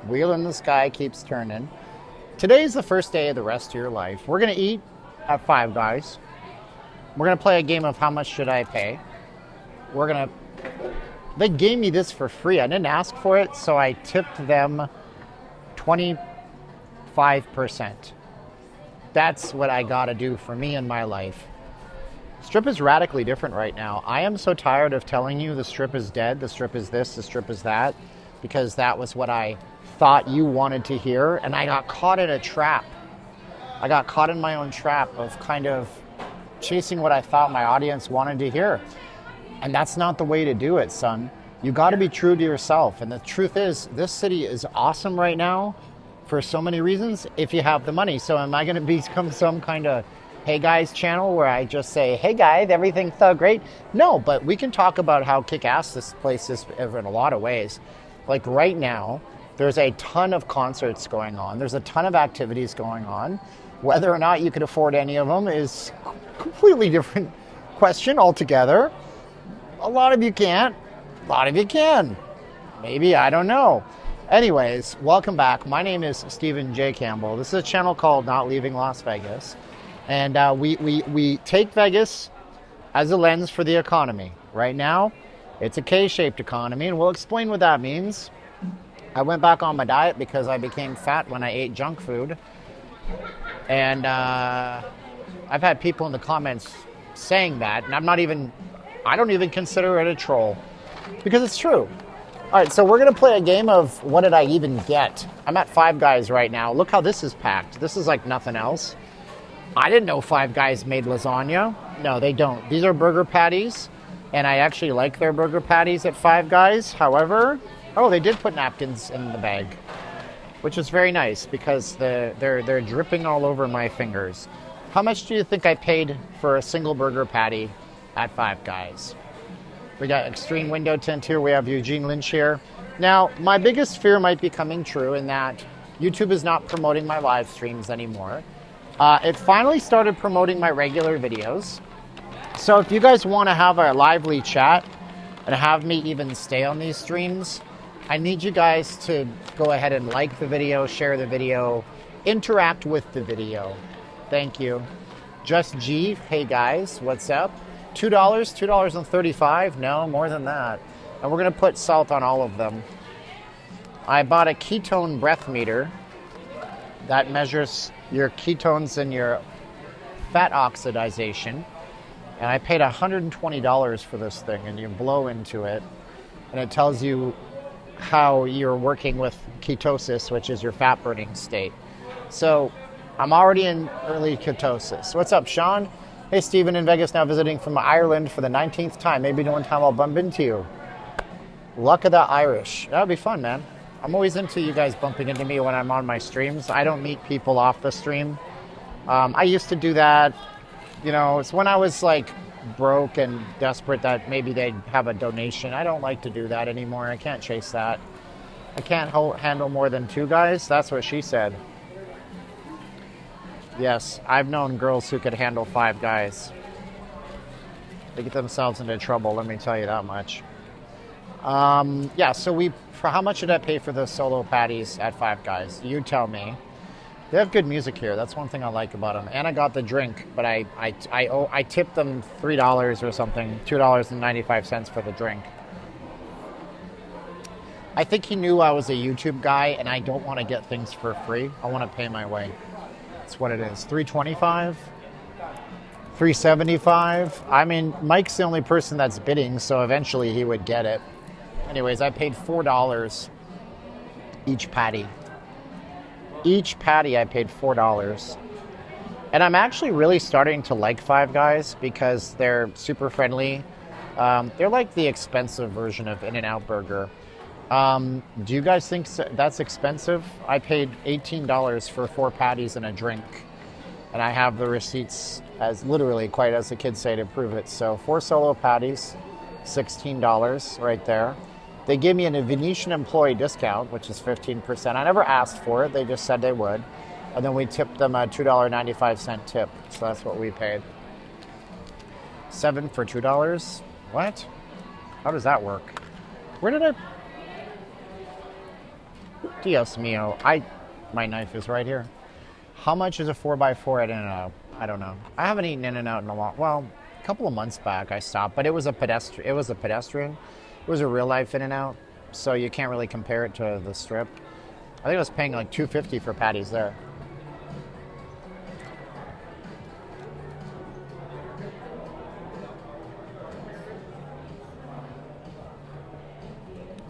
Wheel in the sky keeps turning. Today's the first day of the rest of your life. We're going to eat at Five Guys. We're going to play a game of how much should I pay. They gave me this for free. I didn't ask for it, so I tipped them 25%. That's what I got to do for me in my life. Strip is radically different right now. I am so tired of telling you the strip is dead, the strip is this, the strip is that, because that was what I thought you wanted to hear, and I got caught in a trap. I got caught in my own trap of kind of chasing what I thought my audience wanted to hear. And that's not the way to do it, son. You got to be true to yourself. And the truth is, this city is awesome right now for so many reasons if you have the money. So am I going to become some kind of hey guys channel where I just say, hey guys, everything's so great? No, but we can talk about how kick-ass this place is in a lot of ways. Like right now, there's a ton of concerts going on. There's a ton of activities going on. Whether or not you can afford any of them is a completely different question altogether. A lot of you can't. A lot of you can. Maybe, I don't know. Anyways, welcome back. My name is Stephen J. Campbell. This is a channel called Not Leaving Las Vegas. And we take Vegas as a lens for the economy. Right now, it's a K-shaped economy, and we'll explain what that means. I went back on my diet because I became fat when I ate junk food. And I've had people in the comments saying that, and I don't even consider it a troll, because it's true. All right, so we're going to play a game of what did I even get? I'm at Five Guys right now. Look how this is packed. This is like nothing else. I didn't know Five Guys made lasagna. No, they don't. These are burger patties, and I actually like their burger patties at Five Guys. However, oh, they did put napkins in the bag, which is very nice because they're dripping all over my fingers. How much do you think I paid for a single burger patty at Five Guys? We got extreme window tint here. We have Eugene Lynch here. Now, my biggest fear might be coming true in that YouTube is not promoting my live streams anymore. It finally started promoting my regular videos. So if you guys want to have a lively chat and have me even stay on these streams, I need you guys to go ahead and like the video, share the video, interact with the video. Thank you. Just G, hey guys, what's up? $2, $2.35, no, more than that. And we're gonna put salt on all of them. I bought a ketone breath meter that measures your ketones and your fat oxidation. And I paid $120 for this thing, and you blow into it, and it tells you how you're working with ketosis, which is your fat burning state. So I'm already in early ketosis. What's up, Sean? Hey, Stephen in Vegas now visiting from Ireland for the 19th time. Maybe one time I'll bump into you. Luck of the Irish. That would be fun, man. I'm always into you guys bumping into me when I'm on my streams. I don't meet people off the stream. I used to do that. You know, it's when I was like broke and desperate that maybe they'd have a donation. I don't like to do that anymore. I can't chase that. I can't handle more than two guys. That's what she said. Yes, I've known girls who could handle five guys. They get themselves into trouble, let me tell you that much. Yeah, so for how much did I pay for the solo patties at Five Guys? You tell me. They have good music here. That's one thing I like about them. And I got the drink, but I tipped them $3 or something, $2.95 for the drink. I think he knew I was a YouTube guy, and I don't want to get things for free. I want to pay my way. That's what it is. $3.25, $3.75. I mean, Mike's the only person that's bidding, so eventually he would get it. Anyways, I paid $4 each patty. Each patty I paid $4. And I'm actually really starting to like Five Guys because they're super friendly. They're like the expensive version of In-N-Out Burger. Do you guys think that's expensive? I paid $18 for 4 patties and a drink. And I have the receipts as literally, quite as the kids say, to prove it. So 4 solo patties, $16 right there. They gave me a Venetian employee discount, which is 15%. I never asked for it. They just said they would. And then we tipped them a $2.95 tip. So that's what we paid. 7 for $2? What? How does that work? Where did Dios mío. My knife is right here. How much is a 4x4 at In-N-Out? I don't know. I haven't eaten In-N-Out in a long, well, a couple of months back I stopped, but it was a pedestrian. It was a real life In-N-Out, so you can't really compare it to the strip. I think I was paying like $2.50 for patties there.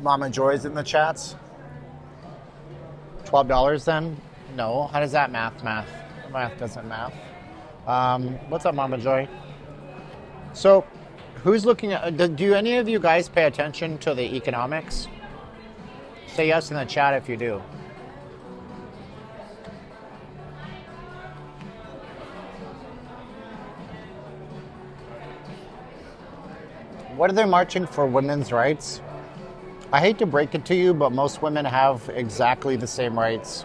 Mama Joy's in the chats. $12 then? No. How does that math? Math doesn't math. What's up, Mama Joy? So, who's looking at... Do any of you guys pay attention to the economics? Say yes in the chat if you do. What are they marching for? Women's rights? I hate to break it to you, but most women have exactly the same rights.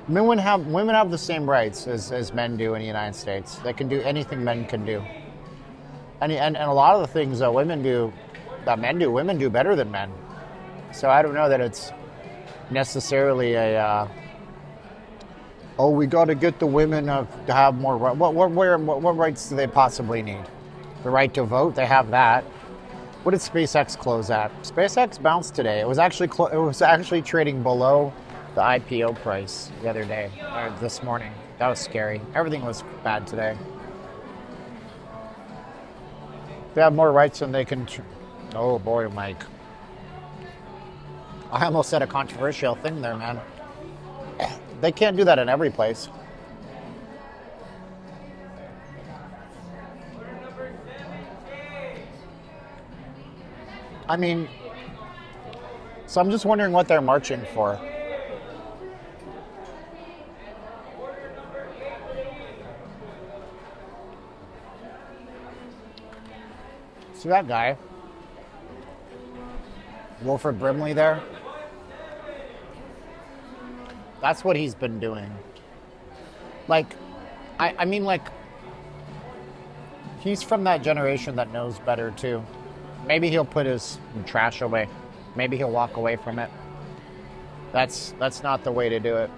Women have the same rights as men do in the United States. They can do anything men can do. And a lot of the things that men do, women do better than men. So I don't know that it's necessarily we got to get the women to have more rights. What rights do they possibly need? The right to vote, they have that. What did SpaceX close at? SpaceX bounced today. It was actually trading below the IPO price the other day, or this morning. That was scary. Everything was bad today. They have more rights than they can... Oh boy, Mike. I almost said a controversial thing there, man. They can't do that in every place. I mean, so I'm just wondering what they're marching for. See that guy? Wilford Brimley there? That's what he's been doing. Like, I mean, like, he's from that generation that knows better, too. Maybe he'll put his trash away. Maybe he'll walk away from it. That's not the way to do it.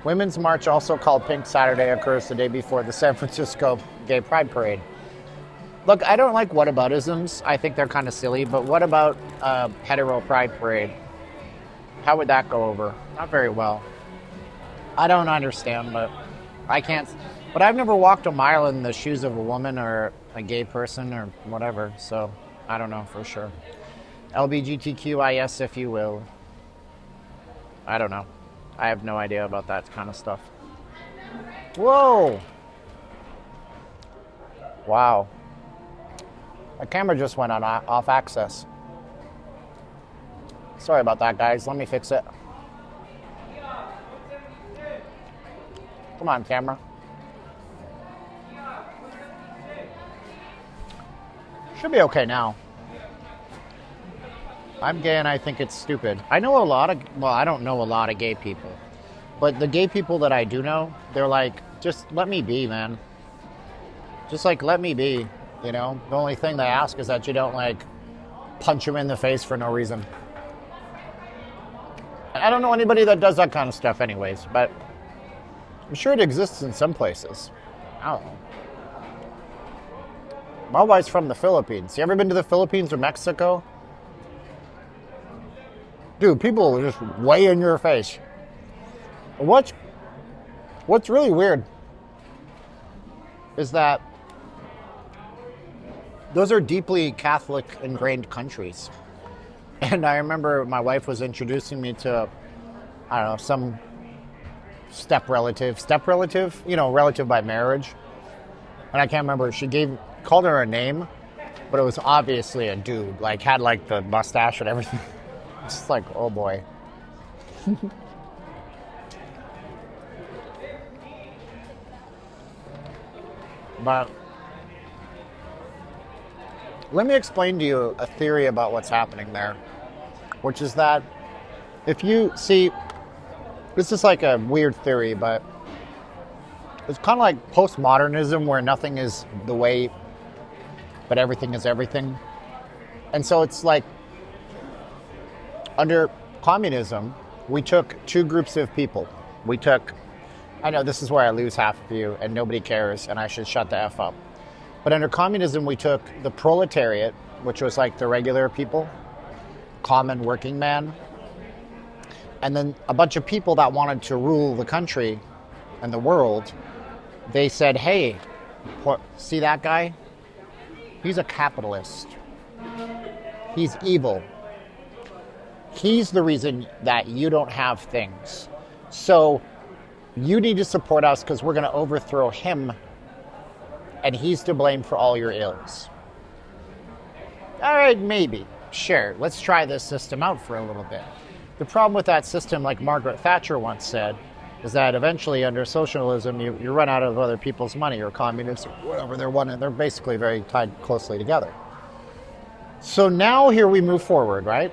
Women's March, also called Pink Saturday, occurs the day before the San Francisco Gay Pride Parade. Look, I don't like whataboutisms. I think they're kind of silly, but what about hetero pride parade? How would that go over? Not very well. I don't understand, but I can't. But I've never walked a mile in the shoes of a woman or a gay person or whatever, so I don't know for sure. LBGTQIS, if you will. I don't know. I have no idea about that kind of stuff. Whoa! Wow. My camera just went on off access. Sorry about that, guys. Let me fix it. Come on, camera. Should be okay now. I'm gay and I think it's stupid. I know a lot of, well, I don't know a lot of gay people. But the gay people that I do know, they're like, just let me be, man. Just like, let me be, you know? The only thing they ask is that you don't, like, punch them in the face for no reason. I don't know anybody that does that kind of stuff anyways, but I'm sure it exists in some places. I don't know. My wife's from the Philippines. You ever been to the Philippines or Mexico? Dude, people are just way in your face. What's really weird is that those are deeply Catholic ingrained countries. And I remember my wife was introducing me to, I don't know, some step relative, you know, relative by marriage. And I can't remember, called her a name, but it was obviously a dude, like had like the mustache and everything. It's like, oh boy. But let me explain to you a theory about what's happening there, which is that if you see, this is like a weird theory, but it's kind of like postmodernism where nothing is the way, but everything is everything. And so it's like under communism, we took two groups of people. We took, I know this is where I lose half of you and nobody cares and I should shut the F up. But under communism, we took the proletariat, which was like the regular people, common working man, and then a bunch of people that wanted to rule the country and the world. They said, hey, see that guy? He's a capitalist. He's evil. He's the reason that you don't have things. So you need to support us because we're going to overthrow him and he's to blame for all your ills. All right, maybe. Sure, let's try this system out for a little bit. The problem with that system, like Margaret Thatcher once said, is that eventually under socialism, you run out of other people's money, or communists, or whatever they're wanting. They're basically very tied closely together. So now here we move forward, right?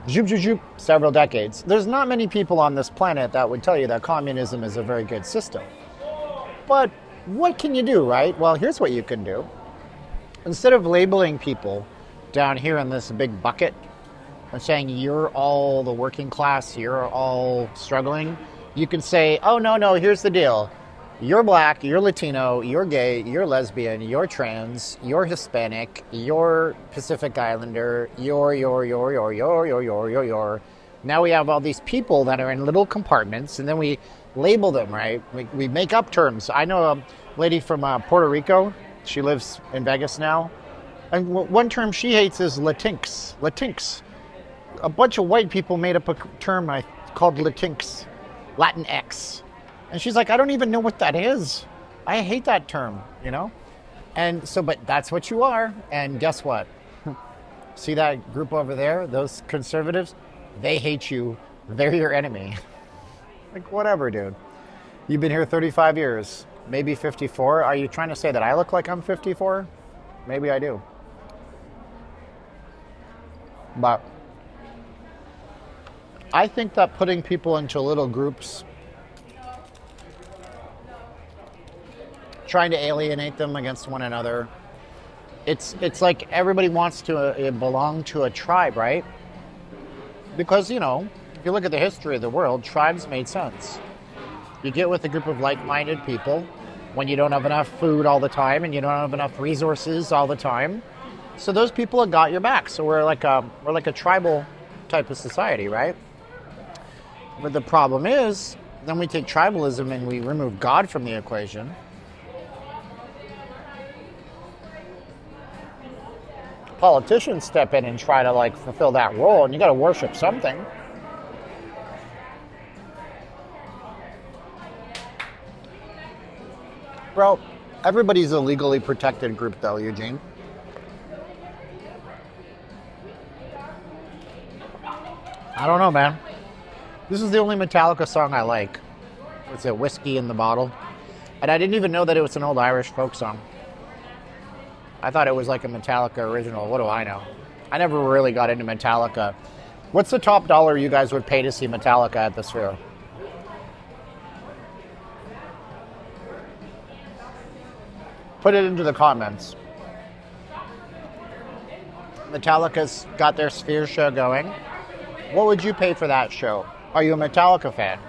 Zoop, zoop, zoop, several decades. There's not many people on this planet that would tell you that communism is a very good system. But what can you do, right? Well, here's what you can do. Instead of labeling people down here in this big bucket and saying you're all the working class, you're all struggling, you can say, oh, no, here's the deal. You're black, you're Latino, you're gay, you're lesbian, you're trans, you're Hispanic, you're Pacific Islander, you're. Now we have all these people that are in little compartments, and then we label them, right? We make up terms. I know a lady from Puerto Rico. She lives in Vegas now. And one term she hates is Latinx. Latinx. A bunch of white people made up a term called Latinx. Latinx. And she's like, I don't even know what that is. I hate that term, you know? And so, but that's what you are. And guess what? See that group over there? Those conservatives? They hate you. They're your enemy. Like, whatever, dude. You've been here 35 years, maybe 54. Are you trying to say that I look like I'm 54? Maybe I do. But I think that putting people into little groups, trying to alienate them against one another, it's like everybody wants to belong to a tribe, right? Because, you know, if you look at the history of the world, tribes made sense. You get with a group of like-minded people when you don't have enough food all the time and you don't have enough resources all the time. So those people have got your back. So we're like a tribal type of society, right? But the problem is, then we take tribalism and we remove God from the equation. Politicians step in and try to like fulfill that role, and you got to worship something. Bro, everybody's a legally protected group though, Eugene. I don't know, man. This is the only Metallica song I like. It's a Whiskey in the Bottle. And I didn't even know that it was an old Irish folk song. I thought it was like a Metallica original. What do I know? I never really got into Metallica. What's the top dollar you guys would pay to see Metallica at the Sphere? Put it into the comments. Metallica's got their Sphere show going. What would you pay for that show? Are you a Metallica fan?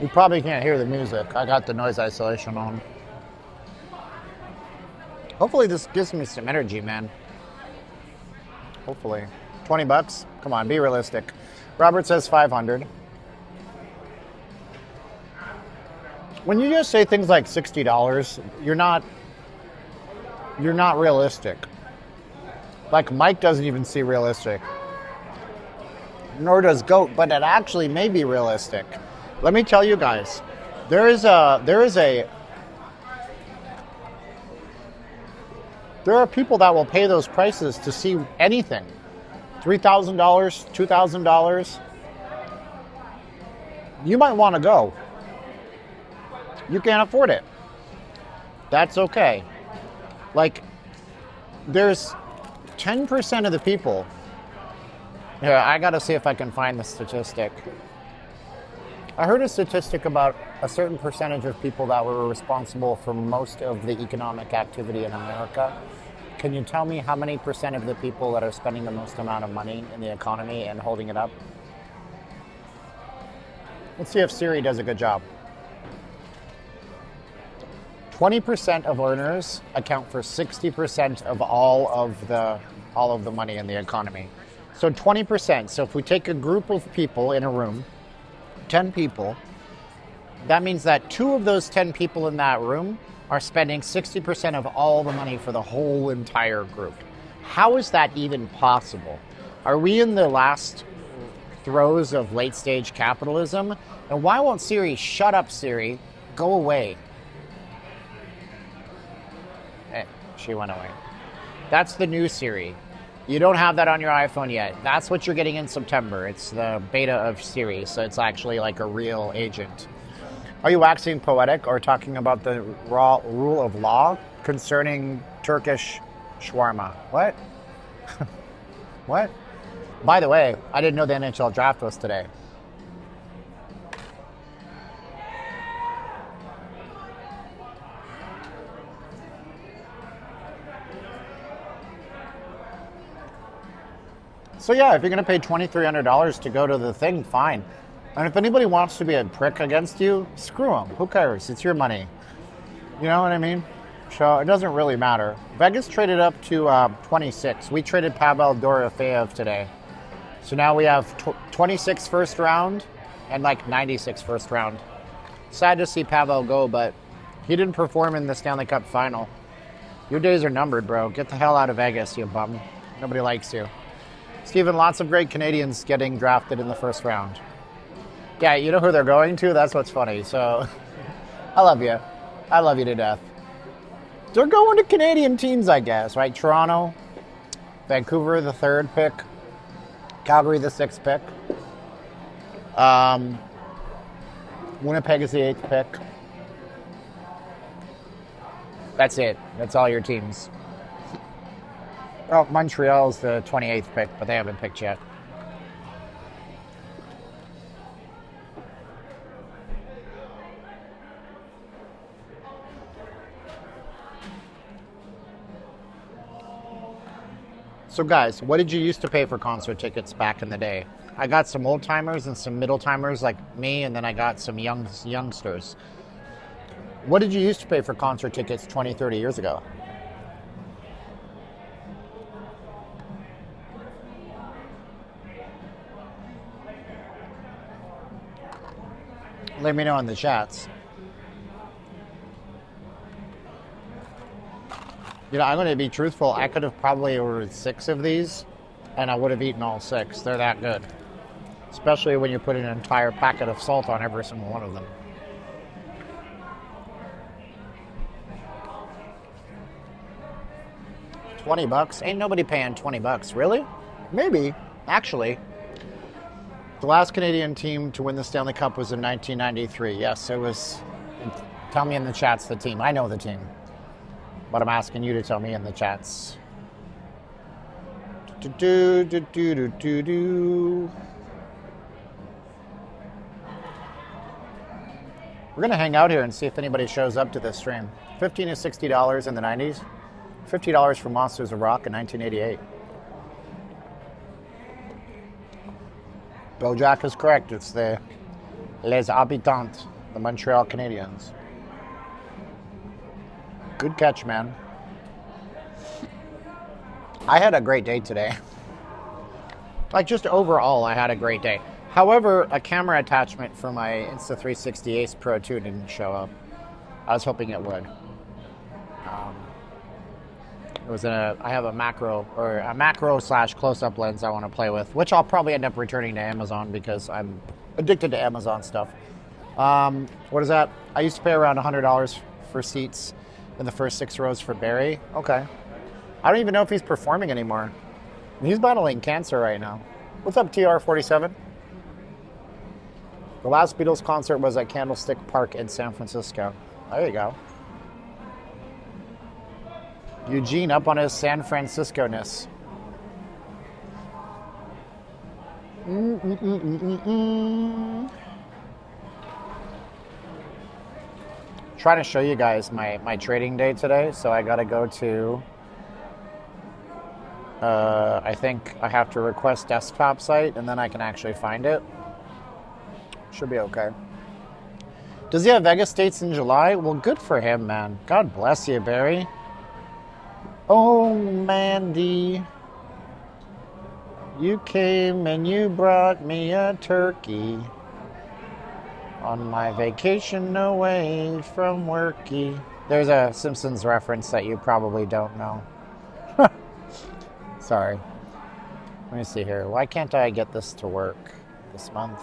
You probably can't hear the music. I got the noise isolation on. Hopefully this gives me some energy, man. Hopefully. $20? Come on, be realistic. Robert says 500. When you just say things like $60, you're not realistic. Like Mike doesn't even see realistic. Nor does Goat, but it actually may be realistic. Let me tell you guys, there are people that will pay those prices to see anything. $3,000, $2,000. You might want to go. You can't afford it. That's okay. Like, there's 10% of the people. Here, I gotta see if I can find the statistic. I heard a statistic about a certain percentage of people that were responsible for most of the economic activity in America Can you tell me how many percent of the people that are spending the most amount of money in the economy and holding it up? Let's see if Siri does a good job. 20% of earners account for 60% of all of the money in the economy. So 20%. So if we take a group of people in a room, 10 people, that means that 2 of those 10 people in that room are spending 60% of all the money for the whole entire group. How is that even possible? Are we in the last throes of late stage capitalism? And why won't Siri, shut up Siri, go away? Hey, she went away. That's the new Siri. You don't have that on your iPhone yet. That's what you're getting in September. It's the beta of Siri, so it's actually like a real agent. Are you waxing poetic or talking about the raw rule of law concerning Turkish shawarma? What? What? By the way, I didn't know the NHL draft was today. So yeah, if you're going to pay $2,300 to go to the thing, fine. And if anybody wants to be a prick against you, screw them. Who cares? It's your money. You know what I mean? So it doesn't really matter. Vegas traded up to 26. We traded Pavel Dorofeyev today. So now we have 26 first round and like 96 first round. Sad to see Pavel go, but he didn't perform in the Stanley Cup final. Your days are numbered, bro. Get the hell out of Vegas, you bum. Nobody likes you. Steven, lots of great Canadians getting drafted in the first round. Yeah, you know who they're going to? That's what's funny. So, I love you. I love you to death. They're going to Canadian teams, I guess, right? Toronto, Vancouver, the 3rd pick. Calgary, the 6th pick. Winnipeg is the 8th pick. That's it. That's all your teams. Oh, Montreal's the 28th pick, but they haven't picked yet. So guys, what did you used to pay for concert tickets back in the day? I got some old timers and some middle timers like me, and then I got some youngsters. What did you used to pay for concert tickets 20, 30 years ago? Let me know in the chats. You know, I'm going to be truthful. I could have probably ordered 6 of these, and I would have eaten all 6. They're that good. Especially when you put an entire packet of salt on every single one of them. $20? Ain't nobody paying $20. Really? Maybe. Actually. The last Canadian team to win the Stanley Cup was in 1993. Yes, it was. Tell me in the chats the team. I know the team. But I'm asking you to tell me in the chats. We're going to hang out here and see if anybody shows up to this stream. $15 to $60 in the 90s. $50 for Monsters of Rock in 1988. Bojack is correct. It's the Les Habitants, the Montreal Canadiens. Good catch, man. I had a great day today. Like, just overall, I had a great day. However, a camera attachment for my Insta360 Ace Pro 2 didn't show up. I was hoping it would. I have a macro / close-up lens I want to play with, which I'll probably end up returning to Amazon because I'm addicted to Amazon stuff. What is that? I used to pay around $100 for seats in the first 6 rows for Barry. Okay. I don't even know if he's performing anymore. He's battling cancer right now. What's up, TR47? The last Beatles concert was at Candlestick Park in San Francisco. There you go. Eugene up on his San Francisco-ness. Trying to show you guys my trading day today, so I gotta go to I think I have to request desktop site, and then I can actually find it. Should be okay. Does he have Vegas dates in July? Well, good for him, man. God bless you, Barry. Oh, Mandy. You came and you brought me a turkey on my vacation away from worky. There's a Simpsons reference that you probably don't know. Sorry. Let me see here. Why can't I get this to work this month?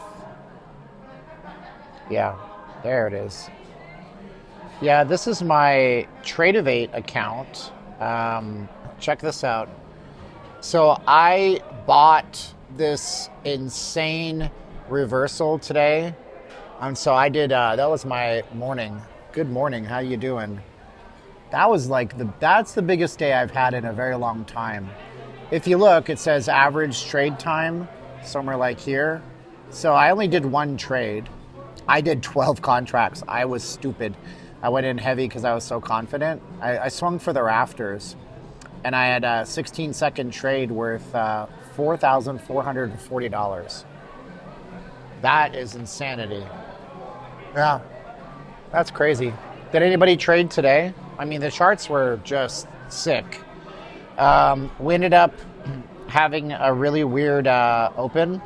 Yeah, there it is. Yeah, this is my Tradeovate account. Check this out. So I bought this insane reversal today. And so I did, that was my morning. Good morning, how you doing? That was like, that's the biggest day I've had in a very long time. If you look, it says average trade time, somewhere like here. So I only did one trade. I did 12 contracts. I was stupid. I went in heavy because I was so confident. I swung for the rafters. And I had a 16-second trade worth $4,440. That is insanity. Yeah, that's crazy. Did anybody trade today? I mean, the charts were just sick. We ended up having a really weird open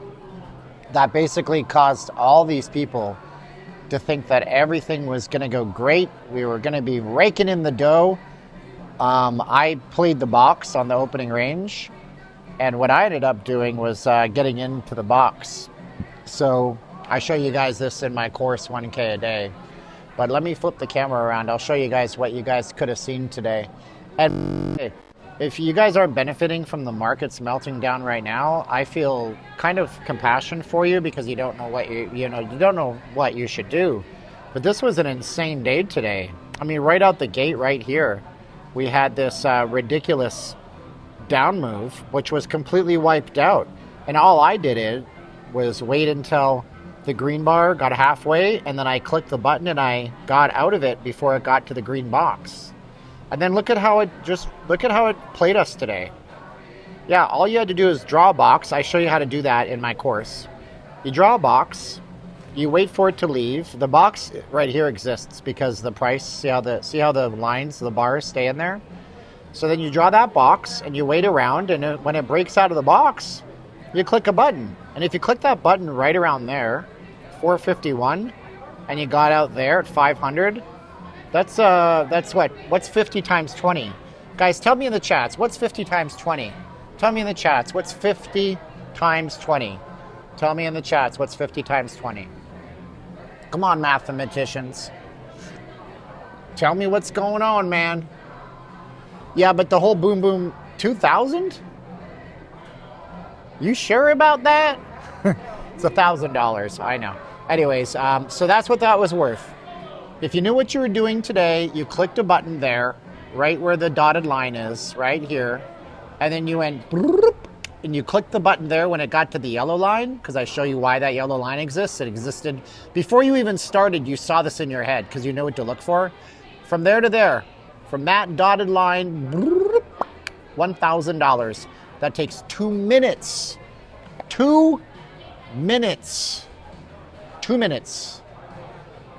that basically caused all these people to think that everything was going to go great. We were going to be raking in the dough. I played the box on the opening range, and what I ended up doing was getting into the box. So I show you guys this in my course, 1K a day. But let me flip the camera around. I'll show you guys what you guys could have seen today. And if you guys are benefiting from the markets melting down right now, I feel kind of compassion for you because you don't know what you don't know what you should do. But this was an insane day today. I mean, right out the gate, right here, we had this ridiculous down move, which was completely wiped out. And all I did was wait until the green bar got halfway, and then I clicked the button and I got out of it before it got to the green box. And then look at how it played us today. Yeah, all you had to do is draw a box. I show you how to do that in my course. You draw a box, you wait for it to leave. The box right here exists because the price, see how the lines, the bars stay in there? So then you draw that box and you wait around, and when it breaks out of the box, you click a button. And if you click that button right around there, 451, and you got out there at 500, that's what? What's 50 times 20? Guys, tell me in the chats, what's 50 times 20? Tell me in the chats, what's 50 times 20? Tell me in the chats, what's 50 times 20? Come on, mathematicians. Tell me what's going on, man. Yeah, but the whole boom boom 2,000? You sure about that? It's $1,000, I know. Anyways, so that's what that was worth. If you knew what you were doing today, you clicked a button there, right where the dotted line is, right here, and then you went, and you clicked the button there when it got to the yellow line, because I show you why that yellow line exists. It existed before you even started. You saw this in your head because you know what to look for. From there to there, from that dotted line, $1,000. That takes 2 minutes. 2 minutes. 2 minutes.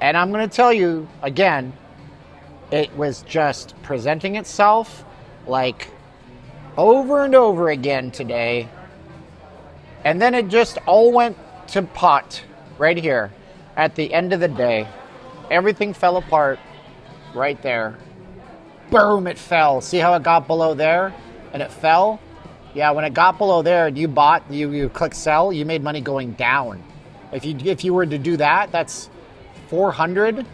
And I'm going to tell you, again, it was just presenting itself like over and over again today. And then it just all went to pot right here at the end of the day. Everything fell apart right there. Boom, it fell. See how it got below there and it fell? Yeah, when it got below there and you bought, you click sell, you made money going down. If you were to do that, that's 400,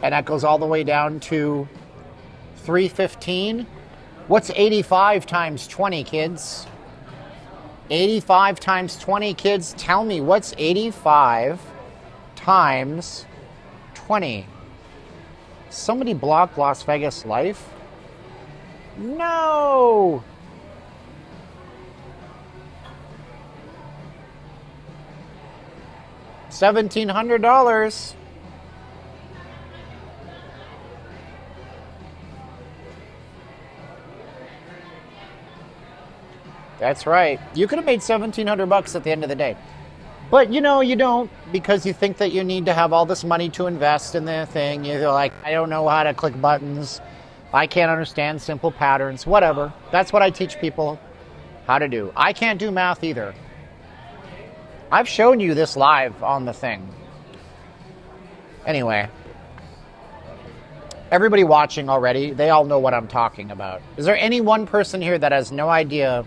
and that goes all the way down to 315. What's 85 times 20, kids? 85 times 20, kids. Tell me, what's 85 times 20? Somebody blocked Las Vegas Life? No! $1,700. That's right. You could have made $1,700 at the end of the day. But you know, you don't, because you think that you need to have all this money to invest in the thing. You're like, I don't know how to click buttons. I can't understand simple patterns, whatever. That's what I teach people how to do. I can't do math either. I've shown you this live on the thing. Anyway, everybody watching already, they all know what I'm talking about. Is there any one person here that has no idea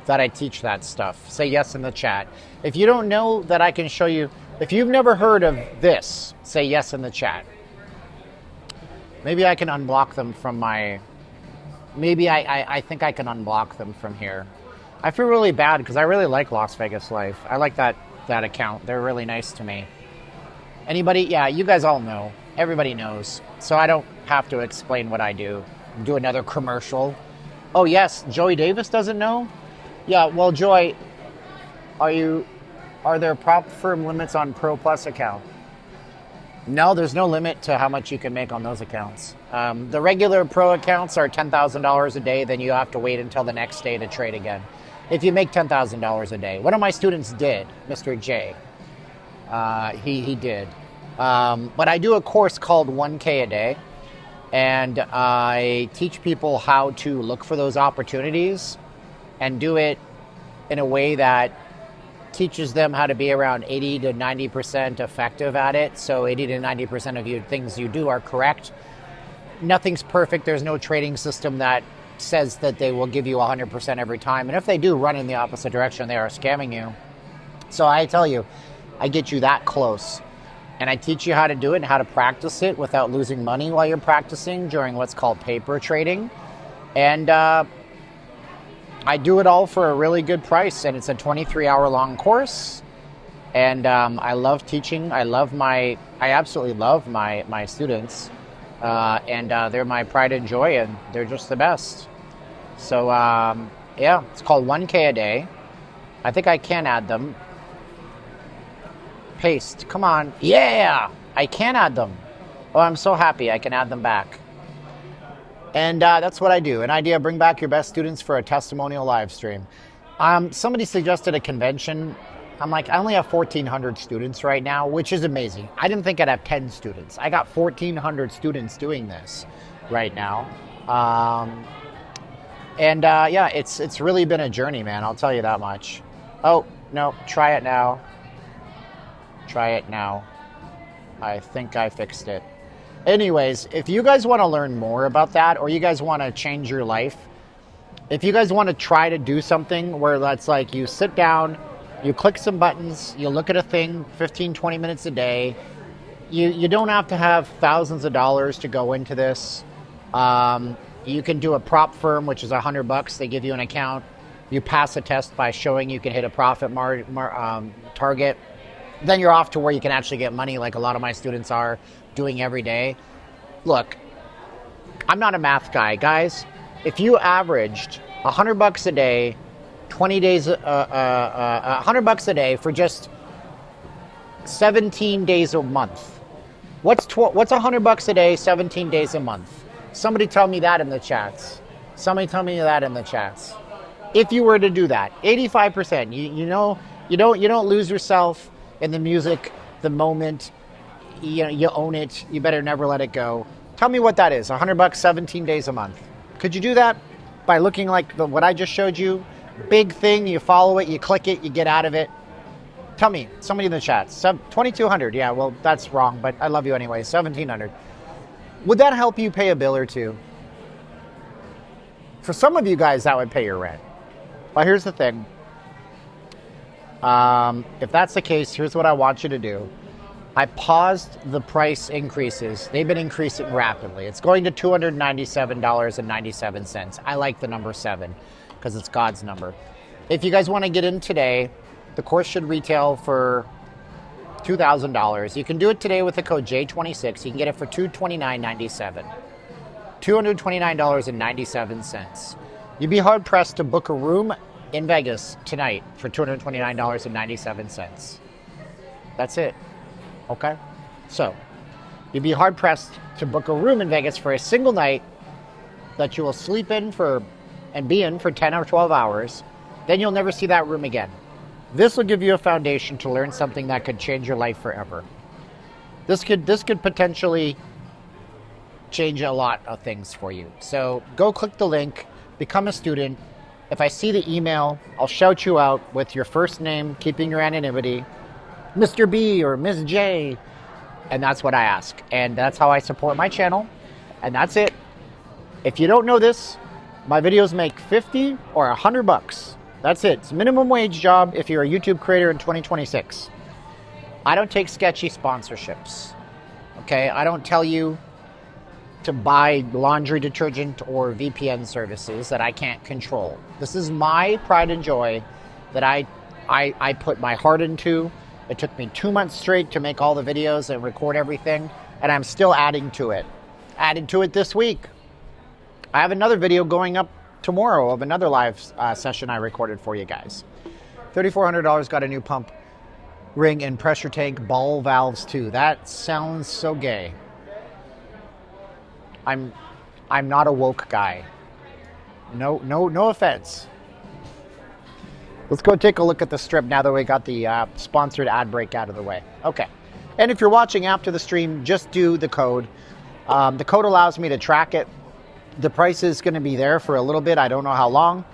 that I teach that stuff? Say yes in the chat. If you don't know that I can show you, if you've never heard of this, say yes in the chat. Maybe I can unblock them from my, maybe I think I can unblock them from here. I feel really bad because I really like Las Vegas Life. I like that account. They're really nice to me. Anybody? Yeah, you guys all know. Everybody knows. So I don't have to explain what I do. Do another commercial. Oh yes, Joey Davis doesn't know? Yeah, well Joy, are there prop firm limits on Pro Plus account? No, there's no limit to how much you can make on those accounts. The regular Pro accounts are $10,000 a day, then you have to wait until the next day to trade again. If you make $10,000 a day. One of my students did, Mr. J. He did. But I do a course called 1K a day, and I teach people how to look for those opportunities and do it in a way that teaches them how to be around 80 to 90% effective at it. So 80 to 90% of you things you do are correct. Nothing's perfect. There's no trading system that says that they will give you 100% every time. And if they do run in the opposite direction, they are scamming you. So I tell you, I get you that close. And I teach you how to do it and how to practice it without losing money while you're practicing during what's called paper trading. And I do it all for a really good price, and it's a 23-hour long course. And I love teaching. I absolutely love my students. And they're my pride and joy, and they're just the best. So, yeah, it's called 1K a day. I think I can add them. Paste. Come on. Yeah! I can add them. Oh, I'm so happy I can add them back. And that's what I do. An idea, bring back your best students for a testimonial live stream. Somebody suggested a convention. I'm like, I only have 1,400 students right now, which is amazing. I didn't think I'd have 10 students. I got 1,400 students doing this right now. Yeah, it's really been a journey, man. I'll tell you that much. Oh, no, try it now. Try it now. I think I fixed it. Anyways, if you guys want to learn more about that, or you guys want to change your life, if you guys want to try to do something where that's like you sit down, you click some buttons, you look at a thing 15, 20 minutes a day, you don't have to have thousands of dollars to go into this. You can do a prop firm, which is $100. They give you an account. You pass a test by showing you can hit a profit target. Then you're off to where you can actually get money like a lot of my students are doing every day. Look, I'm not a math guy. Guys, if you averaged $100 a day, 20 days, $100 a day for just 17 days a month. What's $100 a day, 17 days a month? Somebody tell me that in the chats. Somebody tell me that in the chats. If you were to do that, 85%, you don't lose yourself in the music, the moment, you own it, you better never let it go. Tell me what that is, $100, 17 days a month. Could you do that by looking like what I just showed you? Big thing, you follow it, you click it, you get out of it. Tell me, somebody in the chat, 2,200, yeah, well, that's wrong, but I love you anyway, 1,700. Would that help you pay a bill or two? For some of you guys, that would pay your rent. Well, here's the thing. If that's the case, here's what I want you to do. I paused the price increases. They've been increasing rapidly. It's going to $297.97. I like the number 7 because it's God's number. If you guys want to get in today, the course should retail for $2,000. You can do it today with the code J26. You can get it for $229.97. $229.97. You'd be hard pressed to book a room in Vegas tonight for $229.97. That's it. Okay? So, you'd be hard pressed to book a room in Vegas for a single night that you will sleep in and be in for 10 or 12 hours then you'll never see that room again. This will give you a foundation to learn something that could change your life forever. This could potentially change a lot of things for you. So go click the link, become a student. If I see the email, I'll shout you out with your first name, keeping your anonymity, Mr. B or Ms. J, and that's what I ask. And that's how I support my channel, and that's it. If you don't know this, my videos make 50 or 100 bucks. That's it. It's a minimum wage job if you're a YouTube creator in 2026. I don't take sketchy sponsorships. Okay? I don't tell you to buy laundry detergent or VPN services that I can't control. This is my pride and joy that I put my heart into. It took me 2 months straight to make all the videos and record everything, and I'm still adding to it. Added to it this week. I have another video going up tomorrow of another live session I recorded for you guys. $3,400, got a new pump ring and pressure tank ball valves too. That sounds so gay. I'm not a woke guy. No offense. Let's go take a look at the strip now that we got the sponsored ad break out of the way. Okay. And if you're watching after the stream, just do the code. The code allows me to track it. The price is going to be there for a little bit. I don't know how long.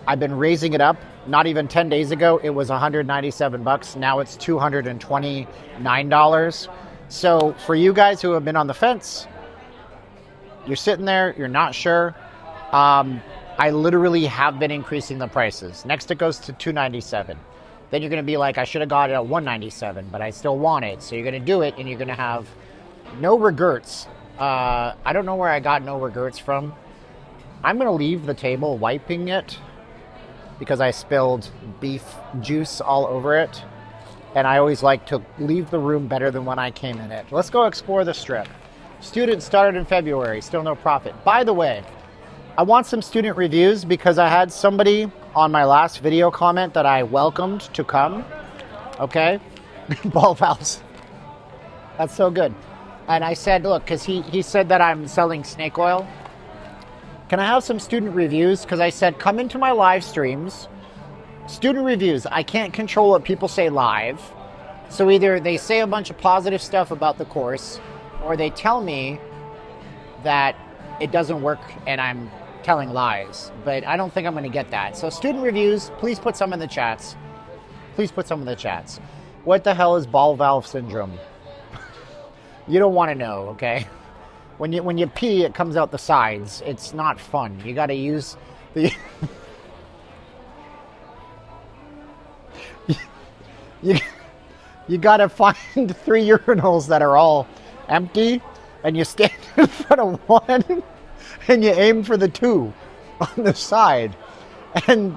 I've been raising it up. Not even 10 days ago, it was 197 bucks. Now it's $229. So for you guys who have been on the fence, you're sitting there, you're not sure. I literally have been increasing the prices. Next it goes to $297. Then you're going to be like, I should have got it at $197, but I still want it. So you're going to do it, and you're going to have no regrets. I don't know where I got no regrets from. I'm going to leave the table wiping it because I spilled beef juice all over it. And I always like to leave the room better than when I came in it. Let's go explore the strip. Students started in February, still no profit. By the way, I want some student reviews because I had somebody on my last video comment that I welcomed to come. Okay? Ball valves. That's so good. And I said, look, because he said that I'm selling snake oil. Can I have some student reviews? Because I said, come into my live streams. Student reviews. I can't control what people say live. So either they say a bunch of positive stuff about the course, or they tell me that it doesn't work and I'm telling lies. But I don't think I'm going to get that. So student reviews, please put some in the chats. Please put some in the chats. What the hell is ball valve syndrome? You don't want to know, okay? When you pee, it comes out the sides. It's not fun. You got to use the... you got to find 3 urinals that are all empty, and you stand in front of one, and you aim for the 2 on the side. And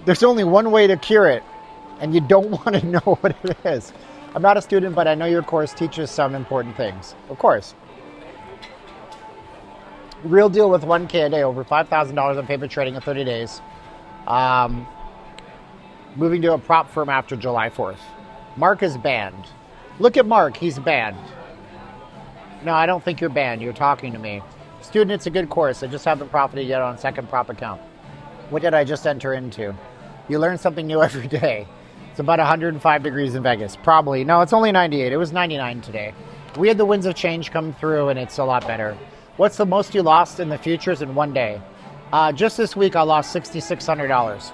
there's only one way to cure it, and you don't want to know what it is. I'm not a student, but I know your course teaches some important things. Of course. Real deal with 1K a day, over $5,000 on paper trading in 30 days. Moving to a prop firm after July 4th. Mark is banned. Look at Mark, he's banned. No, I don't think you're banned. You're talking to me. Student, it's a good course. I just haven't profited yet on second prop account. What did I just enter into? You learn something new every day. It's about 105 degrees in Vegas. Probably. No, it's only 98. It was 99 today. We had the winds of change come through, and it's a lot better. What's the most you lost in the futures in one day? Just this week, I lost $6,600.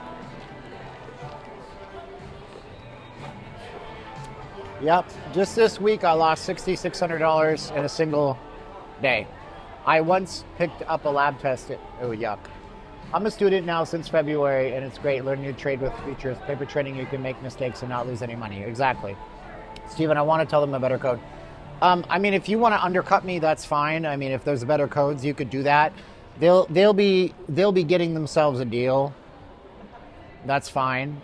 Yep. Just this week, I lost $6,600 in a single day. I once picked up a lab test. Oh, yuck. I'm a student now since February, and it's great learning to trade with futures. Paper trading, you can make mistakes and not lose any money. Exactly. Steven, I want to tell them a better code. I mean, if you want to undercut me, that's fine. I mean, if there's better codes, you could do that. They'll be getting themselves a deal. That's fine.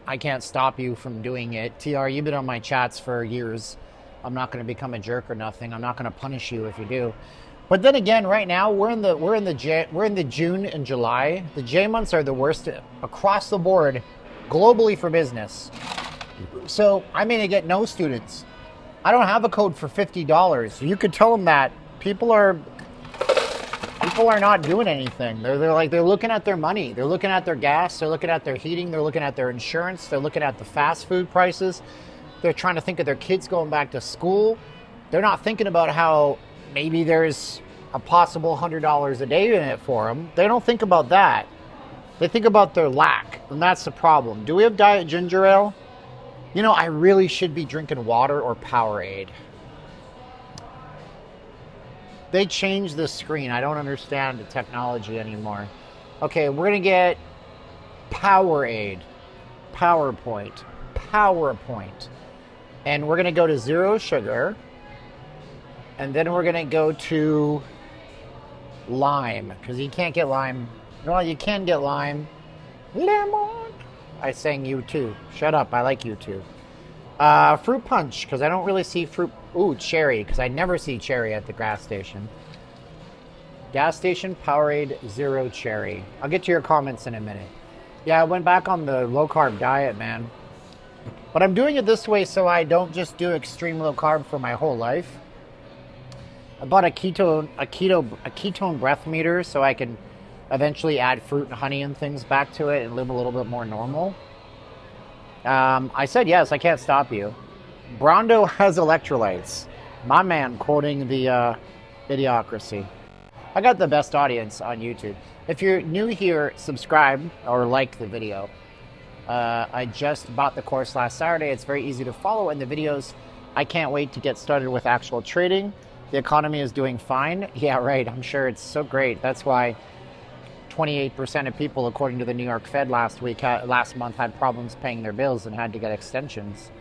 I can't stop you from doing it. TR, you've been on my chats for years. I'm not going to become a jerk or nothing. I'm not going to punish you if you do. But then again, right now we're in the June and July. The J months are the worst across the board, globally for business. So I may get no students. I don't have a code for $50. You could tell them that people are people are not doing anything. They're looking at their money. They're looking at their gas. They're looking at their heating. They're looking at their insurance. They're looking at the fast food prices. They're trying to think of their kids going back to school. They're not thinking about how maybe there's a possible $100 a day in it for them. They don't think about that. They think about their lack, and that's the problem. Do we have Diet Ginger Ale? You know, I really should be drinking water or Powerade. They changed the screen. I don't understand the technology anymore. Okay, we're going to get Powerade. PowerPoint. And we're going to go to 0 sugar. And then we're going to go to lime. Because you can't get lime. Well, you can get lime. Lemon. I sang you too. Shut up. I like you too. Fruit punch. Because I don't really see fruit. Ooh, cherry. Because I never see cherry at the gas station. Gas station, Powerade, 0 cherry. I'll get to your comments in a minute. Yeah, I went back on the low-carb diet, man. But I'm doing it this way so I don't just do extreme low-carb for my whole life. I bought a ketone breath meter so I can eventually add fruit and honey and things back to it and live a little bit more normal. I said yes, I can't stop you. Brondo has electrolytes. My man quoting the Idiocracy. I got the best audience on YouTube. If you're new here, subscribe or like the video. I just bought the course last Saturday. It's very easy to follow in the videos. I can't wait to get started with actual trading. The economy is doing fine. Yeah, right. I'm sure it's so great. That's why 28% of people, according to the New York Fed last month, had problems paying their bills and had to get extensions.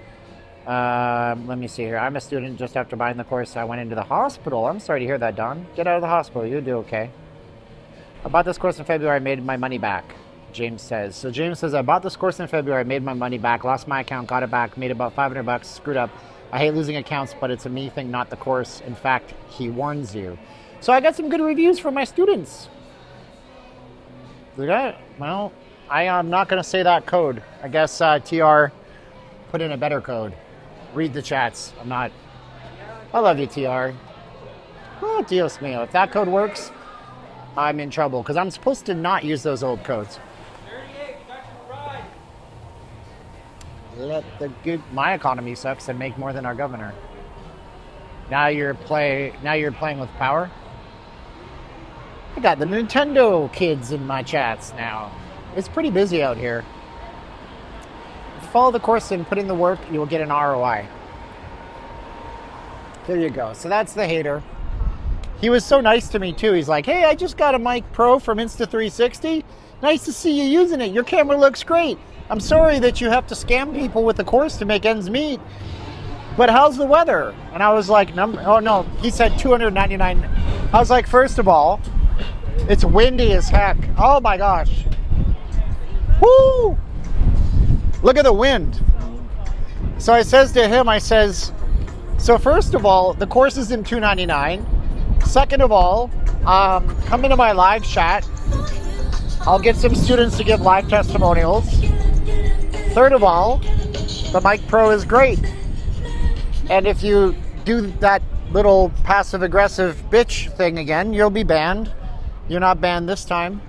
Let me see here. I'm a student. Just after buying the course, I went into the hospital. I'm sorry to hear that, Don. Get out of the hospital. You'll do okay. I bought this course in February. I made my money back, James says. So James says, I bought this course in February. I made my money back. Lost my account. Got it back. Made about $500. Screwed up. I hate losing accounts, but it's a me thing, not the course. In fact, he warns you. So I got some good reviews from my students. Well, I am not going to say that code. I guess TR put in a better code. Read the chats. I love you, TR. Oh, Dios mío. If that code works, I'm in trouble because I'm supposed to not use those old codes. My economy sucks and make more than our governor. Now you're playing with power. I got the Nintendo kids in my chats now. It's pretty busy out here. If you follow the course and put in the work, you will get an ROI. There you go. So that's the hater. He was so nice to me too. He's like, hey, I just got a mic Pro from Insta360. Nice to see you using it. Your camera looks great. I'm sorry that you have to scam people with the course to make ends meet. But how's the weather? And I was like, oh no, he said $299. I was like, first of all, it's windy as heck. Oh my gosh. Woo! Look at the wind. So I says to him, so first of all, the course is in $299. Second of all, come into my live chat. I'll get some students to give live testimonials. Third of all, the Mic Pro is great. And if you do that little passive-aggressive bitch thing again, you'll be banned. You're not banned this time.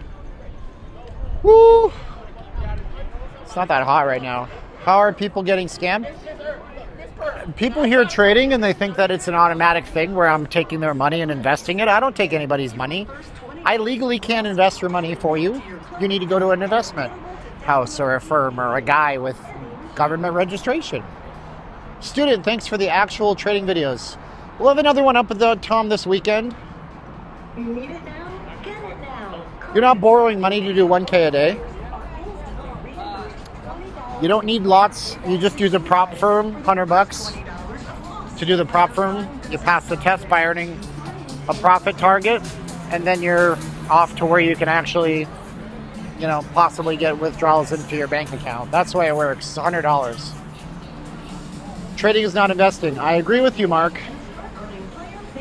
Woo! It's not that hot right now. How are people getting scammed? People hear trading and they think that it's an automatic thing where I'm taking their money and investing it. I don't take anybody's money. I legally can't invest your money for you. You need to go to an investment house or a firm or a guy with government registration. Student, thanks for the actual trading videos. We'll have another one up at the Tom this weekend. You need it now? Get it now. You're not borrowing money to do 1K a day. You don't need lots. You just use a prop firm, $100 to do the prop firm. You pass the test by earning a profit target, and then you're off to where you can actually, possibly get withdrawals into your bank account. That's the way it works. It's $100. Trading is not investing. I agree with you, Mark.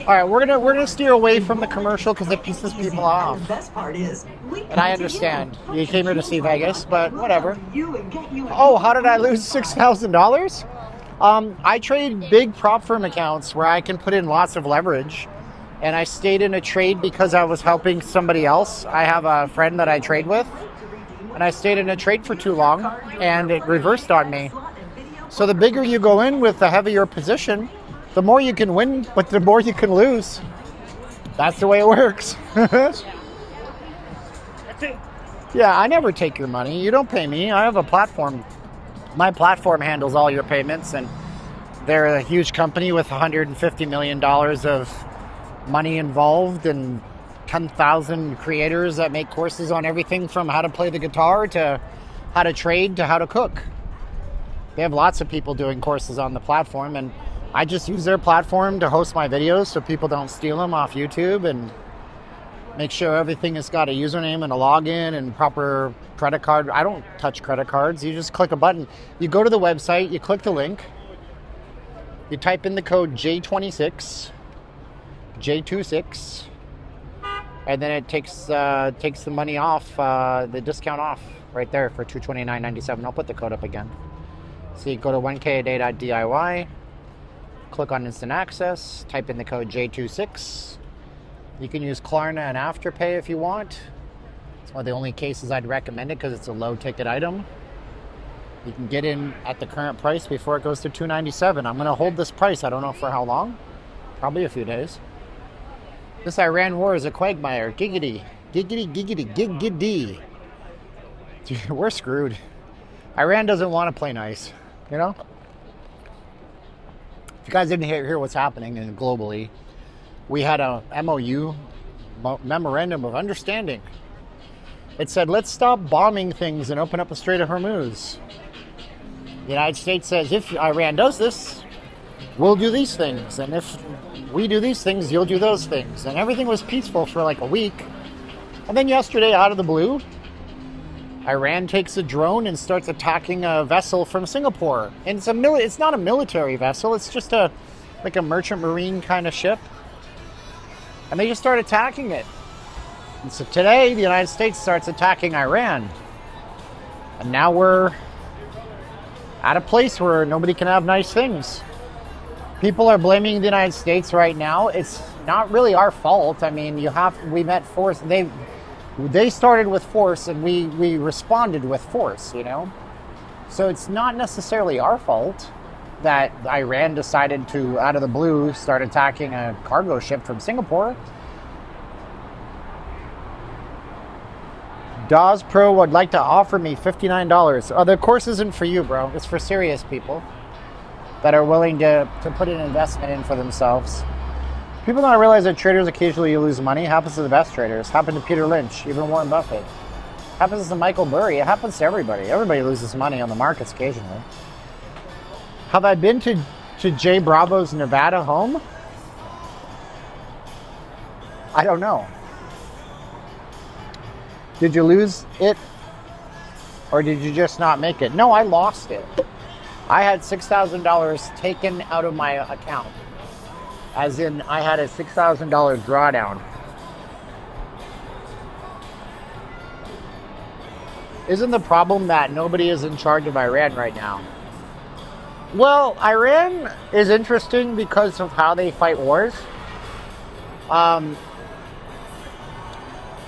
All right, we're gonna steer away from the commercial because it pisses people off. And I understand. You came here to see Vegas, but whatever. Oh, how did I lose $6,000? I trade big prop firm accounts where I can put in lots of leverage, and I stayed in a trade because I was helping somebody else. I have a friend that I trade with, and I stayed in a trade for too long, and it reversed on me. So the bigger you go in with the heavier position, the more you can win, but the more you can lose. That's the way it works. Yeah, I never take your money. You don't pay me. I have a platform. My platform handles all your payments, and they're a huge company with $150 million of money involved and 10,000 creators that make courses on everything from how to play the guitar to how to trade to how to cook. They have lots of people doing courses on the platform, and I just use their platform to host my videos so people don't steal them off YouTube, and make sure everything has got a username and a login and proper credit card. I don't touch credit cards. You just click a button. You go to the website, you click the link, you type in the code J26, and then it takes the money off, the discount off right there for $229.97. I'll put the code up again. So you go to 1kaday.diy, click on Instant Access, type in the code J26. You can use Klarna and Afterpay if you want. It's one of the only cases I'd recommend it because it's a low ticket item. You can get in at the current price before it goes to $297. I'm going to hold this price. I don't know for how long. Probably a few days. This Iran war is a quagmire. Giggity. Giggity, giggity, giggity. Dude, we're screwed. Iran doesn't want to play nice, you know? If you guys didn't hear what's happening globally, we had a MOU, Memorandum of Understanding. It said, let's stop bombing things and open up the Strait of Hormuz. The United States says, if Iran does this, we'll do these things. And if we do these things, you'll do those things. And everything was peaceful for like a week. And then yesterday, out of the blue, Iran takes a drone and starts attacking a vessel from Singapore. And it's not a military vessel. It's just like a merchant marine kind of ship. And they just start attacking it. And so today, the United States starts attacking Iran. And now we're at a place where nobody can have nice things. People are blaming the United States right now. It's not really our fault. I mean, we met force. They started with force, and we responded with force, you know? So it's not necessarily our fault that Iran decided to, out of the blue, start attacking a cargo ship from Singapore. Dawes Pro would like to offer me $59. Oh, the course isn't for you, bro. It's for serious people that are willing to put an investment in for themselves. People don't realize that traders occasionally lose money. It happens to the best traders. It happened to Peter Lynch, even Warren Buffett. It happens to Michael Burry. It happens to everybody. Everybody loses money on the markets occasionally. Have I been to Jay Bravo's Nevada home? I don't know. Did you lose it? Or did you just not make it? No, I lost it. I had $6,000 taken out of my account. As in, I had a $6,000 drawdown. Isn't the problem that nobody is in charge of Iran right now? Well, Iran is interesting because of how they fight wars.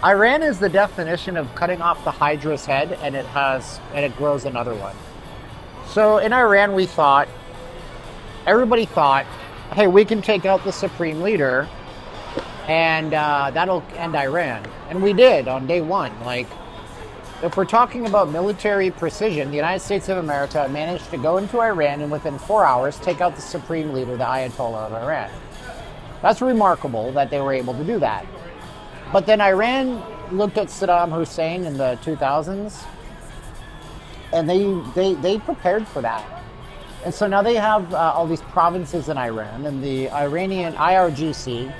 Iran is the definition of cutting off the Hydra's head, and it grows another one. So in Iran, everybody thought, hey, we can take out the supreme leader, and that'll end Iran. And we did on day one. Like, if we're talking about military precision, the United States of America managed to go into Iran and within 4 hours take out the supreme leader, the Ayatollah of Iran. That's remarkable that they were able to do that. But then Iran looked at Saddam Hussein in the 2000s, and they prepared for that. And so now they have all these provinces in Iran, and the Iranian IRGC,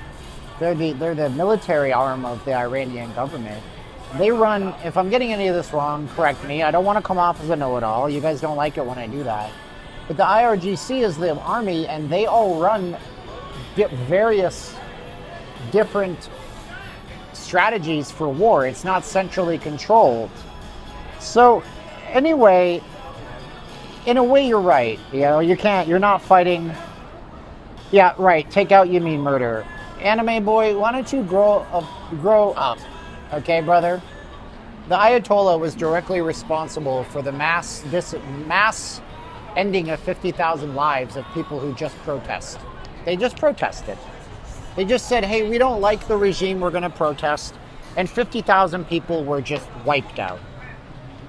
they're the military arm of the Iranian government. They run, if I'm getting any of this wrong, correct me. I don't want to come off as a know-it-all. You guys don't like it when I do that. But the IRGC is the army, and they all run various different strategies for war. It's not centrally controlled. So anyway, in a way, you're right. You know, you're not fighting. Yeah, right. Take out, you mean murder. Anime boy, why don't you grow up? Okay, brother? The Ayatollah was directly responsible for the mass ending of 50,000 lives of people who just protest. They just protested. They just said, hey, we don't like the regime, we're going to protest. And 50,000 people were just wiped out.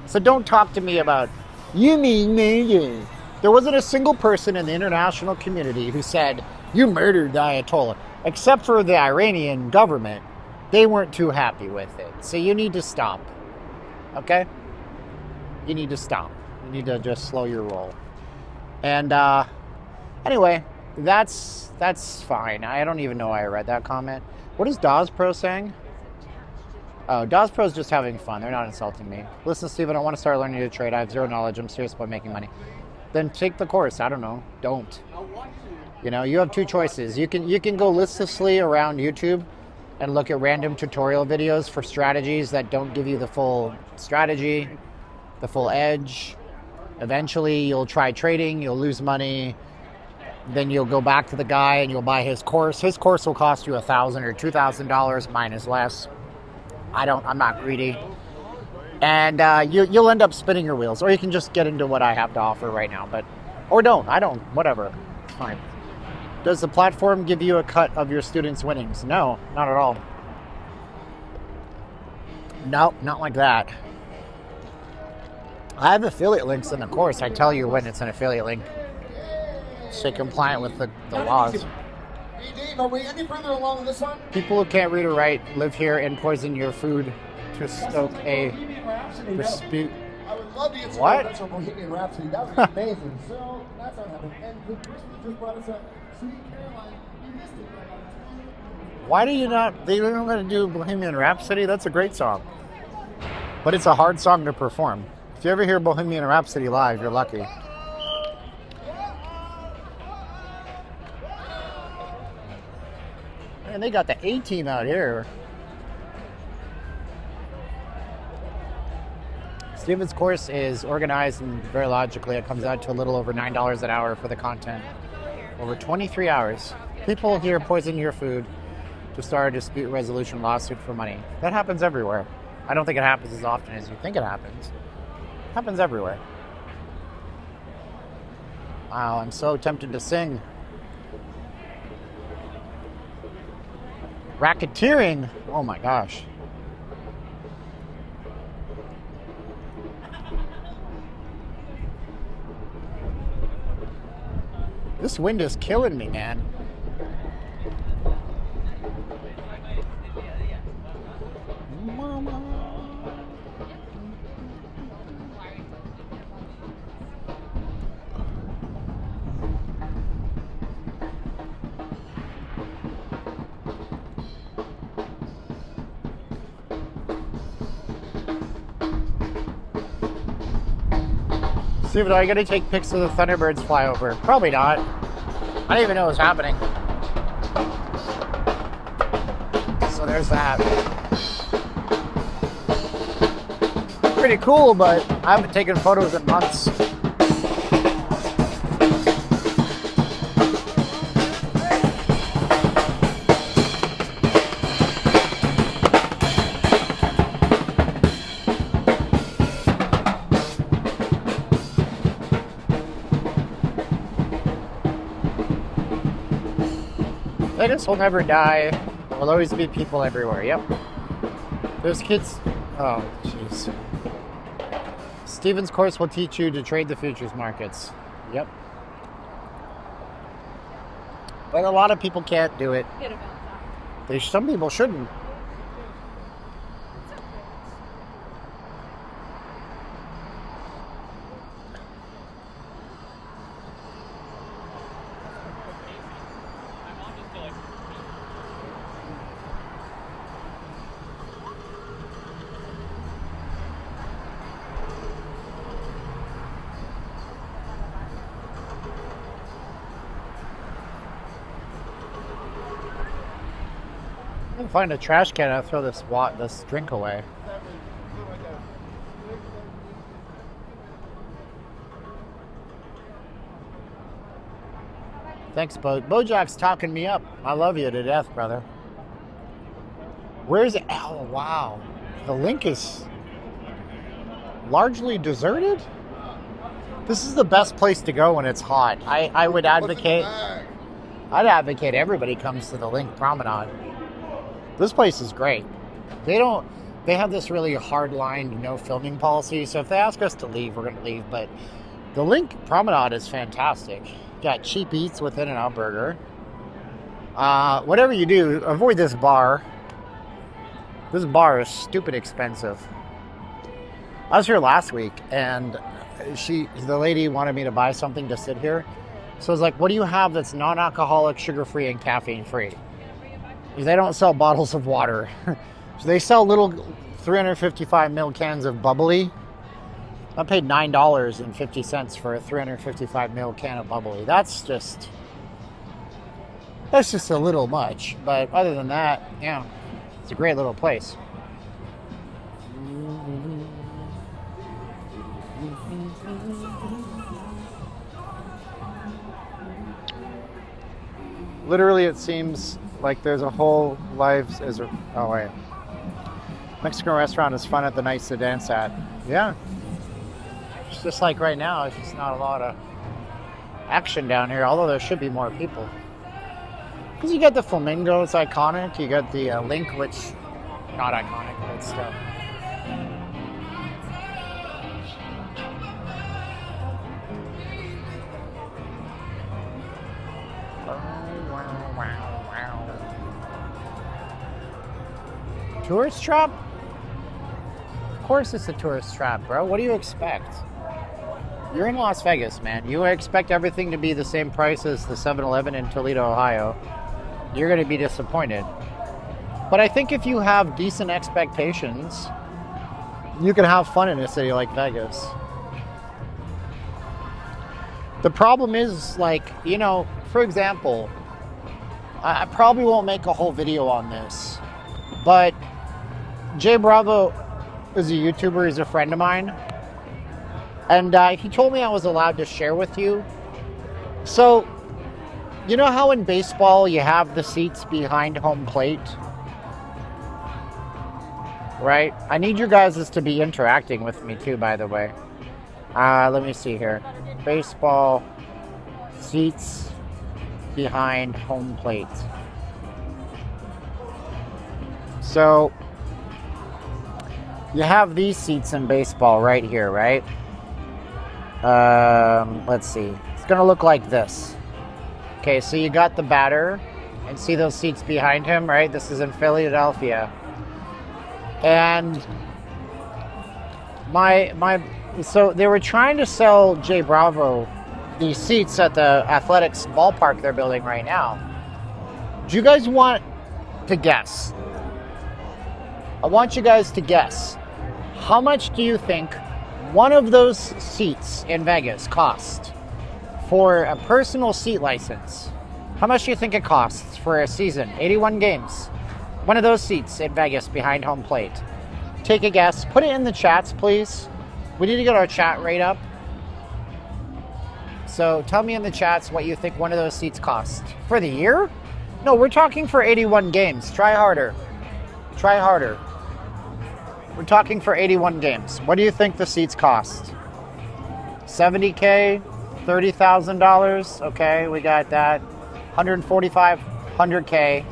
So don't talk to me about, you mean murder. There wasn't a single person in the international community who said, you murdered the Ayatollah. Except for the Iranian government. They weren't too happy with it. So you need to stop. Okay? You need to stop. You need to just slow your roll. And anyway, that's fine. I don't even know why I read that comment. What is Dawes Pro saying? Oh, Dawes Pro's just having fun. They're not insulting me. Listen, Steven, I want to start learning to trade. I have zero knowledge. I'm serious about making money. Then take the course. I don't know. Don't. You know, you have two choices. You can go listlessly around YouTube and look at random tutorial videos for strategies that don't give you the full strategy, the full edge. Eventually, you'll try trading, you'll lose money. Then you'll go back to the guy and you'll buy his course. His course will cost you $1,000 or $2,000. Mine is less. I'm not greedy. And you'll end up spinning your wheels. Or you can just get into what I have to offer right now. Or don't. I don't. Whatever. It's fine. Does the platform give you a cut of your students' winnings? No, not at all. No, not like that. I have affiliate links in the course. I tell you when it's an affiliate link. Stay compliant with the laws. Hey Dave, are we any further along in this one? People who can't read or write live here and poison your food to stoke a dispute. I would love to get some What? that's from Bohemian Rhapsody. That would be amazing. So that's not happening. And the person who just brought us up, Sweet Caroline, you missed it by about Why do you not? They don't want to do Bohemian Rhapsody. That's a great song, but it's a hard song to perform. If you ever hear Bohemian Rhapsody live, you're lucky. And they got the A-team out here. Steven's course is organized and very logically. It comes out to a little over $9 an hour for the content. Over 23 hours. People here poison your food to start a dispute resolution lawsuit for money. That happens everywhere. I don't think it happens as often as you think it happens. It happens everywhere. Wow, I'm so tempted to sing. Racketeering. Oh my gosh. This wind is killing me, man. Mama. Steven, are you going to take pics of the Thunderbirds flyover? Probably not. I didn't even know it was happening. So there's that. Pretty cool, but I haven't taken photos in months. Vegas will never die. There will always be people everywhere. Yep. There's kids. Oh, jeez. Steven's course will teach you to trade the futures markets. Yep. But a lot of people can't do it. Some people shouldn't. I'll find a trash can and I'll throw this drink away. Thanks, Bojack's talking me up. I love you to death, brother. Where's it? Oh, wow. The link is largely deserted? This is the best place to go when it's hot. I would advocate... I'd advocate everybody comes to the Link Promenade. This place is great. They have this really hard-lined no filming policy, so if they ask us to leave, we're going to leave, but the Link Promenade is fantastic. Got cheap eats with In-N-Out Burger. Whatever you do, avoid this bar. This bar is stupid expensive. I was here last week, and the lady wanted me to buy something to sit here. So I was like, what do you have that's non-alcoholic, sugar-free, and caffeine-free? Because they don't sell bottles of water. So they sell little 355 ml cans of bubbly. I paid $9.50 for a 355 ml can of bubbly. That's just a little much. But other than that, yeah, it's a great little place. Literally, it seems like there's a whole lives as a... Oh, wait. Mexican restaurant is fun at the nights to dance at. Yeah. It's just like right now, it's just not a lot of action down here, although there should be more people. Because you got the Flamingo, it's iconic. You got the Link, which... Not iconic, but still. Tourist trap? Of course it's a tourist trap, bro. What do you expect? You're in Las Vegas, man. You expect everything to be the same price as the 7-Eleven in Toledo, Ohio. You're going to be disappointed. But I think if you have decent expectations, you can have fun in a city like Vegas. The problem is, like, you know, for example, I probably won't make a whole video on this, but Jay Bravo is a YouTuber. He's a friend of mine. And he told me I was allowed to share with you. So, you know how in baseball you have the seats behind home plate? Right? I need you guys to be interacting with me too, by the way. Let me see here. Baseball seats behind home plate. So, you have these seats in baseball right here, right? Let's see. It's going to look like this. Okay, so you got the batter, and see those seats behind him, right? This is in Philadelphia. And so they were trying to sell Jay Bravo these seats at the athletics ballpark they're building right now. Do you guys want to guess? I want you guys to guess. How much do you think one of those seats in Vegas cost for a personal seat license? How much do you think it costs for a season? 81 games. One of those seats in Vegas behind home plate. Take a guess. Put it in the chats, please. We need to get our chat rate up. So tell me in the chats what you think one of those seats cost. For the year? No, we're talking for 81 games. Try harder. Try harder. We're talking for 81 games. What do you think the seats cost? $70K? $30,000? Okay, we got that. $145, $100K,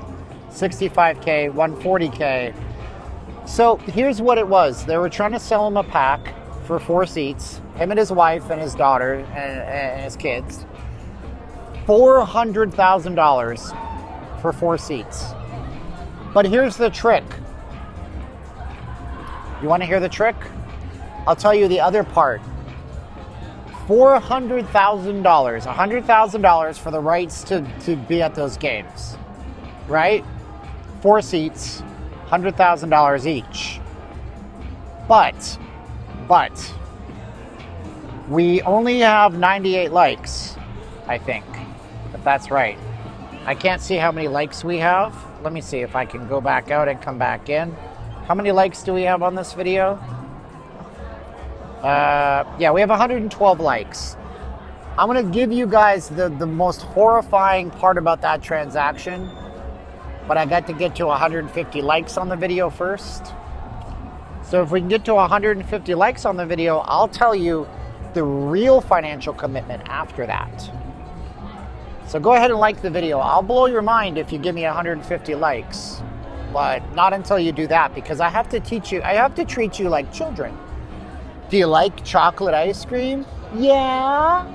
$65K, $140K. So here's what it was. They were trying to sell him a pack for 4 seats. Him and his wife and his daughter and his kids. $400,000 for 4 seats. But here's the trick. You want to hear the trick? I'll tell you the other part. $400,000, $100,000 for the rights to be at those games, right? 4 seats, $100,000 each. But, we only have 98 likes, I think, if that's right. I can't see how many likes we have. Let me see if I can go back out and come back in. How many likes do we have on this video? Yeah, we have 112 likes. I'm going to give you guys the most horrifying part about that transaction, but I got to get to 150 likes on the video first. So if we can get to 150 likes on the video, I'll tell you the real financial commitment after that. So go ahead and like the video. I'll blow your mind if you give me 150 likes, but not until you do that, because I have to teach you, I have to treat you like children. Do you like chocolate ice cream? Yeah.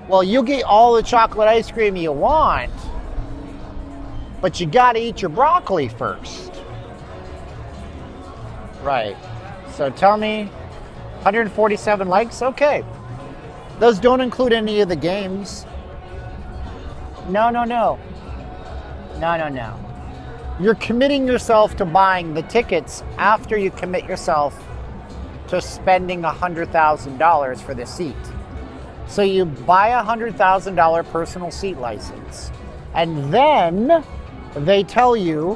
Well, you'll get all the chocolate ice cream you want, but you gotta eat your broccoli first. Right. So tell me, 147 likes? Okay. Those don't include any of the games. No. You're committing yourself to buying the tickets after you commit yourself to spending $100,000 for the seat. So you buy a $100,000 personal seat license, and then they tell you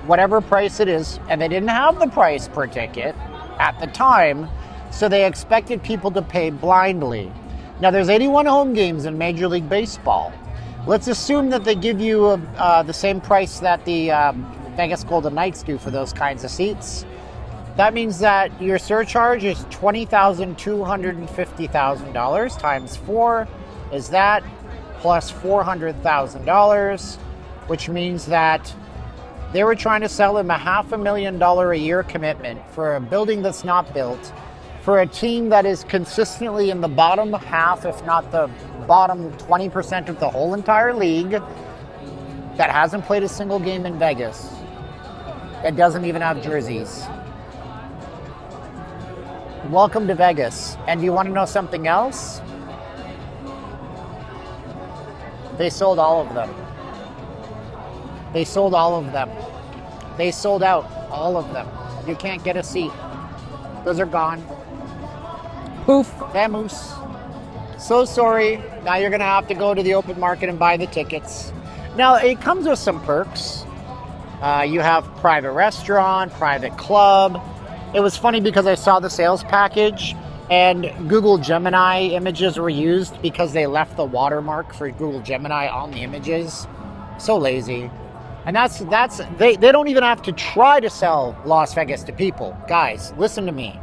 whatever price it is, and they didn't have the price per ticket at the time, so they expected people to pay blindly. Now there's 81 home games in Major League Baseball. Let's assume that they give you the same price that the Vegas Golden Knights do for those kinds of seats. That means that your surcharge is $20,250,000 times 4 is that, plus $400,000, which means that they were trying to sell him a $500,000 a year commitment for a building that's not built, for a team that is consistently in the bottom half, if not the bottom 20% of the whole entire league, that hasn't played a single game in Vegas, that doesn't even have jerseys. Welcome to Vegas. And do you want to know something else? They sold all of them. They sold all of them. They sold out all of them. You can't get a seat. Those are gone. Poof, vamoose. So sorry. Now you're going to have to go to the open market and buy the tickets. Now, it comes with some perks. You have private restaurant, private club. It was funny because I saw the sales package and Google Gemini images were used because they left the watermark for Google Gemini on the images. So lazy. And they don't even have to try to sell Las Vegas to people. Guys, listen to me.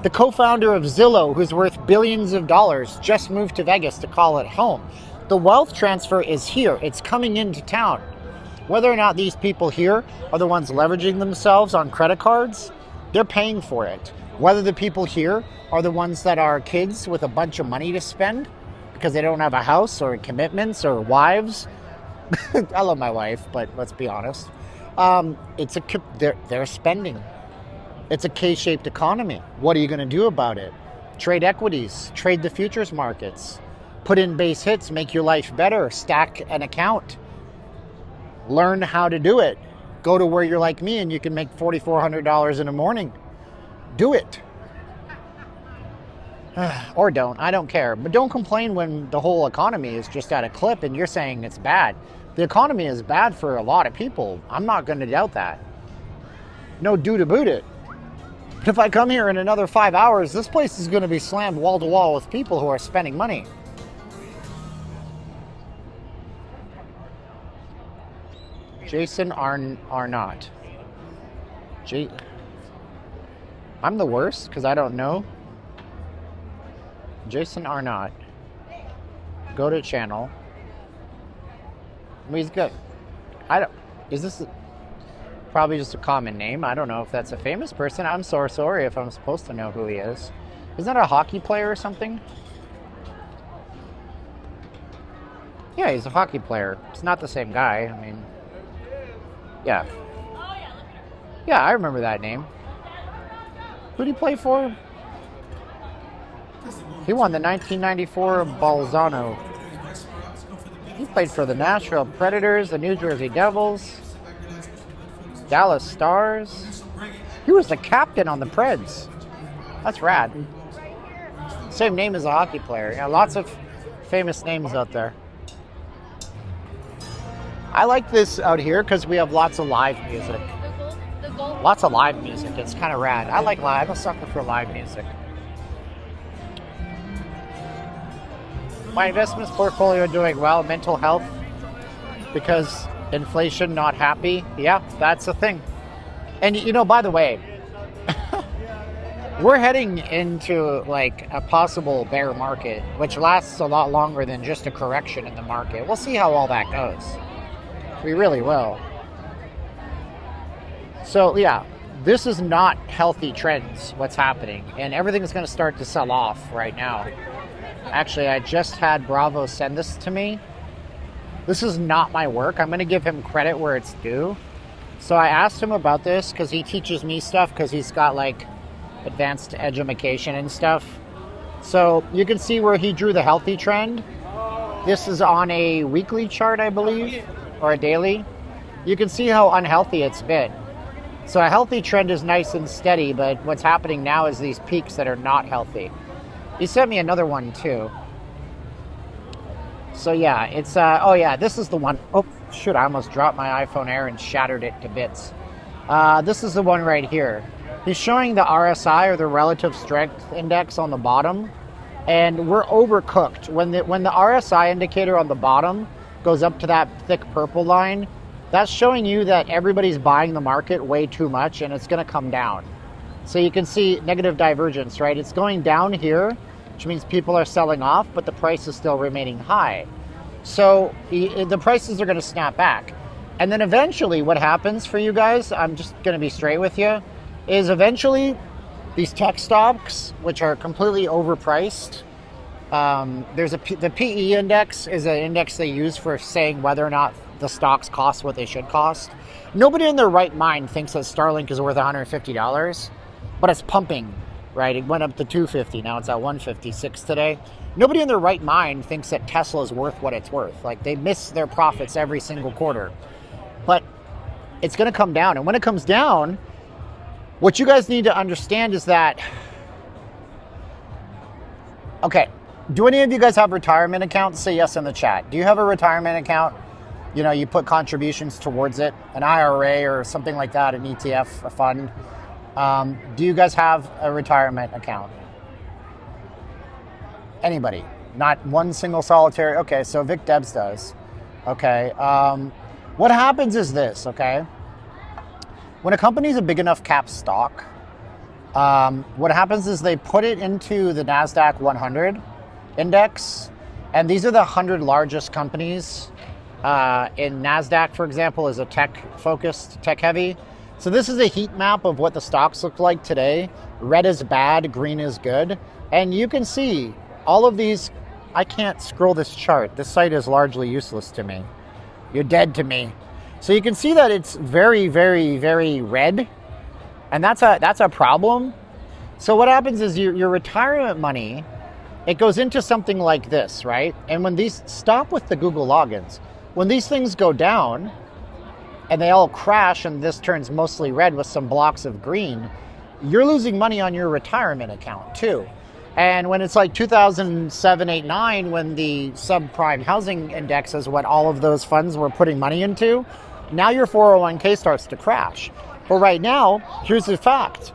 The co-founder of Zillow, who's worth billions of dollars, just moved to Vegas to call it home. The wealth transfer is here. It's coming into town. Whether or not these people here are the ones leveraging themselves on credit cards, they're paying for it. Whether the people here are the ones that are kids with a bunch of money to spend because they don't have a house or commitments or wives. I love my wife, but let's be honest. They're spending. It's a K-shaped economy. What are you going to do about it? Trade equities, trade the futures markets, put in base hits, make your life better, stack an account, learn how to do it. Go to where you're like me and you can make $4,400 in a morning. Do it. Or don't. I don't care. But don't complain when the whole economy is just at a clip and you're saying it's bad. The economy is bad for a lot of people. I'm not going to doubt that. No dude about it. But if I come here in another 5 hours, this place is going to be slammed wall to wall with people who are spending money. Jason Arnott. I'm the worst because I don't know. Jason Arnott. Go to channel. He's good. Is this probably just a common name? I don't know if that's a famous person. I'm so sorry if I'm supposed to know who he is. Isn't that a hockey player or something? Yeah, he's a hockey player. It's not the same guy. I mean, yeah. Yeah, I remember that name. Who did he play for? He won the 1994 Bolzano. He played for the Nashville Predators, the New Jersey Devils, Dallas Stars. He was the captain on the Preds. That's rad. Same name as a hockey player. Yeah, lots of famous names out there. I like this out here because we have lots of live music. Lots of live music. It's kind of rad. I like live. I'm a sucker for live music. My investments portfolio doing well. Mental health, because inflation, not happy. Yeah, that's a thing. And you know, by the way, we're heading into like a possible bear market, which lasts a lot longer than just a correction in the market. We'll see how all that goes. We really will. So yeah, this is not healthy trends, what's happening. And everything's going to start to sell off right now. Actually, I just had Bravo send this to me. This is not my work. I'm going to give him credit where it's due. So I asked him about this because he teaches me stuff because he's got like advanced education and stuff. So you can see where he drew the healthy trend. This is on a weekly chart, I believe, or a daily. You can see how unhealthy it's been. So a healthy trend is nice and steady, but what's happening now is these peaks that are not healthy. He sent me another one too. So yeah, it's, oh yeah, this is the one. Oh, shoot, I almost dropped my iPhone Air and shattered it to bits. This is the one right here. He's showing the RSI, or the relative strength index, on the bottom, and we're overcooked. When the RSI indicator on the bottom goes up to that thick purple line, that's showing you that everybody's buying the market way too much, and it's going to come down. So you can see negative divergence, right? It's going down here, which means people are selling off, but the price is still remaining high. So the prices are going to snap back. And then eventually what happens for you guys, I'm just going to be straight with you, is eventually these tech stocks, which are completely overpriced, the PE index is an index they use for saying whether or not the stocks cost what they should cost. Nobody in their right mind thinks that Starlink is worth $150, but it's pumping, right? It went up to $250, now it's at $156 today. Nobody in their right mind thinks that Tesla is worth what it's worth. Like, they miss their profits every single quarter. But it's going to come down, and when it comes down, what you guys need to understand is that, okay, do any of you guys have retirement accounts? Say yes in the chat. Do you have a retirement account? You know, you put contributions towards it, an IRA or something like that, an ETF, a fund. Do you guys have a retirement account? Anybody? Not one single solitary? Okay, so Vic Debs does. Okay. What happens is this, okay? When a company is a big enough cap stock, what happens is they put it into the NASDAQ 100 index, and these are the 100 largest companies. In NASDAQ, for example, is a tech-focused, tech-heavy. So this is a heat map of what the stocks look like today. Red is bad, green is good. And you can see all of these. I can't scroll this chart. This site is largely useless to me. You're dead to me. So you can see that it's very, very, very red. And that's a problem. So what happens is your retirement money, it goes into something like this, right? And when these, stop with the Google logins. When these things go down and they all crash and this turns mostly red with some blocks of green, you're losing money on your retirement account too. And when it's like 2007, 8, 9, when the subprime housing index is what all of those funds were putting money into, now your 401k starts to crash. But right now, here's the fact.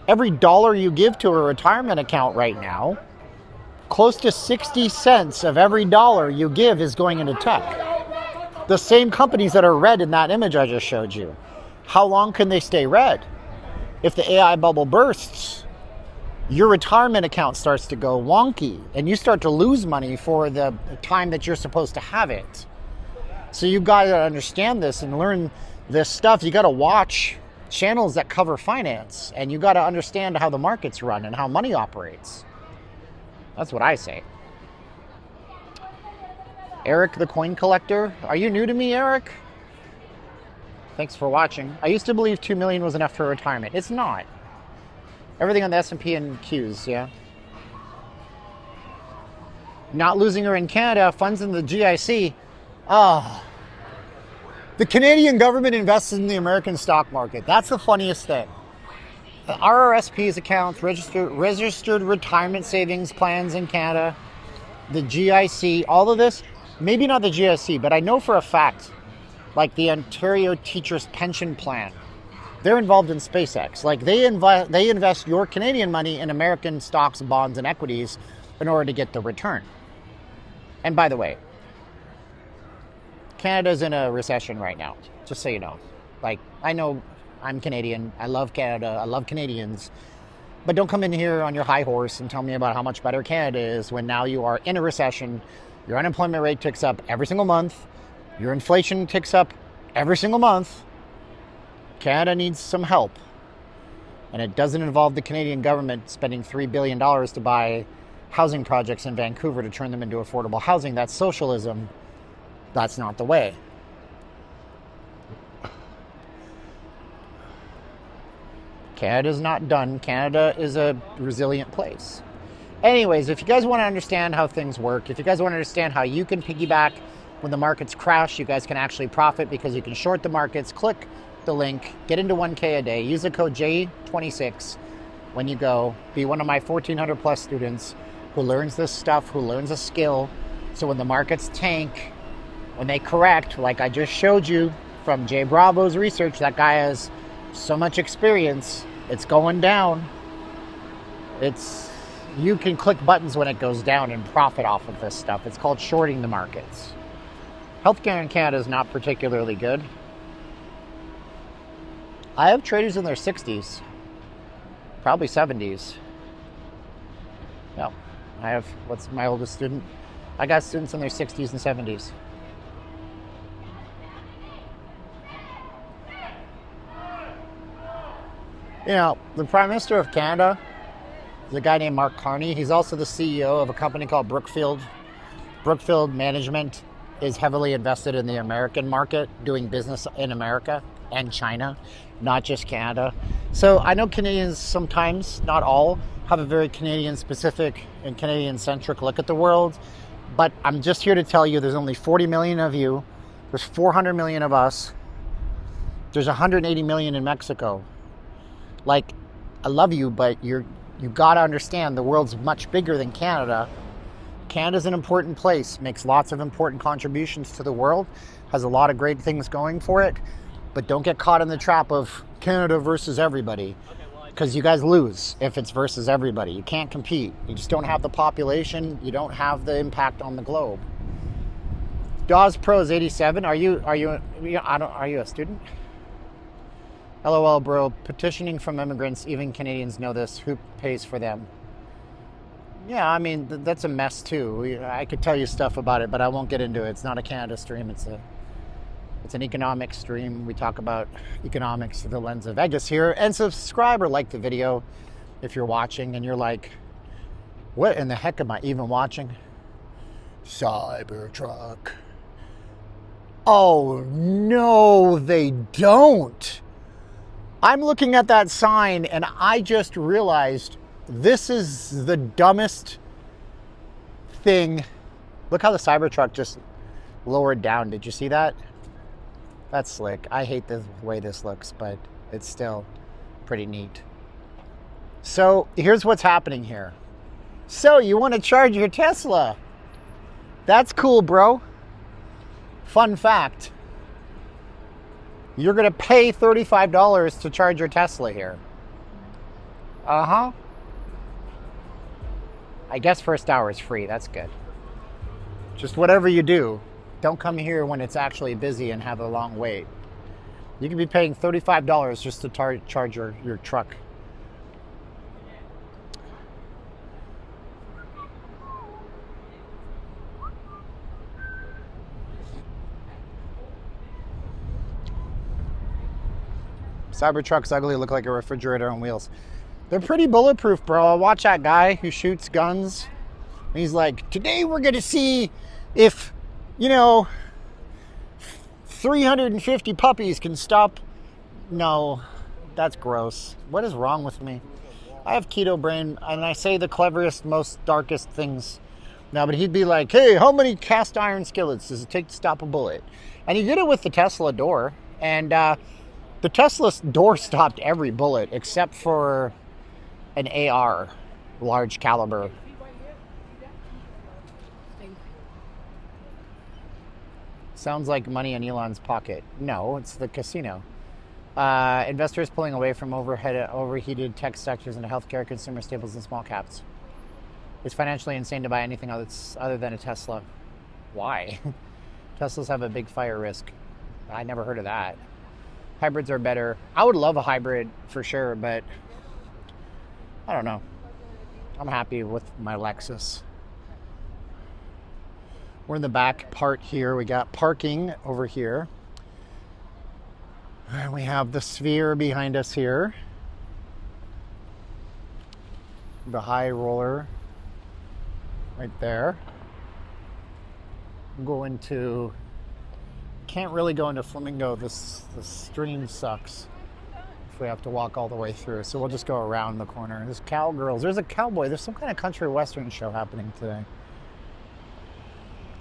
Every dollar you give to a retirement account right now, close to 60 cents of every dollar you give is going into tech. The same companies that are red in that image I just showed you. How long can they stay red? If the AI bubble bursts, your retirement account starts to go wonky and you start to lose money for the time that you're supposed to have it. So you got to understand this and learn this stuff. You got to watch channels that cover finance, and you got to understand how the markets run and how money operates. That's what I say. Eric the Coin Collector. Are you new to me, Eric? Thanks for watching. I used to believe 2 million was enough for retirement. It's not. Everything on the S&P and Qs, yeah. Not losing her in Canada, funds in the GIC. Oh. The Canadian government invests in the American stock market. That's the funniest thing. The RRSP's accounts, registered retirement savings plans in Canada, the GIC, all of this, maybe not the GIC, but I know for a fact, like the Ontario Teachers Pension Plan, they're involved in SpaceX. Like they invest your Canadian money in American stocks, bonds, and equities in order to get the return. And by the way, Canada's in a recession right now, just so you know. Like, I know I'm Canadian. I love Canada. I love Canadians. But don't come in here on your high horse and tell me about how much better Canada is when now you are in a recession. Your unemployment rate ticks up every single month. Your inflation ticks up every single month. Canada needs some help. And it doesn't involve the Canadian government spending $3 billion to buy housing projects in Vancouver to turn them into affordable housing. That's socialism. That's not the way. Canada's not done. Canada is a resilient place. Anyways, if you guys want to understand how things work, if you guys want to understand how you can piggyback when the markets crash, you guys can actually profit because you can short the markets. Click the link, get into 1K a day, use the code J26 when you go. Be one of my 1,400 plus students who learns this stuff, who learns a skill. So when the markets tank, when they correct, like I just showed you from Jay Bravo's research, that guy has so much experience, it's going down. You can click buttons when it goes down and profit off of this stuff. It's called shorting the markets. Healthcare in Canada is not particularly good. I have traders in their 60s, probably 70s. No, I have, what's my oldest student? I got students in their 60s and 70s. You know, the Prime Minister of Canada is a guy named Mark Carney. He's also the CEO of a company called Brookfield. Brookfield Management is heavily invested in the American market, doing business in America and China, not just Canada. So I know Canadians sometimes, not all, have a very Canadian-specific and Canadian-centric look at the world. But I'm just here to tell you there's only 40 million of you. There's 400 million of us. There's 180 million in Mexico. Like, I love you, but you got to understand the world's much bigger than Canada. Canada's an important place, makes lots of important contributions to the world, has a lot of great things going for it. But don't get caught in the trap of Canada versus everybody, because you guys lose if it's versus everybody. You can't compete. You just don't have the population. You don't have the impact on the globe. Dawes Pro is 87. Are you a student? LOL, bro. Petitioning from immigrants. Even Canadians know this. Who pays for them? Yeah, I mean, that's a mess too. I could tell you stuff about it, but I won't get into it. It's not a Canada stream. It's an economic stream. We talk about economics through the lens of Vegas here. And subscribe or like the video if you're watching and you're like, what in the heck am I even watching? Cybertruck. Oh, no, they don't. I'm looking at that sign and I just realized this is the dumbest thing. Look how the Cybertruck just lowered down. Did you see that? That's slick. I hate the way this looks, but it's still pretty neat. So here's what's happening here. So you want to charge your Tesla? That's cool, bro. Fun fact. You're going to pay $35 to charge your Tesla here. Uh-huh. I guess first hour is free. That's good. Just whatever you do, don't come here when it's actually busy and have a long wait. You can be paying $35 just to charge your truck. Cybertruck's ugly, look like a refrigerator on wheels. They're pretty bulletproof, bro. I watch that guy who shoots guns. And he's like, today we're going to see if, 350 puppies can stop. No, that's gross. What is wrong with me? I have keto brain, and I say the cleverest, most darkest things. No, but he'd be like, hey, how many cast iron skillets does it take to stop a bullet? And he did it with the Tesla door. And the Tesla door stopped every bullet except for an AR, large caliber. Sounds like money in Elon's pocket. No, it's the casino. Investors pulling away from overheated tech sectors into healthcare, consumer staples, and small caps. It's financially insane to buy anything other than a Tesla. Why? Teslas have a big fire risk. I never heard of that. Hybrids are better. I would love a hybrid for sure, but I don't know. I'm happy with my Lexus. We're in the back part here. We got parking over here. And we have the Sphere behind us here. The high roller right there. Go into, can't really go into Flamingo. The stream sucks if we have to walk all the way through. So we'll just go around the corner. There's cowgirls. There's a cowboy. There's some kind of country western show happening today.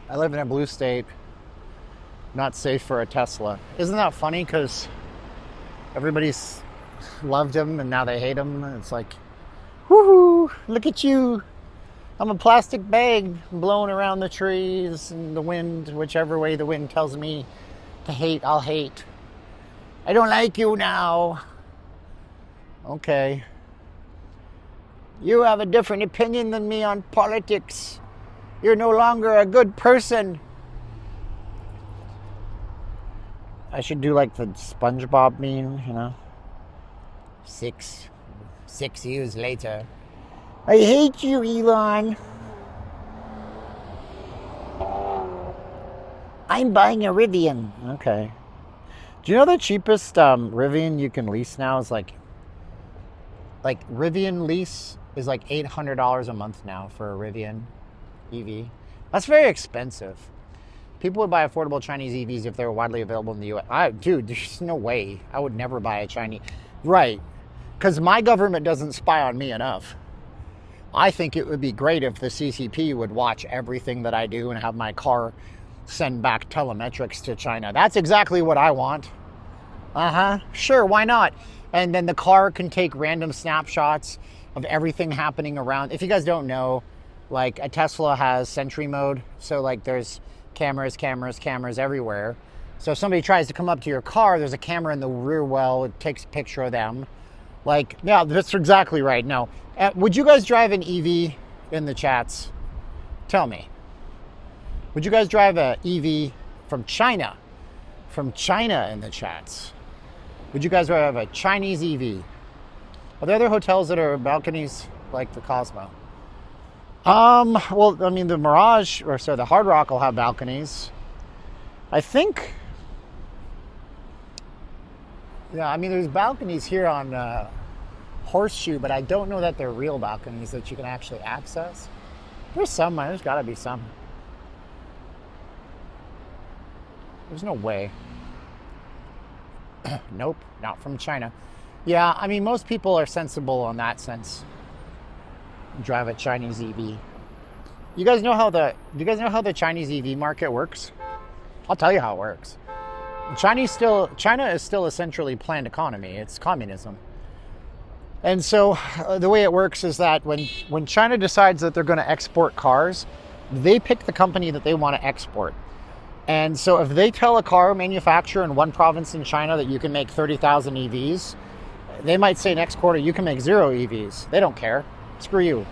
I live in a blue state. Not safe for a Tesla. Isn't that funny? Because everybody's loved him and now they hate him. It's like, woohoo, look at you. I'm a plastic bag blowing around the trees and the wind, whichever way the wind tells me to hate, I'll hate. I don't like you now. Okay. You have a different opinion than me on politics. You're no longer a good person. I should do like the SpongeBob meme, you know? 6 years later. I hate you, Elon. I'm buying a Rivian. Okay. Do you know the cheapest Rivian you can lease now is like Rivian lease is like $800 a month now for a Rivian EV. That's very expensive. People would buy affordable Chinese EVs if they were widely available in the US. Dude, there's no way. I would never buy a Chinese. Right. Because my government doesn't spy on me enough. I think it would be great if the CCP would watch everything that I do and have my car send back telemetrics to China. That's exactly what I want. Sure, why not? And then the car can take random snapshots of everything happening around. If you guys don't know, like a Tesla has Sentry mode. So like there's cameras everywhere. So if somebody tries to come up to your car, there's a camera in the rear well. It takes a picture of them. Like, yeah, that's exactly right. No. Would you guys drive an EV in the chats? Tell me. Would you guys drive an EV from China? From China in the chats? Would you guys drive a Chinese EV? Are there other hotels that are balconies like the Cosmo? Well, I mean, the Mirage, or so the Hard Rock will have balconies. I think, yeah, I mean, there's balconies here on Horseshoe, but I don't know that they're real balconies that you can actually access. There's some, there's gotta be some. There's no way. Nope, not from China. Yeah, I mean, most people are sensible on that sense. Drive a Chinese EV. You guys know how do you guys know how the Chinese EV market works? I'll tell you how it works. China is still essentially planned economy. It's communism. And so the way it works is that when China decides that they're going to export cars, they pick the company that they want to export. And so if they tell a car manufacturer in one province in China that you can make 30,000 EVs, they might say next quarter you can make 0 EVs. They don't care. Screw you.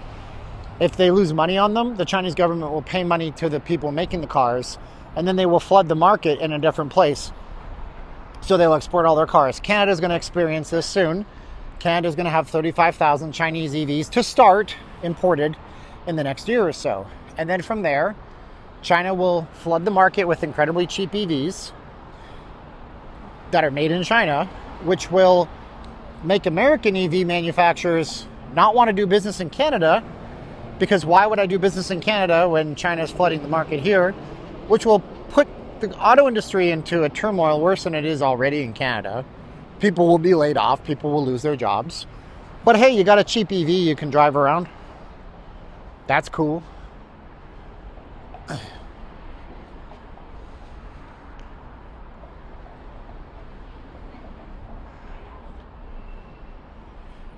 If they lose money on them, the Chinese government will pay money to the people making the cars, and then they will flood the market in a different place. So they'll export all their cars. Canada's going to experience this soon. Canada's going to have 35,000 Chinese EVs to start imported in the next year or so. And then from there, China will flood the market with incredibly cheap EVs that are made in China, which will make American EV manufacturers not want to do business in Canada, because why would I do business in Canada when China is flooding the market here, which will put the auto industry into a turmoil worse than it is already in Canada. People will be laid off, people will lose their jobs. But hey, you got a cheap EV you can drive around. That's cool.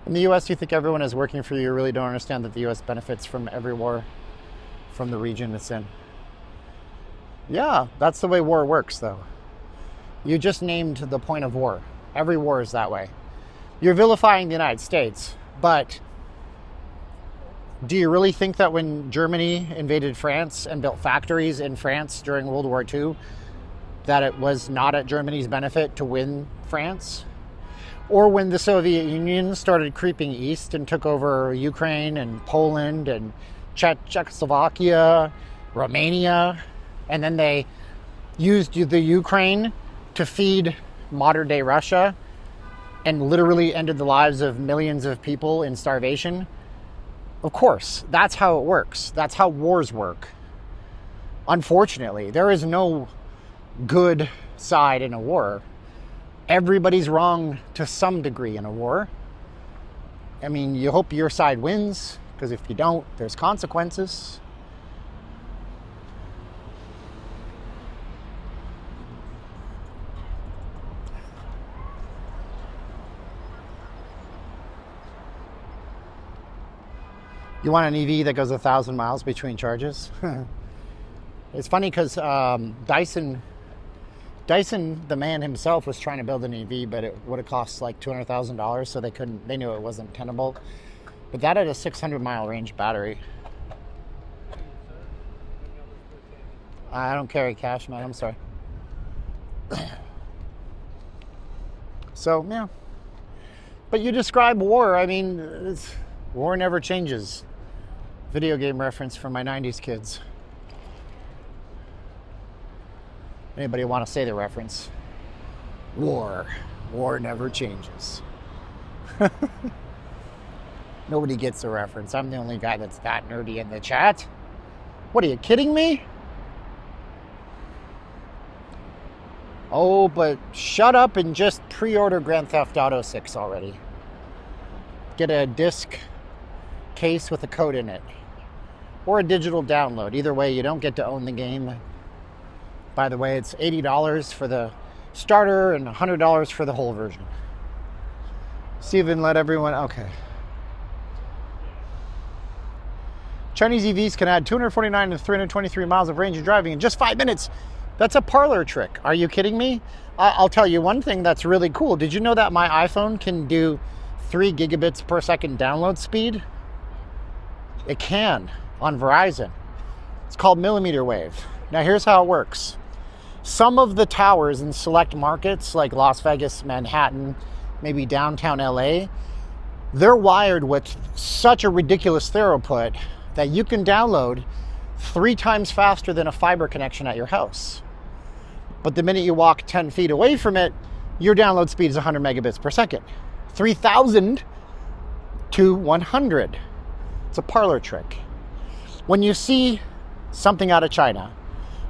In the US, you think everyone is working for you. You really don't understand that the US benefits from every war from the region it's in. Yeah, that's the way war works, though. You just named the point of war. Every war is that way. You're vilifying the United States, but Do you really think that when Germany invaded France and built factories in France during World War II, that it was not at Germany's benefit to win France? Or when the Soviet Union started creeping east and took over Ukraine and Poland and Czechoslovakia, Romania, and then they used the Ukraine to feed modern day Russia and literally ended the lives of millions of people in starvation? Of course, that's how it works. That's how wars work. Unfortunately, there is no good side in a war. Everybody's wrong to some degree in a war. I mean, you hope your side wins, because if you don't, there's consequences. You want an EV that goes 1,000 miles between charges? It's funny because Dyson, the man himself, was trying to build an EV, but it would have cost like $200,000, so they knew it wasn't tenable. But that had a 600-mile range battery. I don't carry cash, man. I'm sorry. So, yeah. But you describe war. I mean, war never changes. Video game reference for my 90s kids. Anybody want to say the reference? War never changes. Nobody gets the reference. I'm the only guy that's that nerdy in the chat. What, are you kidding me? Oh, but shut up and just pre-order Grand Theft Auto 6 already. Get a disc case with a code in it. Or a digital download. Either way, you don't get to own the game. By the way, it's $80 for the starter and $100 for the whole version. Steven, let everyone... Okay. Chinese EVs can add 249 to 323 miles of range of driving in just 5 minutes. That's a parlor trick. Are you kidding me? I'll tell you one thing that's really cool. Did you know that my iPhone can do 3 gigabits per second download speed? It can on Verizon. It's called millimeter wave. Now here's how it works. Some of the towers in select markets like Las Vegas, Manhattan, maybe downtown LA, they're wired with such a ridiculous throughput that you can download 3 times faster than a fiber connection at your house. But the minute you walk 10 feet away from it, your download speed is 100 megabits per second. 3,000 to 100. It's a parlor trick. When you see something out of China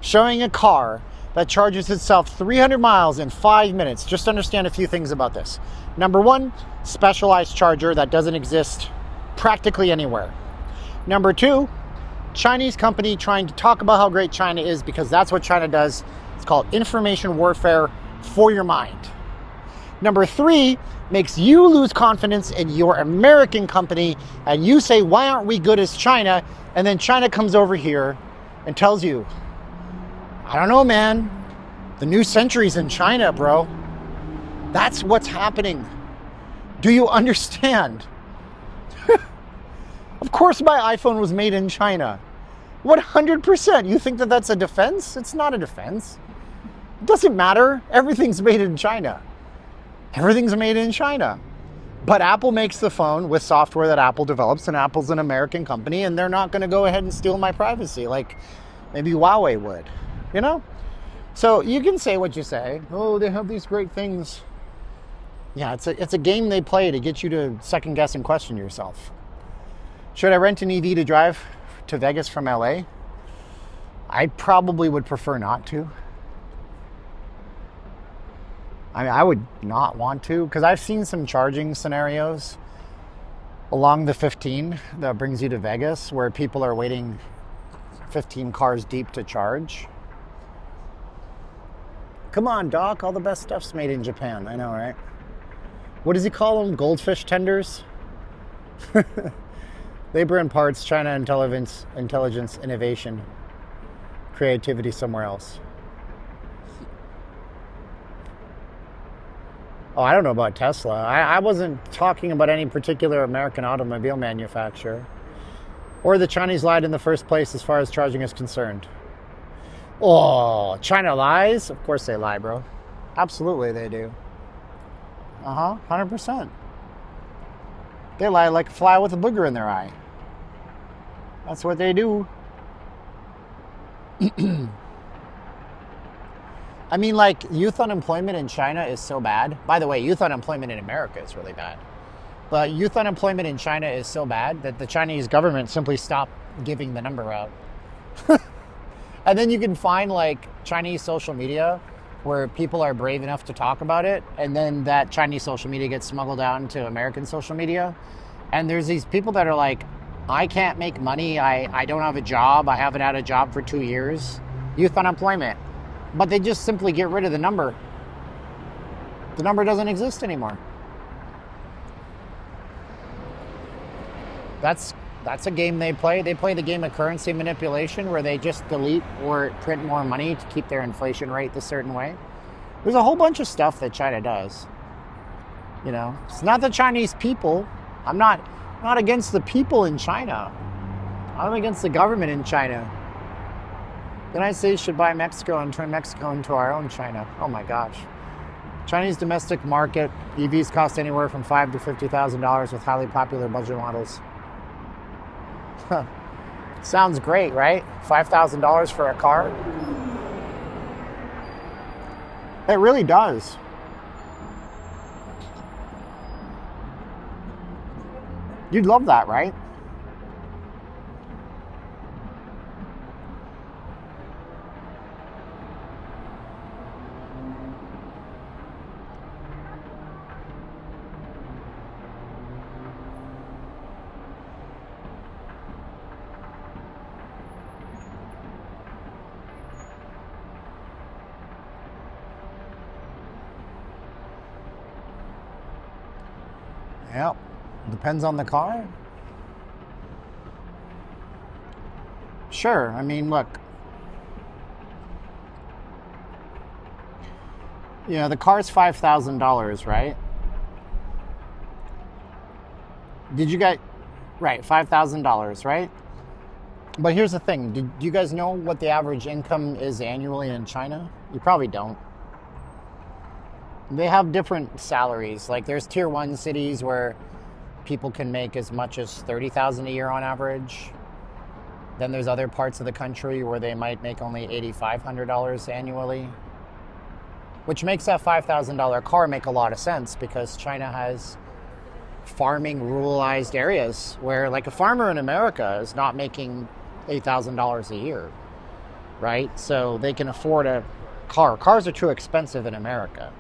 showing a car that charges itself 300 miles in 5 minutes, just understand a few things about this. Number one, specialized charger that doesn't exist practically anywhere. Number two, Chinese company trying to talk about how great China is because that's what China does. It's called information warfare for your mind. Number three, makes you lose confidence in your American company and you say, why aren't we good as China? And then China comes over here and tells you, I don't know, man. The new century's in China, bro. That's what's happening. Do you understand? Of course my iPhone was made in China. 100%. You think that that's a defense? It's not a defense. It doesn't matter. Everything's made in China. Everything's made in China. But Apple makes the phone with software that Apple develops, and Apple's an American company, and they're not going to go ahead and steal my privacy like maybe Huawei would, you know? So you can say what you say. Oh, they have these great things. Yeah, it's a game they play to get you to second guess and question yourself. Should I rent an EV to drive to Vegas from LA? I probably would prefer not to. I mean, I would not want to, because I've seen some charging scenarios along the 15 that brings you to Vegas where people are waiting 15 cars deep to charge. Come on, Doc, all the best stuff's made in Japan. I know, right? What does he call them? Goldfish tenders? Labor and parts, China intelligence, innovation, creativity somewhere else. Oh, I don't know about Tesla. I wasn't talking about any particular American automobile manufacturer. Or the Chinese lied in the first place as far as charging is concerned. Oh, China lies? Of course they lie, bro. Absolutely they do. 100%. They lie like a fly with a booger in their eye. That's what they do. I mean, like, youth unemployment in China is so bad. By the way, youth unemployment in America is really bad. But youth unemployment in China is so bad that the Chinese government simply stopped giving the number out. And then you can find, like, Chinese social media where people are brave enough to talk about it, and then that Chinese social media gets smuggled out into American social media. And there's these people that are like, I can't make money, I don't have a job, I haven't had a job for 2 years. Youth unemployment. But they just simply get rid of the number. The number doesn't exist anymore. That's a game they play. They play the game of currency manipulation where they just delete or print more money to keep their inflation rate a certain way. There's a whole bunch of stuff that China does. You know, it's not the Chinese people. I'm not against the people in China. I'm against the government in China. The United States should buy Mexico and turn Mexico into our own China. Oh my gosh. Chinese domestic market, EVs cost anywhere from $5,000 to $50,000 with highly popular budget models. Sounds great, right? $5,000 for a car? It really does. You'd love that, right? Yep. Depends on the car. Sure. I mean, look. You know, the car's $5,000, right? Did you guys... Right, $5,000, right? But here's the thing. Do you guys know what the average income is annually in China? You probably don't. They have different salaries. Like, there's tier 1 cities where people can make as much as $30,000 a year on average. Then there's other parts of the country where they might make only $8,500 annually, which makes that $5,000 car make a lot of sense because China has farming ruralized areas where, like, a farmer in America is not making $8,000 a year, right? So they can afford a car. Cars are too expensive in America.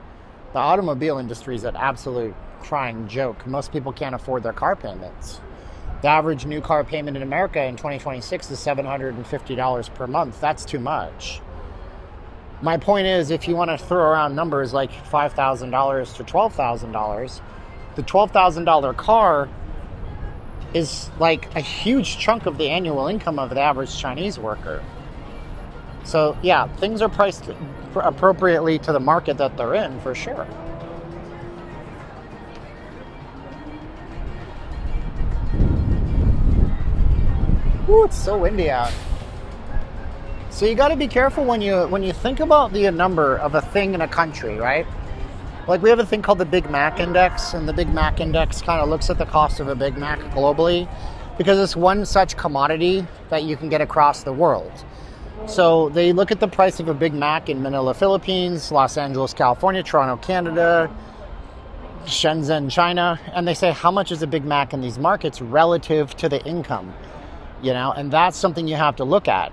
The automobile industry is an absolute crying joke. Most people can't afford their car payments. The average new car payment in America in 2026 is $750 per month. That's too much. My point is, if you want to throw around numbers like $5,000 to $12,000, the $12,000 car is like a huge chunk of the annual income of the average Chinese worker. So yeah, things are priced appropriately to the market that they're in, for sure. Ooh, it's so windy out. So you got to be careful when you think about the number of a thing in a country, right? Like, we have a thing called the Big Mac Index, and the Big Mac Index kind of looks at the cost of a Big Mac globally because it's one such commodity that you can get across the world. So they look at the price of a Big Mac in Manila, Philippines, Los Angeles, California, Toronto, Canada, Shenzhen, China, and they say, how much is a Big Mac in these markets relative to the income? You know, and that's something you have to look at.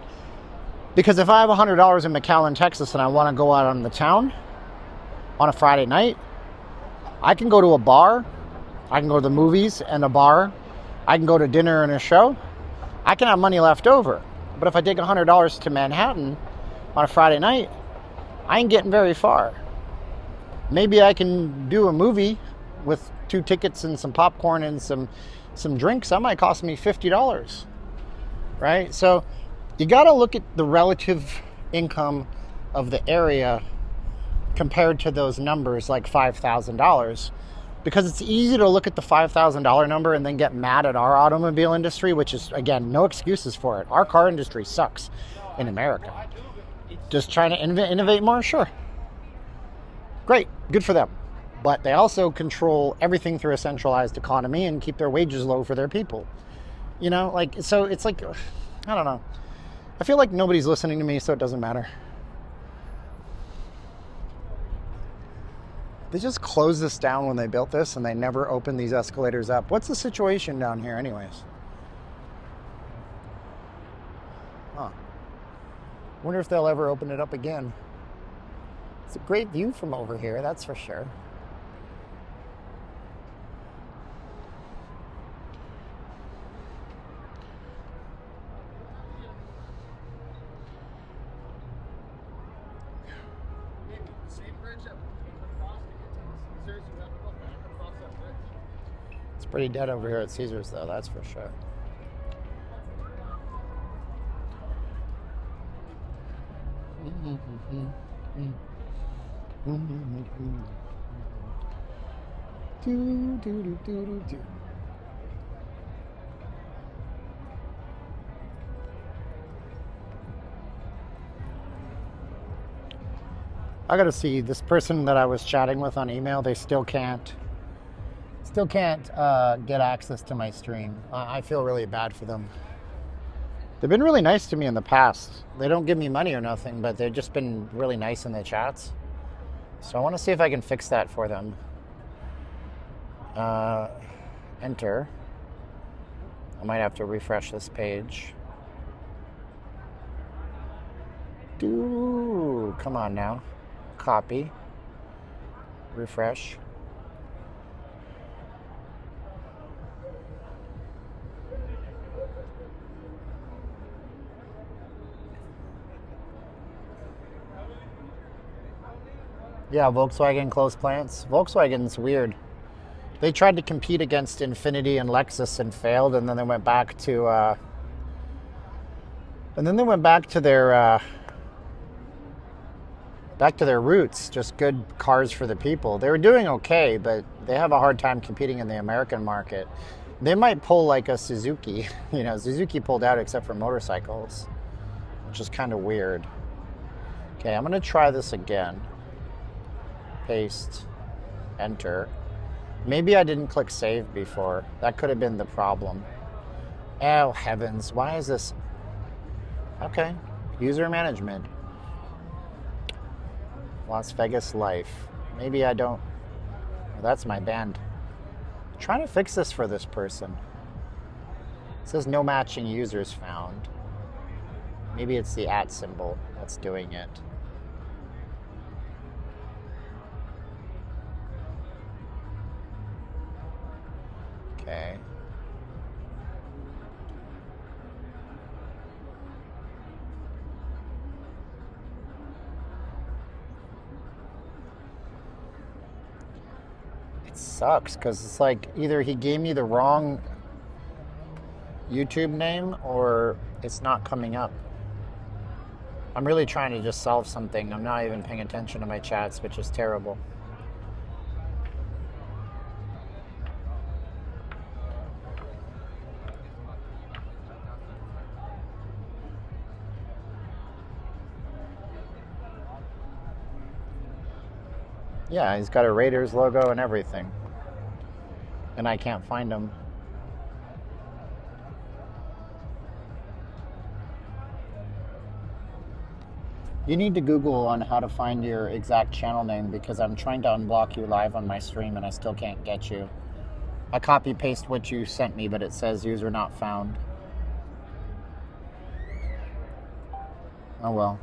Because if I have $100 in McAllen, Texas, and I want to go out on the town on a Friday night, I can go to a bar, I can go to the movies and a bar, I can go to dinner and a show, I can have money left over. But if I take $100 to Manhattan on a Friday night, I ain't getting very far. Maybe I can do a movie with 2 tickets and some popcorn and some drinks. That might cost me $50, right? So you got to look at the relative income of the area compared to those numbers like $5,000, Because it's easy to look at the $5,000 number and then get mad at our automobile industry, which is, again, no excuses for it. Our car industry sucks in America. Just trying to innovate more? Sure. Great. Good for them. But they also control everything through a centralized economy and keep their wages low for their people. You know, like, so it's like, I don't know. I feel like nobody's listening to me, so it doesn't matter. They just closed this down when they built this, and they never opened these escalators up. What's the situation down here anyways? Huh. Wonder if they'll ever open it up again. It's a great view from over here, that's for sure. It's pretty dead over here at Caesars, though, that's for sure. I gotta see this person that I was chatting with on email. They still can't get access to my stream. I feel really bad for them. They've been really nice to me in the past. They don't give me money or nothing, but they've just been really nice in the chats. So I want to see if I can fix that for them. Enter. I might have to refresh this page. Come on now. Copy. Refresh. Yeah, Volkswagen closed plants. Volkswagen's weird. They tried to compete against Infiniti and Lexus and failed, and then they went back to their roots, just good cars for the people. They were doing okay, but they have a hard time competing in the American market. They might pull like a Suzuki. You know, Suzuki pulled out except for motorcycles, which is kind of weird. Okay, I'm going to try this again. Paste, enter. Maybe I didn't click save before. That could have been the problem. Oh, heavens. Why is this? Okay. User management. Las Vegas Life. Maybe I don't. Oh, that's my band. I'm trying to fix this for this person. It says no matching users found. Maybe it's the @ symbol that's doing it. Okay. It sucks because it's like either he gave me the wrong YouTube name or it's not coming up. I'm really trying to just solve something. I'm not even paying attention to my chats, which is terrible. Yeah, he's got a Raiders logo and everything. And I can't find him. You need to Google on how to find your exact channel name because I'm trying to unblock you live on my stream and I still can't get you. I copy paste what you sent me, but it says user not found. Oh well.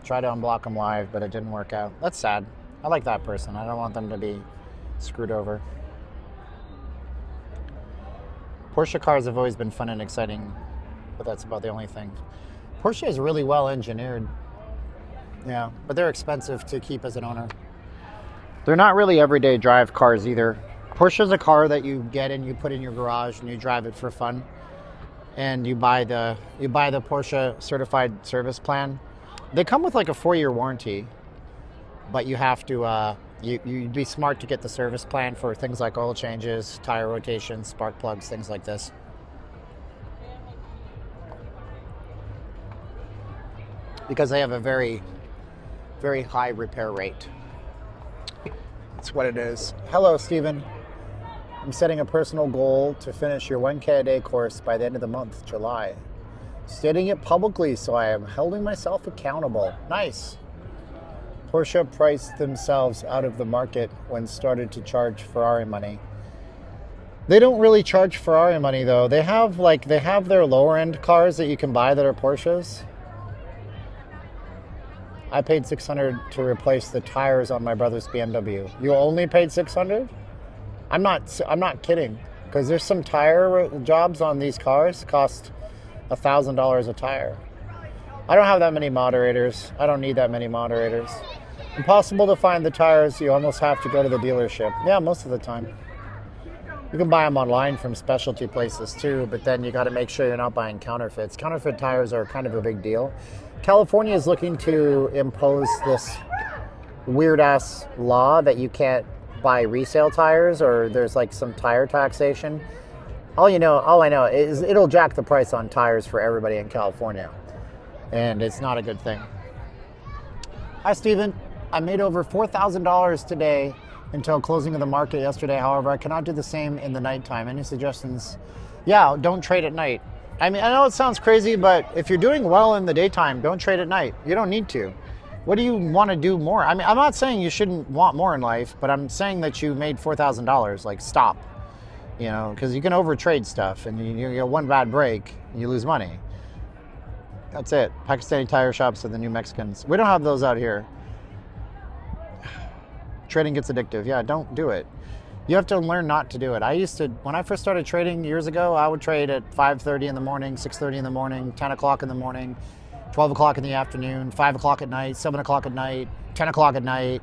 Try to unblock him live, but it didn't work out. That's sad. I like that person. I don't want them to be screwed over. Porsche cars have always been fun and exciting, but that's about the only thing. Porsche is really well engineered. Yeah, but they're expensive to keep as an owner. They're not really everyday drive cars either. Porsche is a car that you get and you put in your garage and you drive it for fun. And you buy the Porsche certified service plan. They come with like a 4-year warranty. But you have to You'd be smart to get the service plan for things like oil changes, tire rotations, spark plugs, things like this. Because they have a very, very high repair rate. That's what it is. Hello, Stephen. I'm setting a personal goal to finish your 1K a day course by the end of the month, July. Stating it publicly, so I am holding myself accountable. Nice. Porsche priced themselves out of the market when started to charge Ferrari money. They don't really charge Ferrari money though. They have their lower end cars that you can buy that are Porsches. I paid $600 to replace the tires on my brother's BMW. You only paid $600? I'm not kidding, because there's some tire jobs on these cars cost $1,000 a tire. I don't have that many moderators. I don't need that many moderators. Impossible to find the tires. You almost have to go to the dealership. Yeah, most of the time. You can buy them online from specialty places too, but then you got to make sure you're not buying counterfeits. Counterfeit tires are kind of a big deal. California is looking to impose this weird-ass law that you can't buy resale tires, or there's like some tire taxation. All I know is it'll jack the price on tires for everybody in California, and it's not a good thing. Hi, Stephen. I made over $4,000 today until closing of the market yesterday. However, I cannot do the same in the nighttime. Any suggestions? Yeah, don't trade at night. I mean, I know it sounds crazy, but if you're doing well in the daytime, don't trade at night. You don't need to. What do you want to do more? I mean, I'm not saying you shouldn't want more in life, but I'm saying that you made $4,000. Like, stop. Because you can overtrade stuff, and you get one bad break, and you lose money. That's it. Pakistani tire shops are the new Mexicans. We don't have those out here. Trading gets addictive. Yeah, don't do it. You have to learn not to do it. When I first started trading years ago, I would trade at 5:30 in the morning, 6:30 in the morning, 10 o'clock in the morning, 12 o'clock in the afternoon, 5 o'clock at night, 7 o'clock at night, 10 o'clock at night.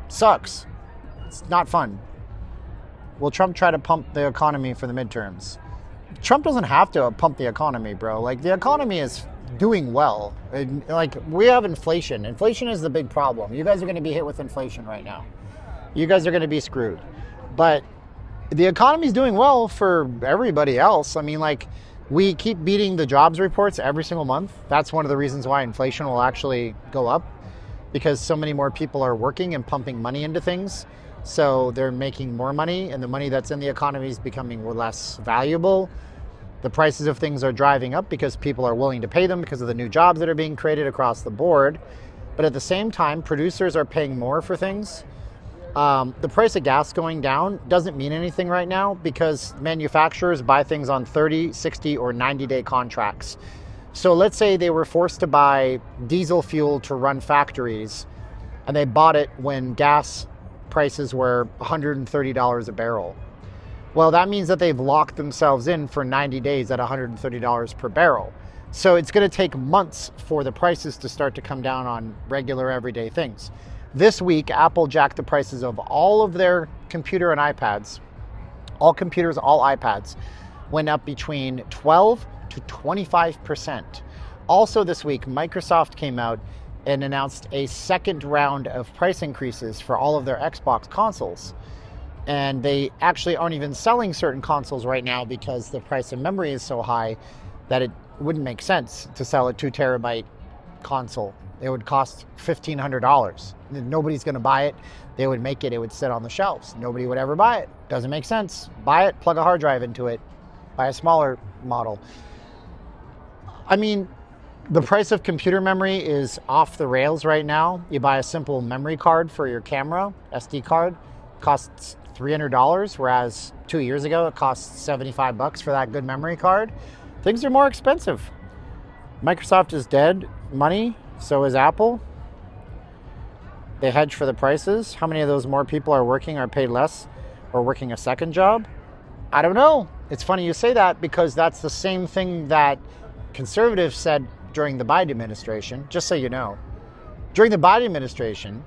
Sucks. It's not fun. Will Trump try to pump the economy for the midterms? Trump doesn't have to pump the economy, bro. Like, the economy is doing well. We have inflation. Inflation is the big problem. You guys are going to be hit with inflation right now. You guys are going to be screwed. But the economy's doing well for everybody else. I mean, we keep beating the jobs reports every single month. That's one of the reasons why inflation will actually go up, because so many more people are working and pumping money into things. So they're making more money, and the money that's in the economy is becoming less valuable. The prices of things are driving up because people are willing to pay them because of the new jobs that are being created across the board. But at the same time, producers are paying more for things. The price of gas going down doesn't mean anything right now because manufacturers buy things on 30, 60, or 90-day contracts. So let's say they were forced to buy diesel fuel to run factories, and they bought it when gas prices were $130 a barrel. Well, that means that they've locked themselves in for 90 days at $130 per barrel. So it's going to take months for the prices to start to come down on regular everyday things. This week, Apple jacked the prices of all of their computer and iPads. All computers, all iPads went up between 12 to 25%. Also this week, Microsoft came out and announced a second round of price increases for all of their Xbox consoles. And they actually aren't even selling certain consoles right now because the price of memory is so high that it wouldn't make sense to sell a 2 terabyte console. It would cost $1,500. Nobody's going to buy it. They would make it. It would sit on the shelves. Nobody would ever buy it. Doesn't make sense. Buy it, plug a hard drive into it, buy a smaller model. I mean, the price of computer memory is off the rails right now. You buy a simple memory card for your camera, SD card, costs $300, whereas 2 years ago it cost $75 for that good memory card. Things are more expensive. Microsoft is dead money, so is Apple. They hedge for the prices. How many of those more people are working or paid less or working a second job? I don't know. It's funny you say that because that's the same thing that conservatives said during the Biden administration, just so you know. During the Biden administration,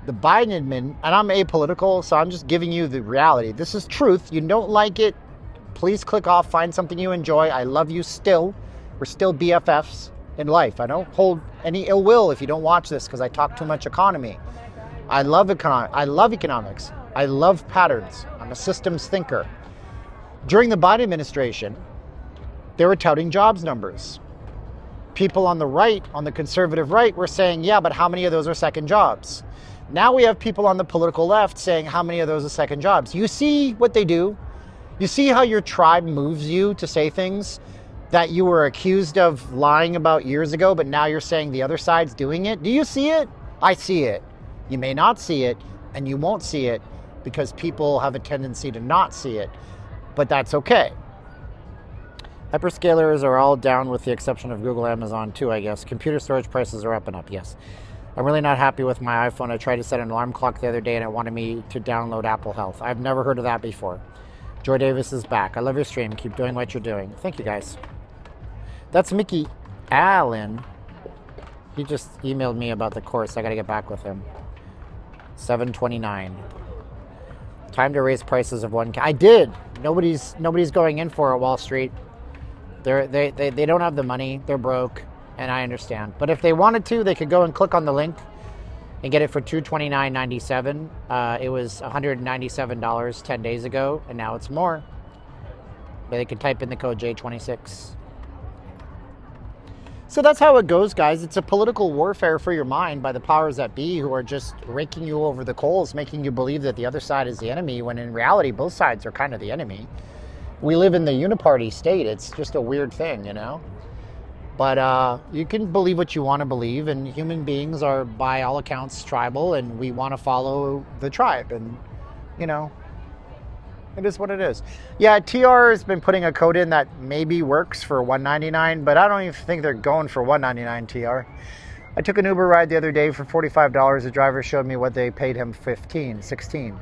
and I'm apolitical, so I'm just giving you the reality. This is truth. You don't like it, please click off, find something you enjoy. I love you still. We're still BFFs in life. I don't hold any ill will if you don't watch this because I talk too much economy. I love economics. I love patterns. I'm a systems thinker. During the Biden administration, they were touting jobs numbers. People on the right, on the conservative right, were saying, yeah, but how many of those are second jobs? Now we have people on the political left saying, how many of those are second jobs? You see what they do? You see how your tribe moves you to say things that you were accused of lying about years ago, but now you're saying the other side's doing it? Do you see it? I see it. You may not see it, and you won't see it because people have a tendency to not see it, but that's okay. Hyperscalers are all down with the exception of Google, Amazon too, I guess. Computer storage prices are up and up, yes. I'm really not happy with my iPhone. I tried to set an alarm clock the other day and it wanted me to download Apple Health. I've never heard of that before. Joy Davis is back. I love your stream. Keep doing what you're doing. Thank you, guys. That's Mickey Allen. He just emailed me about the course. I got to get back with him. 729. Time to raise prices of one. I did. Nobody's going in for it, Wall Street. They don't have the money. They're broke, and I understand. But if they wanted to, they could go and click on the link and get it for $229.97. It was $197 10 days ago, and now it's more. But they could type in the code J26. So that's how it goes, guys. It's a political warfare for your mind by the powers that be who are just raking you over the coals, making you believe that the other side is the enemy, when in reality, both sides are kind of the enemy. We live in the uniparty state. It's just a weird thing, you know? But you can believe what you want to believe, and human beings are, by all accounts, tribal, and we want to follow the tribe. And, you know, it is what it is. Yeah, TR has been putting a code in that maybe works for $199, but I don't even think they're going for $199, TR. I took an Uber ride the other day for $45. The driver showed me what they paid him, $16.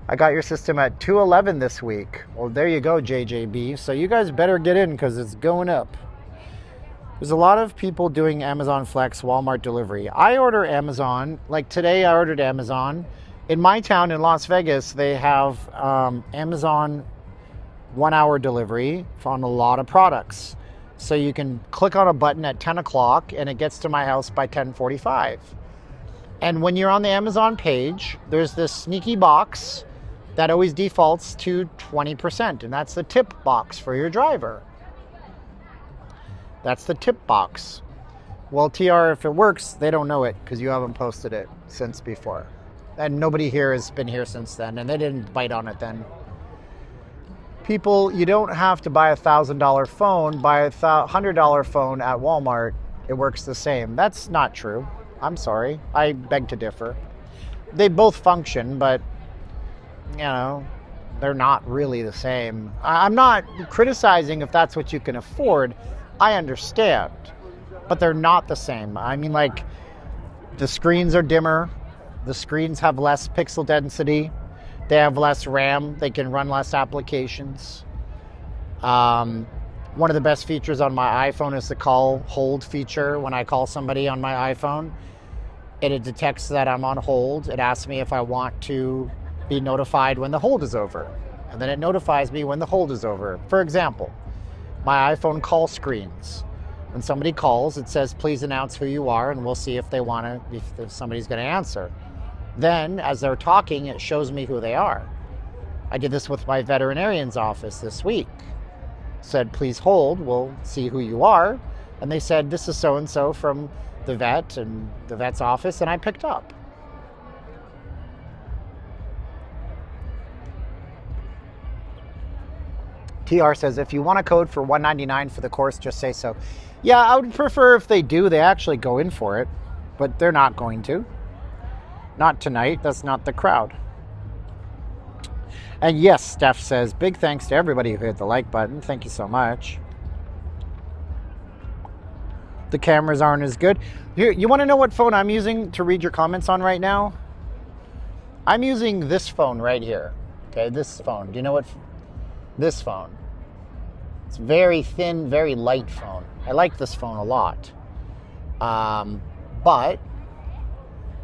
I got your system at $211 this week. Well, there you go, JJB. So you guys better get in because it's going up. There's a lot of people doing Amazon Flex, Walmart delivery. I order Amazon. Like today, I ordered Amazon. In my town in Las Vegas, they have Amazon 1 hour delivery on a lot of products. So you can click on a button at 10 o'clock and it gets to my house by 10:45. And when you're on the Amazon page, there's this sneaky box that always defaults to 20%. And that's the tip box for your driver. That's the tip box. Well, TR, if it works, they don't know it because you haven't posted it since before. And nobody here has been here since then, and they didn't bite on it then. People, you don't have to buy a $1,000 phone, buy a $100 phone at Walmart. It works the same. That's not true. I'm sorry. I beg to differ. They both function, but, you know, they're not really the same. I'm not criticizing if that's what you can afford. I understand, but they're not the same. I mean, like, the screens are dimmer. The screens have less pixel density. They have less RAM. They can run less applications. One of the best features on my iPhone is the call hold feature. When I call somebody on my iPhone, it detects that I'm on hold. It asks me if I want to be notified when the hold is over. And then it notifies me when the hold is over. For example, my iPhone call screens. When somebody calls, it says, please announce who you are, and we'll see if they want to, if somebody's going to answer. Then, as they're talking, it shows me who they are. I did this with my veterinarian's office this week. Said, please hold, we'll see who you are. And they said, this is so-and-so from the vet and the vet's office, and I picked up. TR says, if you want a code for $199 for the course, just say so. Yeah, I would prefer if they do, they actually go in for it, but they're not going to. Not tonight. That's not the crowd. And yes, Steph says, big thanks to everybody who hit the like button. Thank you so much. The cameras aren't as good. Here, you want to know what phone I'm using to read your comments on right now? I'm using this phone right here. Okay, this phone. Do you know what? This phone. It's very thin, very light phone. I like this phone a lot. But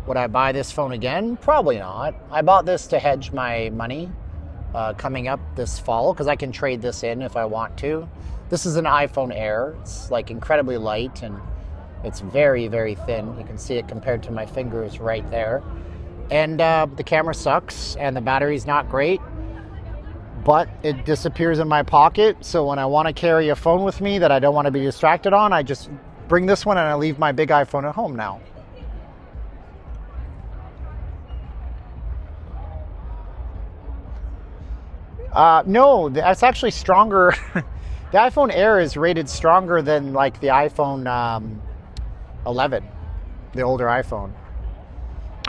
would I buy this phone again? Probably not. I bought this to hedge my money coming up this fall because I can trade this in if I want to. This is an iPhone Air. It's like incredibly light and it's very, very thin. You can see it compared to my fingers right there. and the camera sucks, and the battery's not great, but it disappears in my pocket. So when I want to carry a phone with me that I don't want to be distracted on, I just bring this one and I leave my big iPhone at home now. No, that's actually stronger. The iPhone Air is rated stronger than like the iPhone 11, the older iPhone.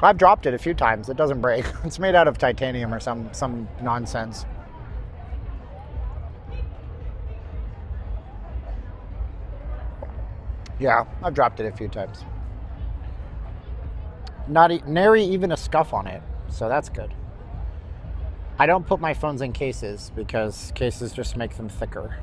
I've dropped it a few times. It doesn't break. It's made out of titanium or some nonsense. Yeah, I've dropped it a few times. Nary even a scuff on it, so that's good. I don't put my phones in cases because cases just make them thicker.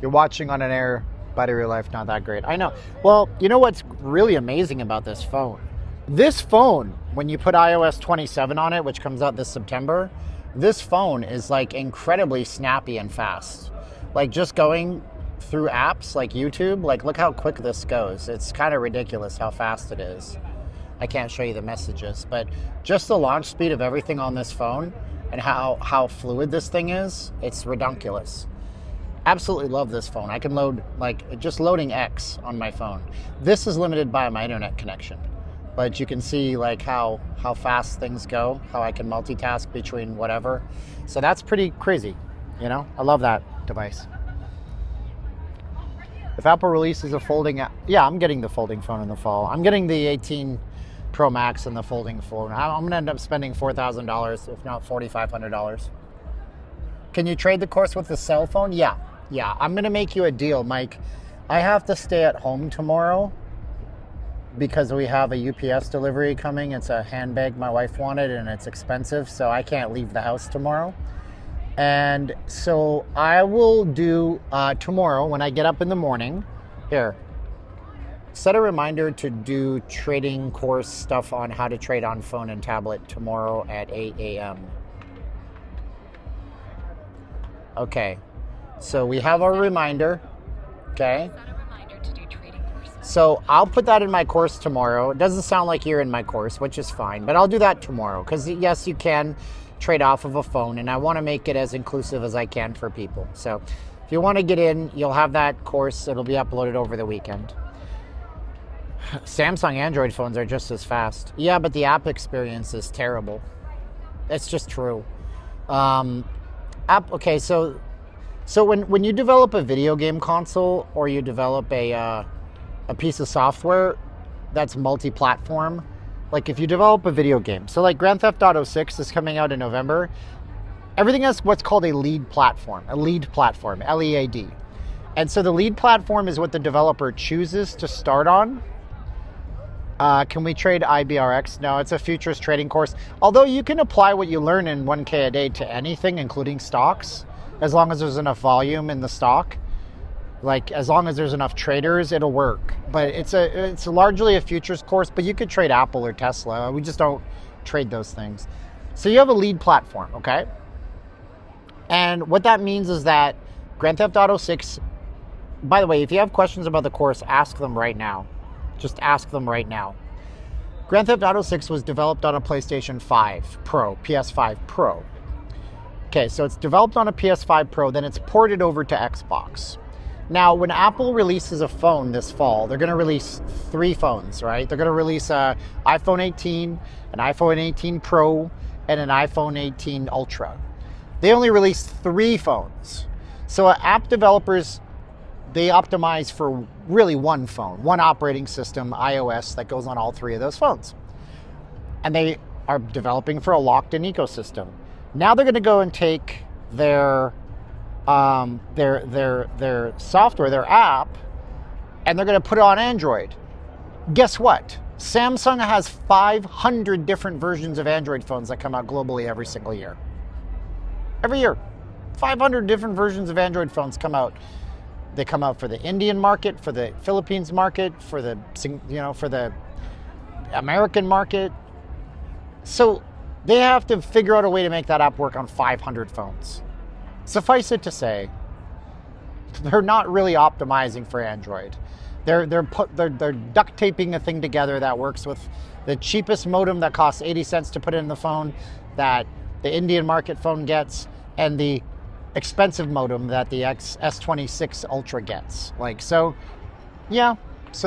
You're watching on an Air, battery life not that great. I know. Well, you know what's really amazing about this phone? This phone, when you put iOS 27 on it, which comes out this September, this phone is like incredibly snappy and fast. Like just going through apps like YouTube, like look how quick this goes. It's kind of ridiculous how fast it is. I can't show you the messages, but just the launch speed of everything on this phone and how fluid this thing is, it's redunculous. Absolutely love this phone. I can load, like just loading X on my phone. This is limited by my internet connection, but you can see like how fast things go, how I can multitask between whatever. So that's pretty crazy, you know? I love that device. If Apple releases a folding, yeah, I'm getting the folding phone in the fall. I'm getting the 18 Pro Max and the folding phone. I'm going to end up spending $4,000, if not $4,500. Can you trade the course with the cell phone? Yeah. I'm going to make you a deal, Mike. I have to stay at home tomorrow because we have a UPS delivery coming. It's a handbag my wife wanted and it's expensive, so I can't leave the house tomorrow. And so I will do tomorrow when I get up in the morning. Here, set a reminder to do trading course stuff on how to trade on phone and tablet tomorrow at 8 a.m. Okay, so we have our reminder. Okay. So I'll put that in my course tomorrow. It doesn't sound like you're in my course, which is fine, but I'll do that tomorrow because yes, you can trade off of a phone and I want to make it as inclusive as I can for people. So if you want to get in, you'll have that course. It'll be uploaded over the weekend. Samsung Android phones are just as fast. Yeah, but the app experience is terrible. It's just true. Okay, so when you develop a video game console or you develop a piece of software that's multi-platform, like if you develop a video game, so like Grand Theft Auto 6 is coming out in November, everything has what's called a lead platform, L-E-A-D. And so the lead platform is what the developer chooses to start on. Can we trade IBRX? No, it's a futures trading course. Although you can apply what you learn in 1K a day to anything, including stocks, as long as there's enough volume in the stock. Like as long as there's enough traders, it'll work. But it's largely a futures course, but you could trade Apple or Tesla. We just don't trade those things. So you have a lead platform, okay? And what that means is that Grand Theft Auto 6, by the way, if you have questions about the course, ask them right now. Just ask them right now. Grand Theft Auto 6 was developed on a PlayStation 5 Pro, PS5 Pro. Okay, so it's developed on a PS5 Pro, then it's ported over to Xbox. Now, when Apple releases a phone this fall, they're going to release 3 phones, right? They're going to release an iPhone 18, an iPhone 18 Pro, and an iPhone 18 Ultra. They only released 3 phones. So app developers, they optimize for really one phone, one operating system, iOS, that goes on all 3 of those phones. And they are developing for a locked-in ecosystem. Now they're going to go and take their software, their app, and they're going to put it on Android. Guess what? Samsung has 500 different versions of Android phones that come out globally every single year. Every year, 500 different versions of Android phones come out. They come out for the Indian market, for the Philippines market, for the American market. So they have to figure out a way to make that app work on 500 phones. Suffice it to say, they're not really optimizing for Android. They're duct taping a thing together that works with the cheapest modem that costs 80 cents to put in the phone that the Indian market phone gets, and the expensive modem that the S26 Ultra gets. So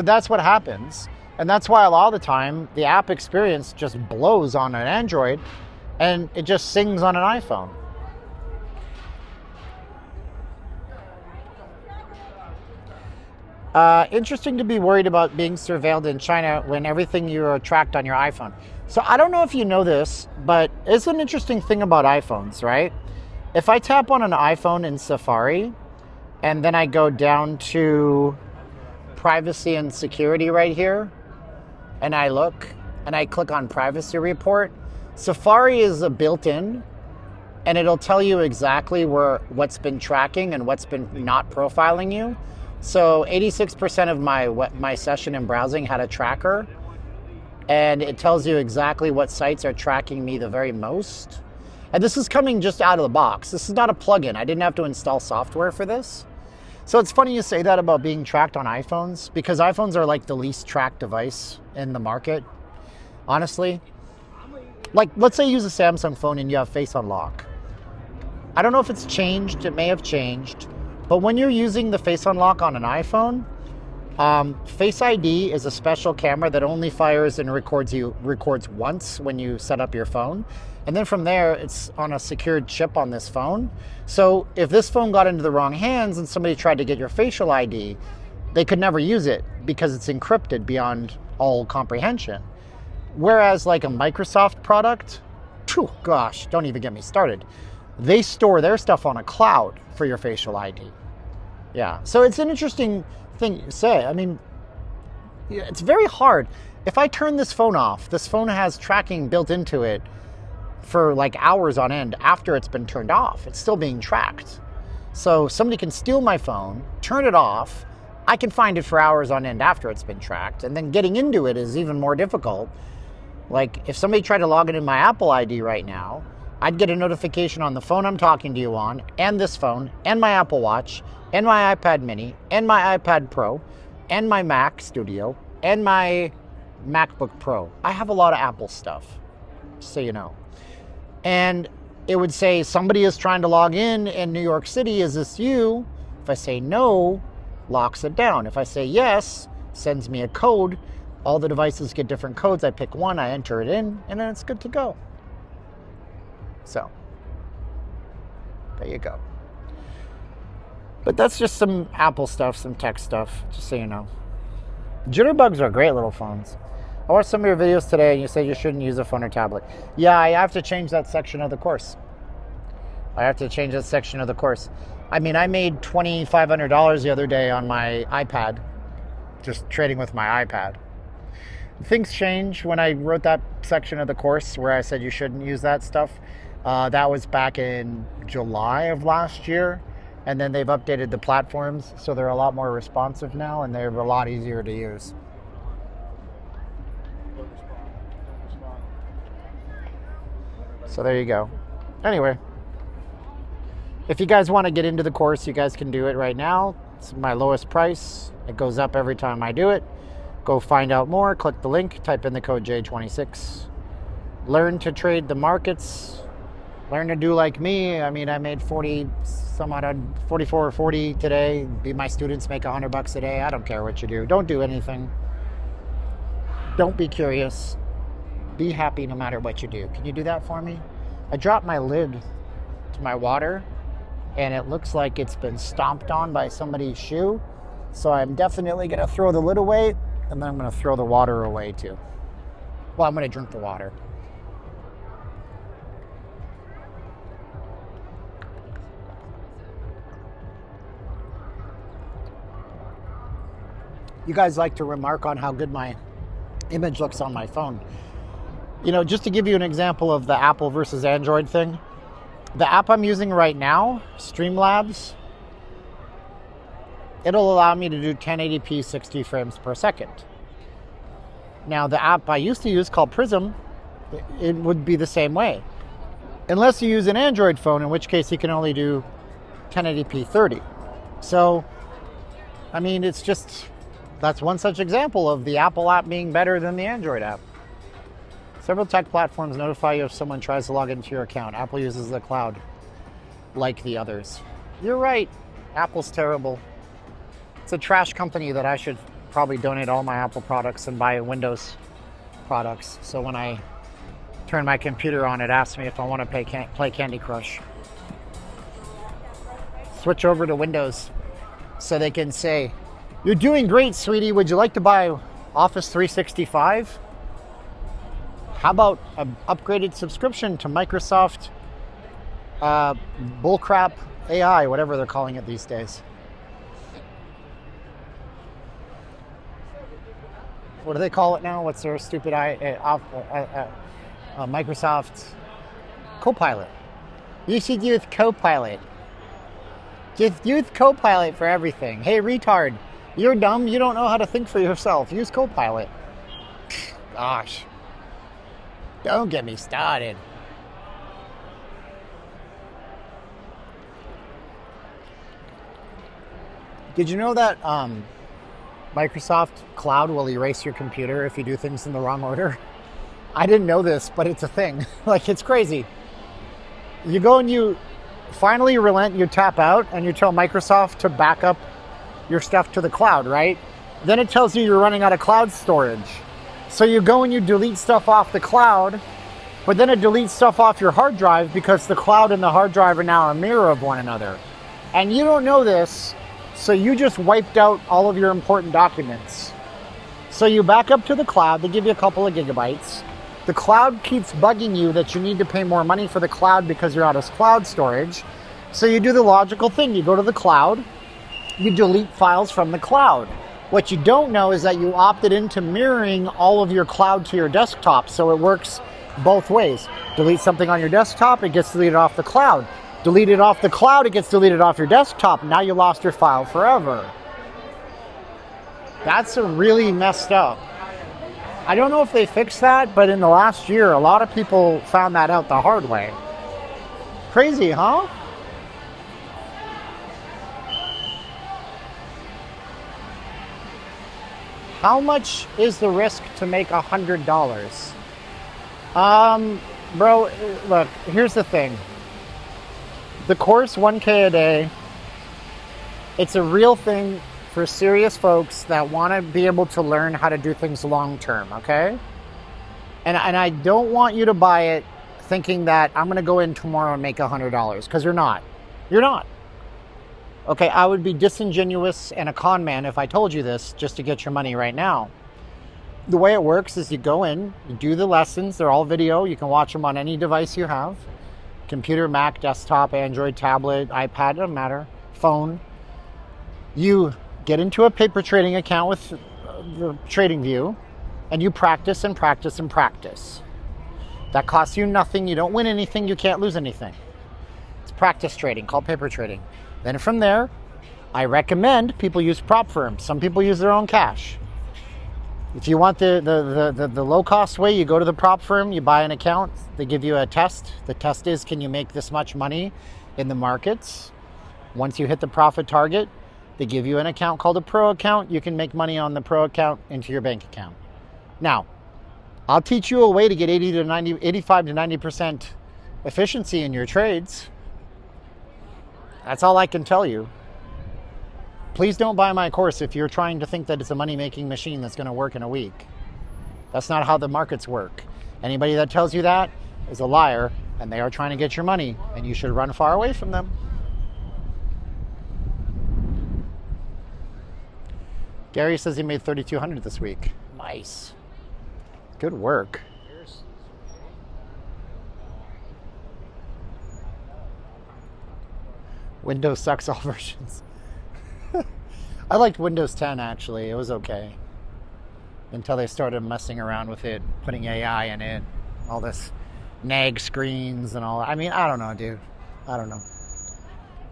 that's what happens. And that's why a lot of the time the app experience just blows on an Android and it just sings on an iPhone. Interesting to be worried about being surveilled in China when everything you are tracked on your iPhone. So I don't know if you know this, but it's an interesting thing about iPhones, right? If I tap on an iPhone in Safari and then I go down to privacy and security right here, and I look and I click on privacy report, Safari is a built-in, and it'll tell you exactly what's been tracking and what's been not profiling you. So 86% of my session in browsing had a tracker, and it tells you exactly what sites are tracking me the very most. And this is coming just out of the box. This is not a plugin. I didn't have to install software for this. So it's funny you say that about being tracked on iPhones, because iPhones are like the least tracked device in the market, honestly. Like, let's say you use a Samsung phone and you have Face Unlock. I don't know if it's changed. It may have changed. But when you're using the Face Unlock on an iPhone, Face ID is a special camera that only fires and records once when you set up your phone. And then from there, it's on a secured chip on this phone. So if this phone got into the wrong hands and somebody tried to get your facial ID, they could never use it because it's encrypted beyond all comprehension. Whereas like a Microsoft product, gosh, don't even get me started. They store their stuff on a cloud for your facial ID. Yeah, so it's an interesting thing to say. I mean, it's very hard. If I turn this phone off, this phone has tracking built into it for like hours on end after it's been turned off. It's still being tracked. So somebody can steal my phone, turn it off. I can find it for hours on end after it's been tracked. And then getting into it is even more difficult. Like if somebody tried to log into my Apple ID right now, I'd get a notification on the phone I'm talking to you on, and this phone, and my Apple Watch, and my iPad mini, and my iPad Pro, and my Mac Studio, and my MacBook Pro. I have a lot of Apple stuff, just so you know. And it would say somebody is trying to log in New York City. Is this you? If I say no, locks it down. If I say yes, sends me a code. All the devices get different codes. I pick one, I enter it in, and then it's good to go. So, there you go. But that's just some Apple stuff, some tech stuff, just so you know. Jitterbugs are great little phones. I watched some of your videos today and you said you shouldn't use a phone or tablet. Yeah, I have to change that section of the course. I mean, I made $2,500 the other day on my iPad, just trading with my iPad. Things change. When I wrote that section of the course where I said you shouldn't use that stuff, that was back in July of last year. And then they've updated the platforms, so they're a lot more responsive now, and they're a lot easier to use. So there you go. Anyway, if you guys want to get into the course, you guys can do it right now. It's my lowest price. It goes up every time I do it. Go find out more. Click the link. Type in the code J26. Learn to trade the markets. Learn to do like me. I mean, I made 44 or 40 today. My students make $100 a day. I don't care what you do. Don't do anything. Don't be curious. Be happy no matter what you do. Can you do that for me? I dropped my lid to my water, and it looks like it's been stomped on by somebody's shoe. So I'm definitely going to throw the lid away, and then I'm going to throw the water away too. Well, I'm going to drink the water. You guys like to remark on how good my image looks on my phone. You know, just to give you an example of the Apple versus Android thing, the app I'm using right now, Streamlabs, it'll allow me to do 1080p 60 frames per second. Now, the app I used to use called Prism, it would be the same way. Unless you use an Android phone, in which case you can only do 1080p 30. So, I mean, it's just, that's one such example of the Apple app being better than the Android app. Several tech platforms notify you if someone tries to log into your account. Apple uses the cloud like the others. You're right. Apple's terrible. It's a trash company that I should probably donate all my Apple products and buy Windows products. So when I turn my computer on, it asks me if I want to play Candy Crush. Switch over to Windows so they can say, "You're doing great, sweetie. Would you like to buy Office 365? How about an upgraded subscription to Microsoft bullcrap AI," whatever they're calling it these days. What do they call it now? What's their stupid Microsoft Copilot? You should use Copilot. Just use Copilot for everything. Hey, retard, you're dumb. You don't know how to think for yourself. Use Copilot. Gosh. Don't get me started. Did you know that Microsoft Cloud will erase your computer if you do things in the wrong order? I didn't know this, but it's a thing. Like, it's crazy. You go and you finally relent, you tap out, and you tell Microsoft to back up your stuff to the cloud, right? Then it tells you you're running out of cloud storage. So you go and you delete stuff off the cloud, but then it deletes stuff off your hard drive because the cloud and the hard drive are now a mirror of one another. And you don't know this, so you just wiped out all of your important documents. So you back up to the cloud, they give you a couple of gigabytes. The cloud keeps bugging you that you need to pay more money for the cloud because you're out of cloud storage. So you do the logical thing. You go to the cloud, you delete files from the cloud. What you don't know is that you opted into mirroring all of your cloud to your desktop, so it works both ways. Delete something on your desktop, it gets deleted off the cloud. Delete it off the cloud, it gets deleted off your desktop. Now you lost your file forever. That's really messed up. I don't know if they fixed that, but in the last year, a lot of people found that out the hard way. Crazy, huh? How much is the risk to make $100? Bro, look, here's the thing. The course, 1K a day, it's a real thing for serious folks that want to be able to learn how to do things long term, okay? And I don't want you to buy it thinking that I'm going to go in tomorrow and make $100, because you're not. You're not. Okay, I would be disingenuous and a con man if I told you this just to get your money right now. The way it works is you go in, you do the lessons, they're all video, you can watch them on any device you have. Computer, Mac, desktop, Android, tablet, iPad, doesn't matter, phone. You get into a paper trading account with the TradingView, and you practice and practice and practice. That costs you nothing, you don't win anything, you can't lose anything. It's practice trading, called paper trading. Then from there, I recommend people use prop firms. Some people use their own cash. If you want the low-cost way, you go to the prop firm, you buy an account, they give you a test. The test is, can you make this much money in the markets? Once you hit the profit target, they give you an account called a pro account. You can make money on the pro account into your bank account. Now, I'll teach you a way to get 85 to 90% efficiency in your trades. That's all I can tell you. Please don't buy my course if you're trying to think that it's a money-making machine that's going to work in a week. That's not how the markets work. Anybody that tells you that is a liar, and they are trying to get your money, and you should run far away from them. Gary says he made $3,200 this week. Nice. Good work. Windows sucks all versions. I liked Windows 10 actually. It was okay. Until they started messing around with it, putting AI in it, all this nag screens and all. I mean, I don't know, dude. I don't know.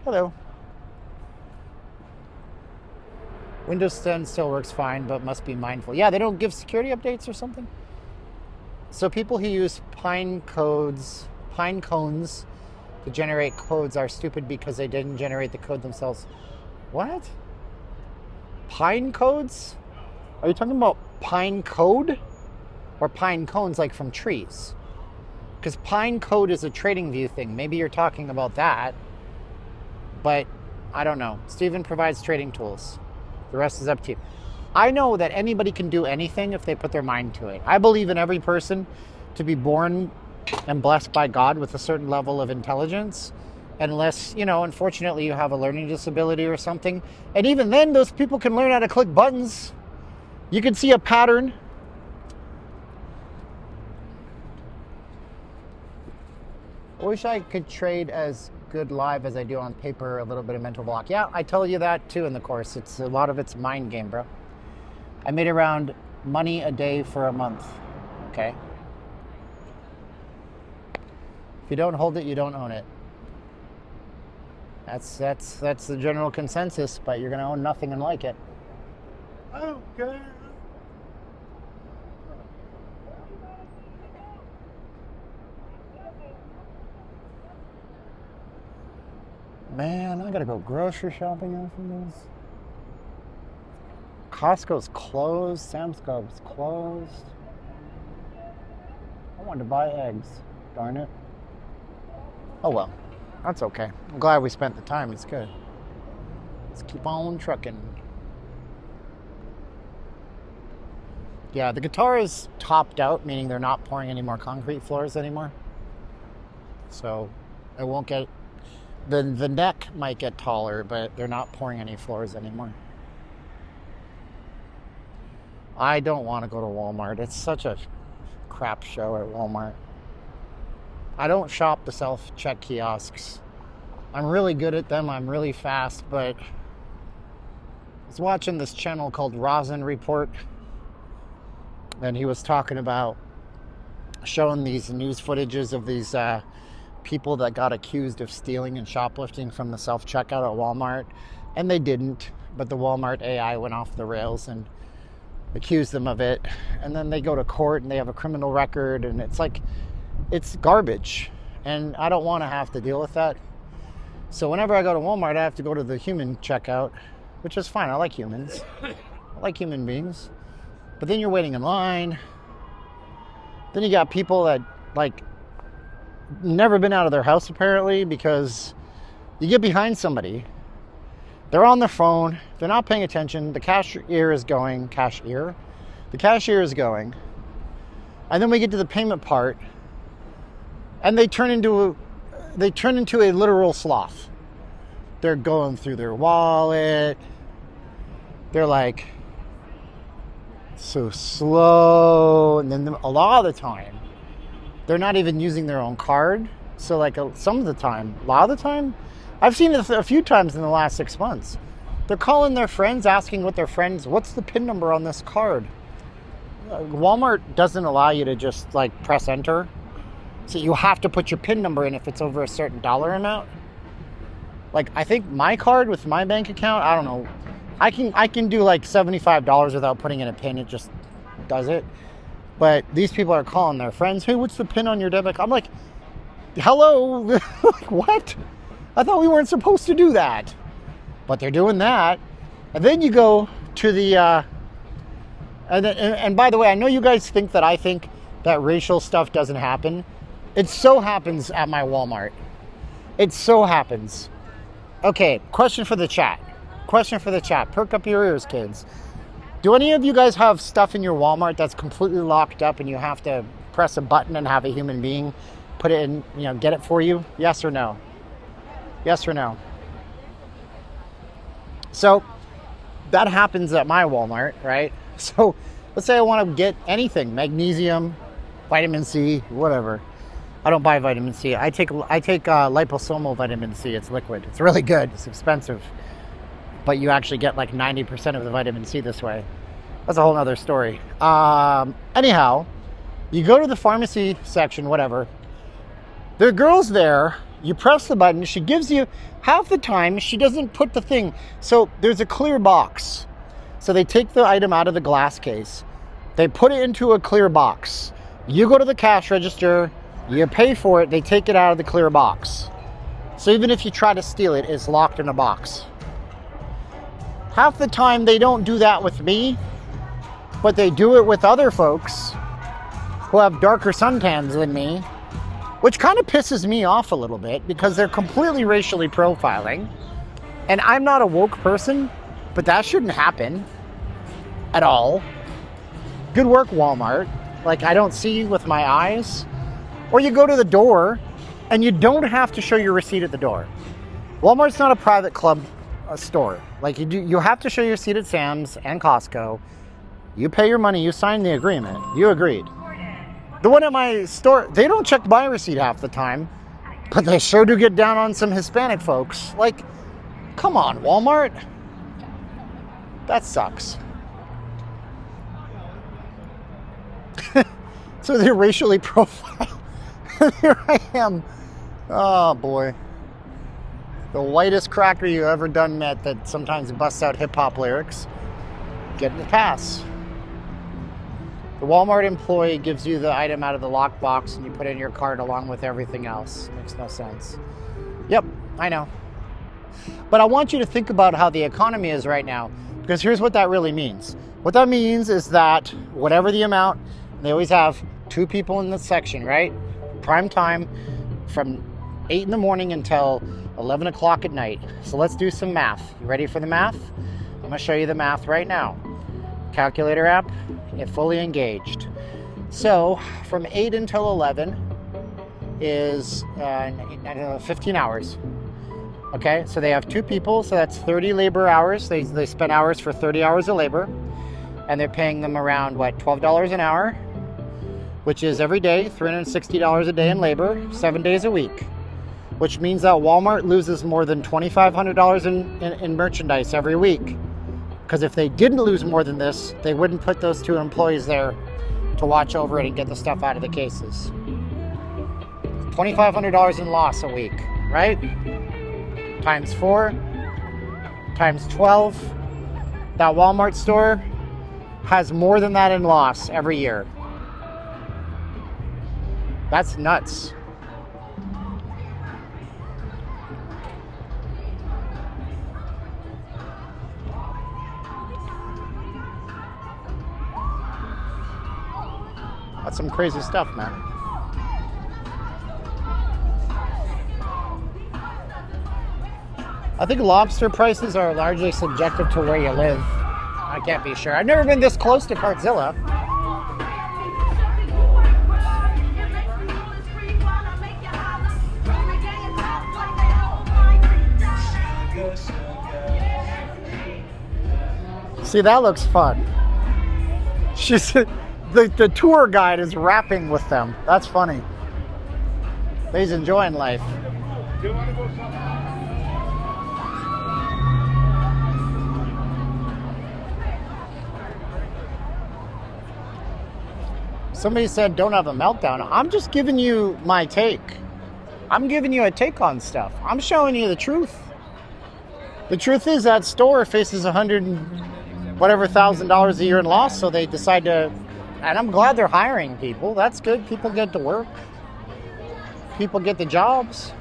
Hello. Windows 10 still works fine, but must be mindful. Yeah, they don't give security updates or something. So people who use pine cones to generate codes are stupid because they didn't generate the code themselves. What? Pine codes? Are you talking about pine code? Or pine cones like from trees? Because pine code is a trading view thing. Maybe you're talking about that. But I don't know. Steven provides trading tools. The rest is up to you. I know that anybody can do anything if they put their mind to it. I believe in every person to be born and blessed by God with a certain level of intelligence. Unless, unfortunately you have a learning disability or something. And even then, those people can learn how to click buttons. You can see a pattern. I wish I could trade as good live as I do on paper, a little bit of mental block. Yeah, I tell you that too in the course. A lot of it's mind game, bro. I made around money a day for a month. Okay. If you don't hold it, you don't own it. That's the general consensus, but you're gonna own nothing and like it. Okay. Man, I gotta go grocery shopping after this. Costco's closed. Sam's Club's closed. I wanted to buy eggs. Darn it. Oh well. That's okay. I'm glad we spent the time. It's good. Let's keep on trucking. Yeah, the guitar is topped out, meaning they're not pouring any more concrete floors anymore. So it won't get... The neck might get taller, but they're not pouring any floors anymore. I don't want to go to Walmart. It's such a crap show at Walmart. I don't shop the self-check kiosks. I'm really good at them. I'm really fast, but I was watching this channel called Rosin Report, and he was talking about showing these news footages of these people that got accused of stealing and shoplifting from the self-checkout at Walmart, and they didn't, but the Walmart AI went off the rails and accused them of it, and then they go to court and they have a criminal record, and it's garbage, and I don't want to have to deal with that. So whenever I go to Walmart, I have to go to the human checkout, which is fine. I like humans. I like human beings. But then you're waiting in line. Then you got people that never been out of their house apparently, because you get behind somebody, they're on their phone, they're not paying attention, the cashier is going, and then we get to the payment part, and they turn into a literal sloth. They're going through their wallet, they're like so slow, and then a lot of the time they're not even using their own card. So a lot of the time, I've seen it a few times in the last 6 months. They're calling their friends, asking what's the PIN number on this card? Walmart doesn't allow you to just press enter. So you have to put your PIN number in if it's over a certain dollar amount. I think my card with my bank account, I don't know. I can do $75 without putting in a PIN. It just does it. But these people are calling their friends, hey, what's the PIN on your debit? I'm like, hello? What? I thought we weren't supposed to do that. But they're doing that. And then you go to the... And by the way, I know you guys think that I think that racial stuff doesn't happen. It so happens at my Walmart. It so happens. Okay, question for the chat. Perk up your ears, kids. Do any of you guys have stuff in your Walmart that's completely locked up and you have to press a button and have a human being put it in, get it for you? Yes or no? Yes or no? So that happens at my Walmart, right? So let's say I want to get anything, magnesium, vitamin C, whatever. I don't buy vitamin C. I take liposomal vitamin C. It's liquid. It's really good. It's expensive. But you actually get 90% of the vitamin C this way. That's a whole other story. Anyhow, you go to the pharmacy section, whatever. There are girls there. You press the button. She gives you, half the time, she doesn't put the thing. So there's a clear box. So they take the item out of the glass case. They put it into a clear box. You go to the cash register. You pay for it. They take it out of the clear box. So even if you try to steal it, it's locked in a box. Half the time they don't do that with me, but they do it with other folks who have darker suntans than me, which kind of pisses me off a little bit because they're completely racially profiling. And I'm not a woke person, but that shouldn't happen at all. Good work, Walmart. Like, I don't see with my eyes. Or you go to the door and you don't have to show your receipt at the door. Walmart's not a private club store. Like, you have to show your receipt at Sam's and Costco. You pay your money, you sign the agreement, you agreed. The one at my store, they don't check my receipt half the time, but they sure do get down on some Hispanic folks. Like, come on, Walmart. That sucks. So they're racially profiled. Here I am. Oh boy. The whitest cracker you ever done met that sometimes busts out hip-hop lyrics. Getting the pass. The Walmart employee gives you the item out of the lockbox and you put it in your cart along with everything else. Makes no sense. Yep, I know. But I want you to think about how the economy is right now, because here's what that really means. What that means is that whatever the amount, they always have 2 people in the section, right? Prime time from 8 in the morning until 11 o'clock at night. So let's do some math. You ready for the math? I'm going to show you the math right now. Calculator app, get fully engaged. So from 8 until 11 is 15 hours. Okay, so they have 2 people, so that's 30 labor hours. They spend hours for 30 hours of labor, and they're paying them around, what, $12 an hour, which is every day, $360 a day in labor, 7 days a week, which means that Walmart loses more than $2,500 in merchandise every week. Because if they didn't lose more than this, they wouldn't put those 2 employees there to watch over it and get the stuff out of the cases. $2,500 in loss a week, right? Times 4, times 12. That Walmart store has more than that in loss every year. That's nuts. That's some crazy stuff, man. I think lobster prices are largely subjective to where you live. I can't be sure. I've never been this close to Cartzilla. See, that looks fun. She's the tour guide is rapping with them. That's funny. He's enjoying life. Somebody said don't have a meltdown. I'm just giving you my take. I'm giving you a take on stuff. I'm showing you the truth. The truth is that store faces $100,000 a year in loss, so they decide to, and I'm glad they're hiring people. That's good. People get to work. People get the jobs.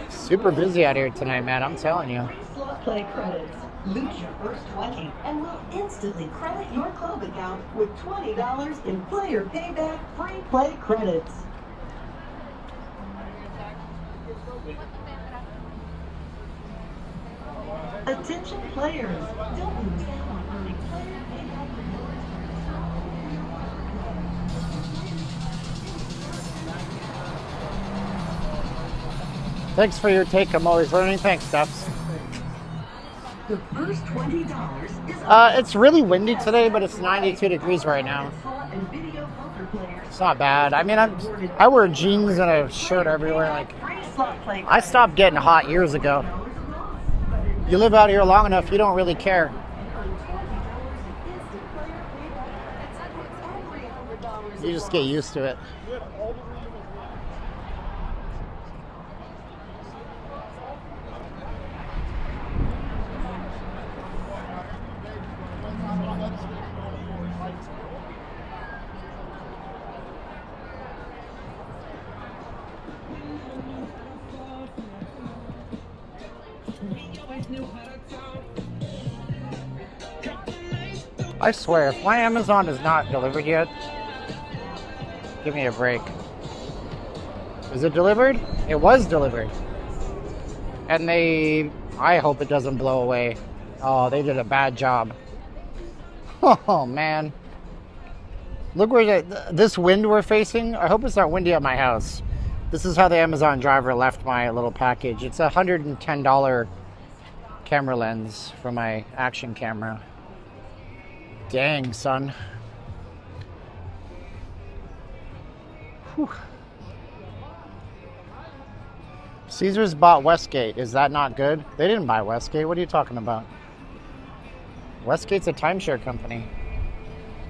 Super busy out here tonight, man. I'm telling you. Slot play credits. Lose your first 20 and we'll instantly credit your club account with $20 in player payback free play credits. Attention players, don't lose out on earning player payback rewards. Thanks for your take. I'm always learning. Thanks, Stephs. The first $20 is It's really windy today, but it's 92 degrees right now. It's not bad. I mean, I wear jeans and a shirt everywhere. Like, I stopped getting hot years ago. You live out here long enough, you don't really care. You just get used to it. I swear, if my Amazon is not delivered yet, give me a break. Is it delivered? It was delivered. And I hope it doesn't blow away. Oh, they did a bad job. Oh, man. Look where this wind we're facing. I hope it's not windy at my house. This is how the Amazon driver left my little package. It's a $110 camera lens for my action camera. Dang, son. Whew. Caesars bought Westgate. Is that not good? They didn't buy Westgate. What are you talking about? Westgate's a timeshare company.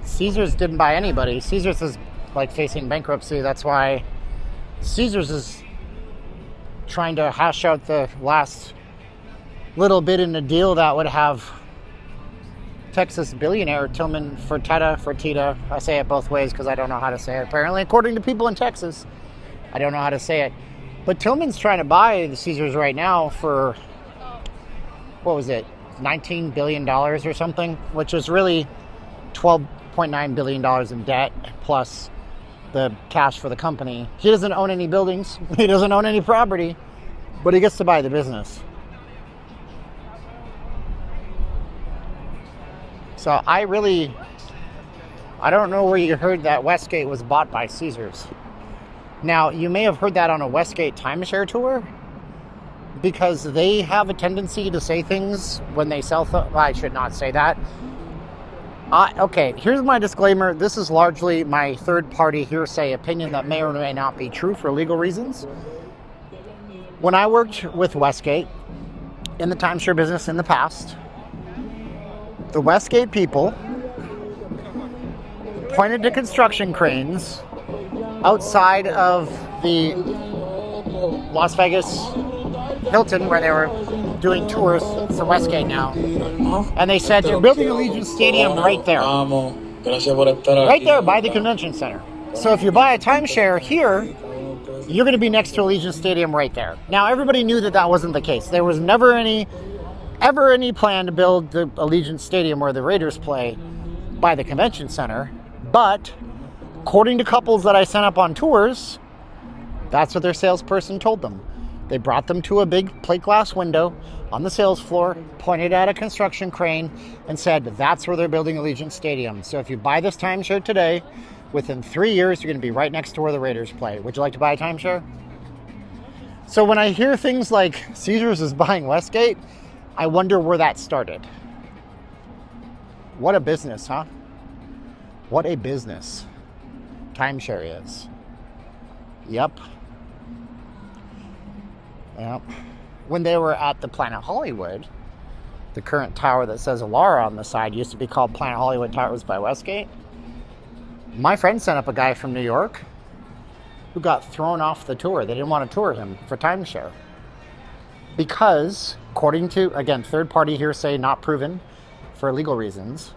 Caesars didn't buy anybody. Caesars is like facing bankruptcy. That's why Caesars is trying to hash out the last little bit in a deal that would have Texas billionaire Tillman Fertitta. I say it both ways because I don't know how to say it. Apparently, according to people in Texas, I don't know how to say it. But Tillman's trying to buy the Caesars right now for, what was it, $19 billion or something, which is really $12.9 billion in debt plus the cash for the company. He doesn't own any buildings. He doesn't own any property, but he gets to buy the business. So I don't know where you heard that Westgate was bought by Caesars. Now, you may have heard that on a Westgate timeshare tour because they have a tendency to say things when they sell. I should not say that. Okay, here's my disclaimer. This is largely my third-party hearsay opinion that may or may not be true for legal reasons. When I worked with Westgate in the timeshare business in the past, the Westgate people pointed to construction cranes outside of the Las Vegas Hilton where they were doing tours. It's the Westgate now. And they said, they're building Allegiant Stadium right there. Right there by the convention center. So if you buy a timeshare here, you're going to be next to Allegiant Stadium right there. Now, everybody knew that that wasn't the case. There was never any plan to build the Allegiant Stadium where the Raiders play by the convention center. But according to couples that I sent up on tours, that's what their salesperson told them. They brought them to a big plate glass window on the sales floor, pointed at a construction crane, and said, that's where they're building Allegiant Stadium. So if you buy this timeshare today, within 3 years, you're going to be right next to where the Raiders play. Would you like to buy a timeshare? So when I hear things like Caesars is buying Westgate, I wonder where that started. What a business, huh? What a business timeshare is. Yep. When they were at the Planet Hollywood, the current tower that says Alara on the side used to be called Planet Hollywood Towers by Westgate. My friend sent up a guy from New York who got thrown off the tour. They didn't want to tour him for timeshare. Because, according to, again, third-party hearsay not proven for legal reasons,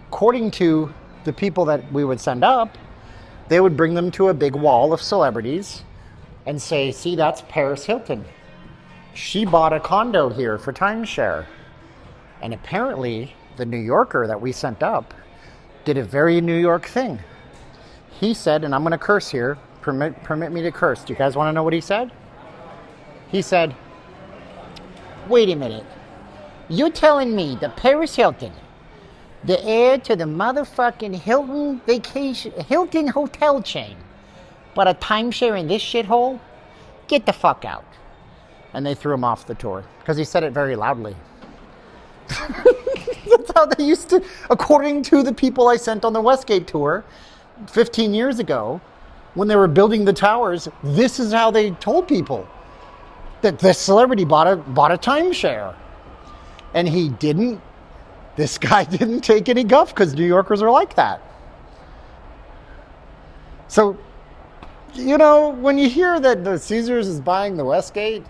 according to the people that we would send up, they would bring them to a big wall of celebrities and say, see, that's Paris Hilton. She bought a condo here for timeshare. And apparently, the New Yorker that we sent up did a very New York thing. He said, and I'm going to curse here, permit me to curse. Do you guys want to know what he said? He said, wait a minute. You're telling me that Paris Hilton, the heir to the motherfucking Hilton hotel chain, but a timeshare in this shithole? Get the fuck out. And they threw him off the tour because he said it very loudly. That's how they used to, according to the people I sent on the Westgate tour 15 years ago, when they were building the towers, this is how they told people that this celebrity bought a timeshare. And this guy didn't take any guff because New Yorkers are like that. So, you know, when you hear that the Caesars is buying the Westgate,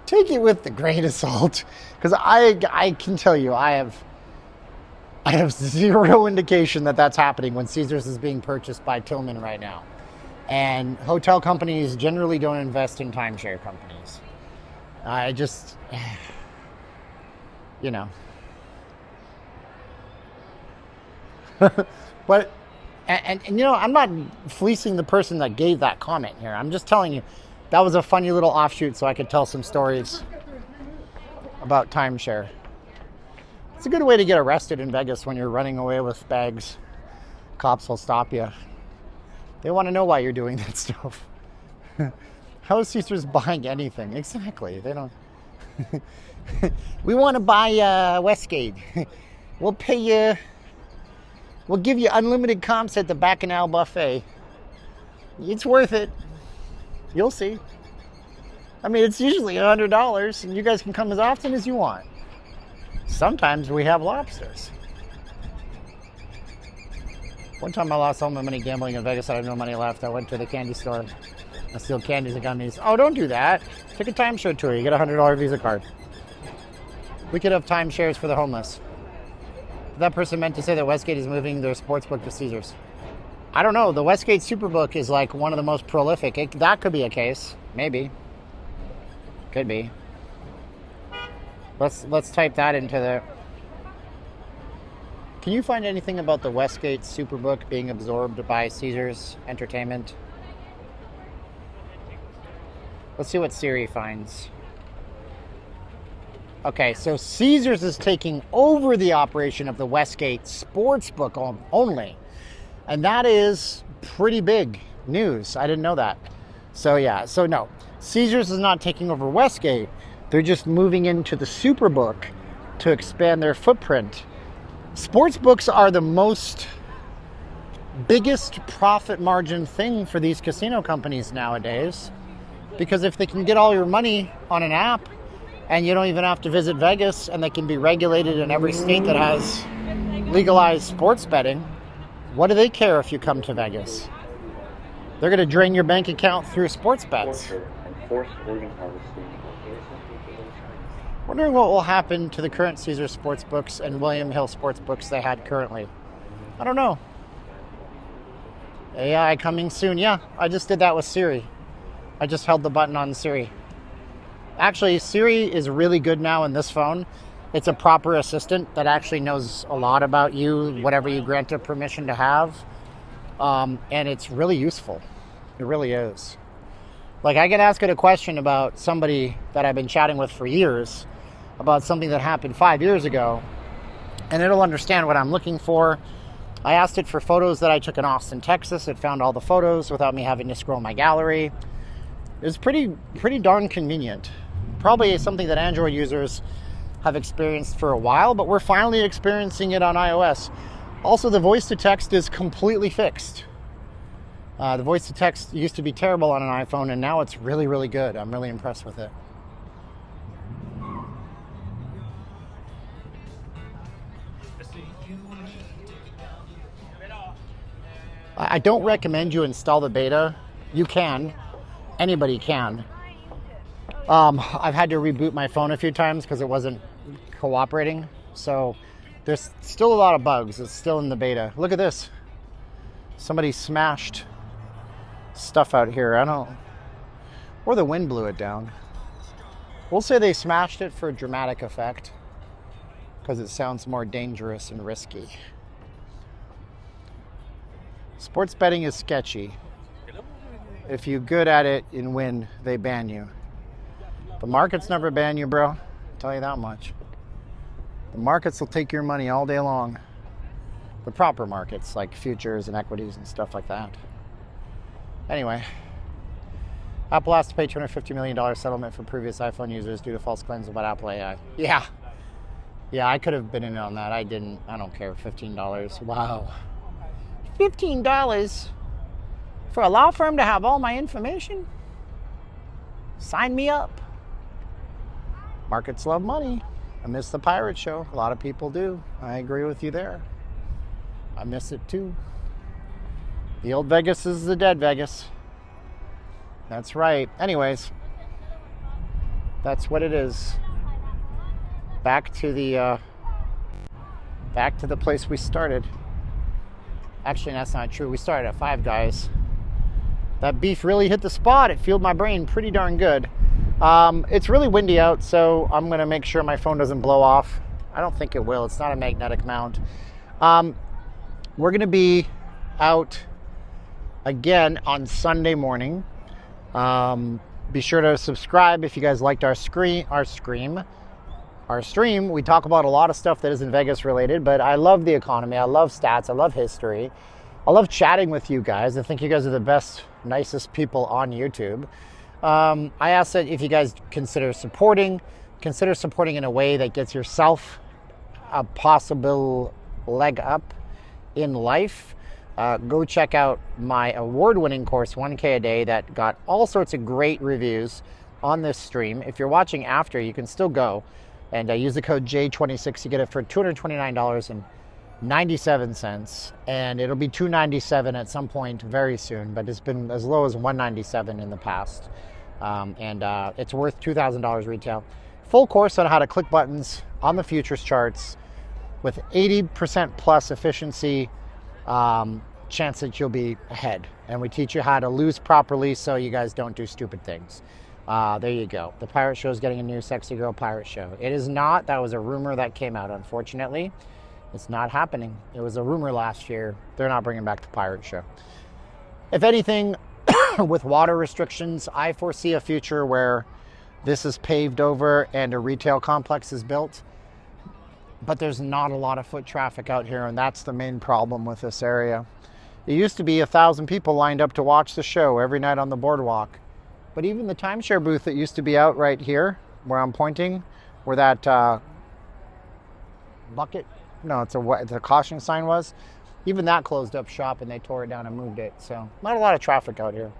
take it with a grain of salt. Because I can tell you, I have zero indication that that's happening when Caesars is being purchased by Tillman right now. And hotel companies generally don't invest in timeshare companies. I just, you know. But, and you know, I'm not fleecing the person that gave that comment here. I'm just telling you, that was a funny little offshoot so I could tell some stories about timeshare. It's a good way to get arrested in Vegas when you're running away with bags. Cops will stop you. They want to know why you're doing that stuff. How is Caesars buying anything? Exactly. They don't. We want to buy Westgate. We'll pay you. We'll give you unlimited comps at the Bacchanal buffet. It's worth it. You'll see. I mean, it's usually $100, and you guys can come as often as you want. Sometimes we have lobsters. One time I lost all my money gambling in Vegas. I had no money left. I went to the candy store. I steal candies and gummies. Oh, don't do that. Take a timeshare tour. You get a $100 Visa card. We could have timeshares for the homeless. That person meant to say that Westgate is moving their sportsbook to Caesars. I don't know. The Westgate Superbook is like one of the most prolific. That could be a case. Maybe. Could be. Let's type that into the... Can you find anything about the Westgate Superbook being absorbed by Caesars Entertainment? Let's see what Siri finds. Okay, so Caesars is taking over the operation of the Westgate Sportsbook only. And that is pretty big news. I didn't know that. So yeah, so no. Caesars is not taking over Westgate. They're just moving into the Superbook to expand their footprint. Sportsbooks are the biggest profit margin thing for these casino companies nowadays. Because if they can get all your money on an app and you don't even have to visit Vegas and they can be regulated in every state that has legalized sports betting, what do they care if you come to Vegas? They're going to drain your bank account through sports bets. Wondering what will happen to the current Caesars Sportsbooks and William Hill Sportsbooks they had currently. I don't know. AI coming soon. Yeah, I just did that with Siri. I just held the button on Siri. Actually, Siri is really good now in this phone. It's a proper assistant that actually knows a lot about you, whatever you grant it permission to have. And it's really useful. It really is. Like, I can ask it a question about somebody that I've been chatting with for years, about something that happened 5 years ago, and it'll understand what I'm looking for. I asked it for photos that I took in Austin, Texas. It found all the photos without me having to scroll my gallery. It was pretty darn convenient. Probably something that Android users have experienced for a while, but we're finally experiencing it on iOS. Also, the voice to text is completely fixed. The voice to text used to be terrible on an iPhone, and now it's really, really good. I'm really impressed with it. I don't recommend you install the beta. You can. Anybody can. I've had to reboot my phone a few times because it wasn't cooperating. So there's still a lot of bugs. It's still in the beta. Look at this. Somebody smashed stuff out here. Or the wind blew it down. We'll say they smashed it for dramatic effect because it sounds more dangerous and risky. Sports betting is sketchy. If you're good at it and win, they ban you. The markets never ban you, bro. I'll tell you that much. The markets will take your money all day long. The proper markets, like futures and equities and stuff like that. Anyway, Apple has to pay $250 million settlement for previous iPhone users due to false claims about Apple AI. Yeah, I could have been in on that. I didn't. I don't care. $15. Wow. $15 for a law firm to have all my information? Sign me up. Markets love money. I miss the pirate show. A lot of people do. I agree with you there. I miss it too. The old Vegas is the dead Vegas. That's right. Anyways, that's what it is. Back to the place we started. Actually, that's not true. We started at Five Guys. That beef really hit the spot. It fueled my brain pretty darn good. It's really windy out, so I'm going to make sure my phone doesn't blow off. I don't think it will. It's not a magnetic mount. We're going to be out again on Sunday morning. Be sure to subscribe if you guys liked our stream. We talk about a lot of stuff that isn't Vegas related, but I love the economy. I love stats. I love history. I love chatting with you guys. I think you guys are the best, nicest people on YouTube. I ask that if you guys consider supporting in a way that gets yourself a possible leg up in life. Go check out my award-winning course, 1K a Day, that got all sorts of great reviews on this stream. If you're watching after, you can still go and use the code J26. You get it for $229.97, and it'll be $297 at some point very soon, but it's been as low as $197 in the past. It's worth $2,000 retail. Full course on how to click buttons on the futures charts with 80% plus efficiency, chance that you'll be ahead. And we teach you how to lose properly so you guys don't do stupid things. There you go. The pirate show is getting a new sexy girl pirate show. It is not. That was a rumor that came out, unfortunately. It's not happening. It was a rumor last year. They're not bringing back the pirate show. If anything, with water restrictions, I foresee a future where this is paved over and a retail complex is built. But there's not a lot of foot traffic out here, and that's the main problem with this area. It used to be 1,000 people lined up to watch the show every night on the boardwalk. But even the timeshare booth that used to be out right here, where I'm pointing, where that it's a caution sign was, even that closed up shop and they tore it down and moved it. So not a lot of traffic out here.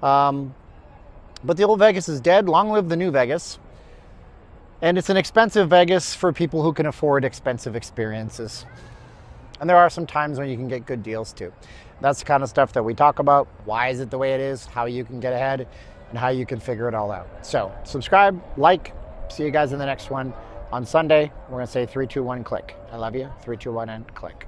But the old Vegas is dead. Long live the new Vegas. And it's an expensive Vegas for people who can afford expensive experiences. And there are some times when you can get good deals too. That's the kind of stuff that we talk about. Why is it the way it is? How you can get ahead and how you can figure it all out. So subscribe, like, see you guys in the next one. On Sunday, we're going to say 3, 2, 1, click. I love you. 3, 2, 1, and click.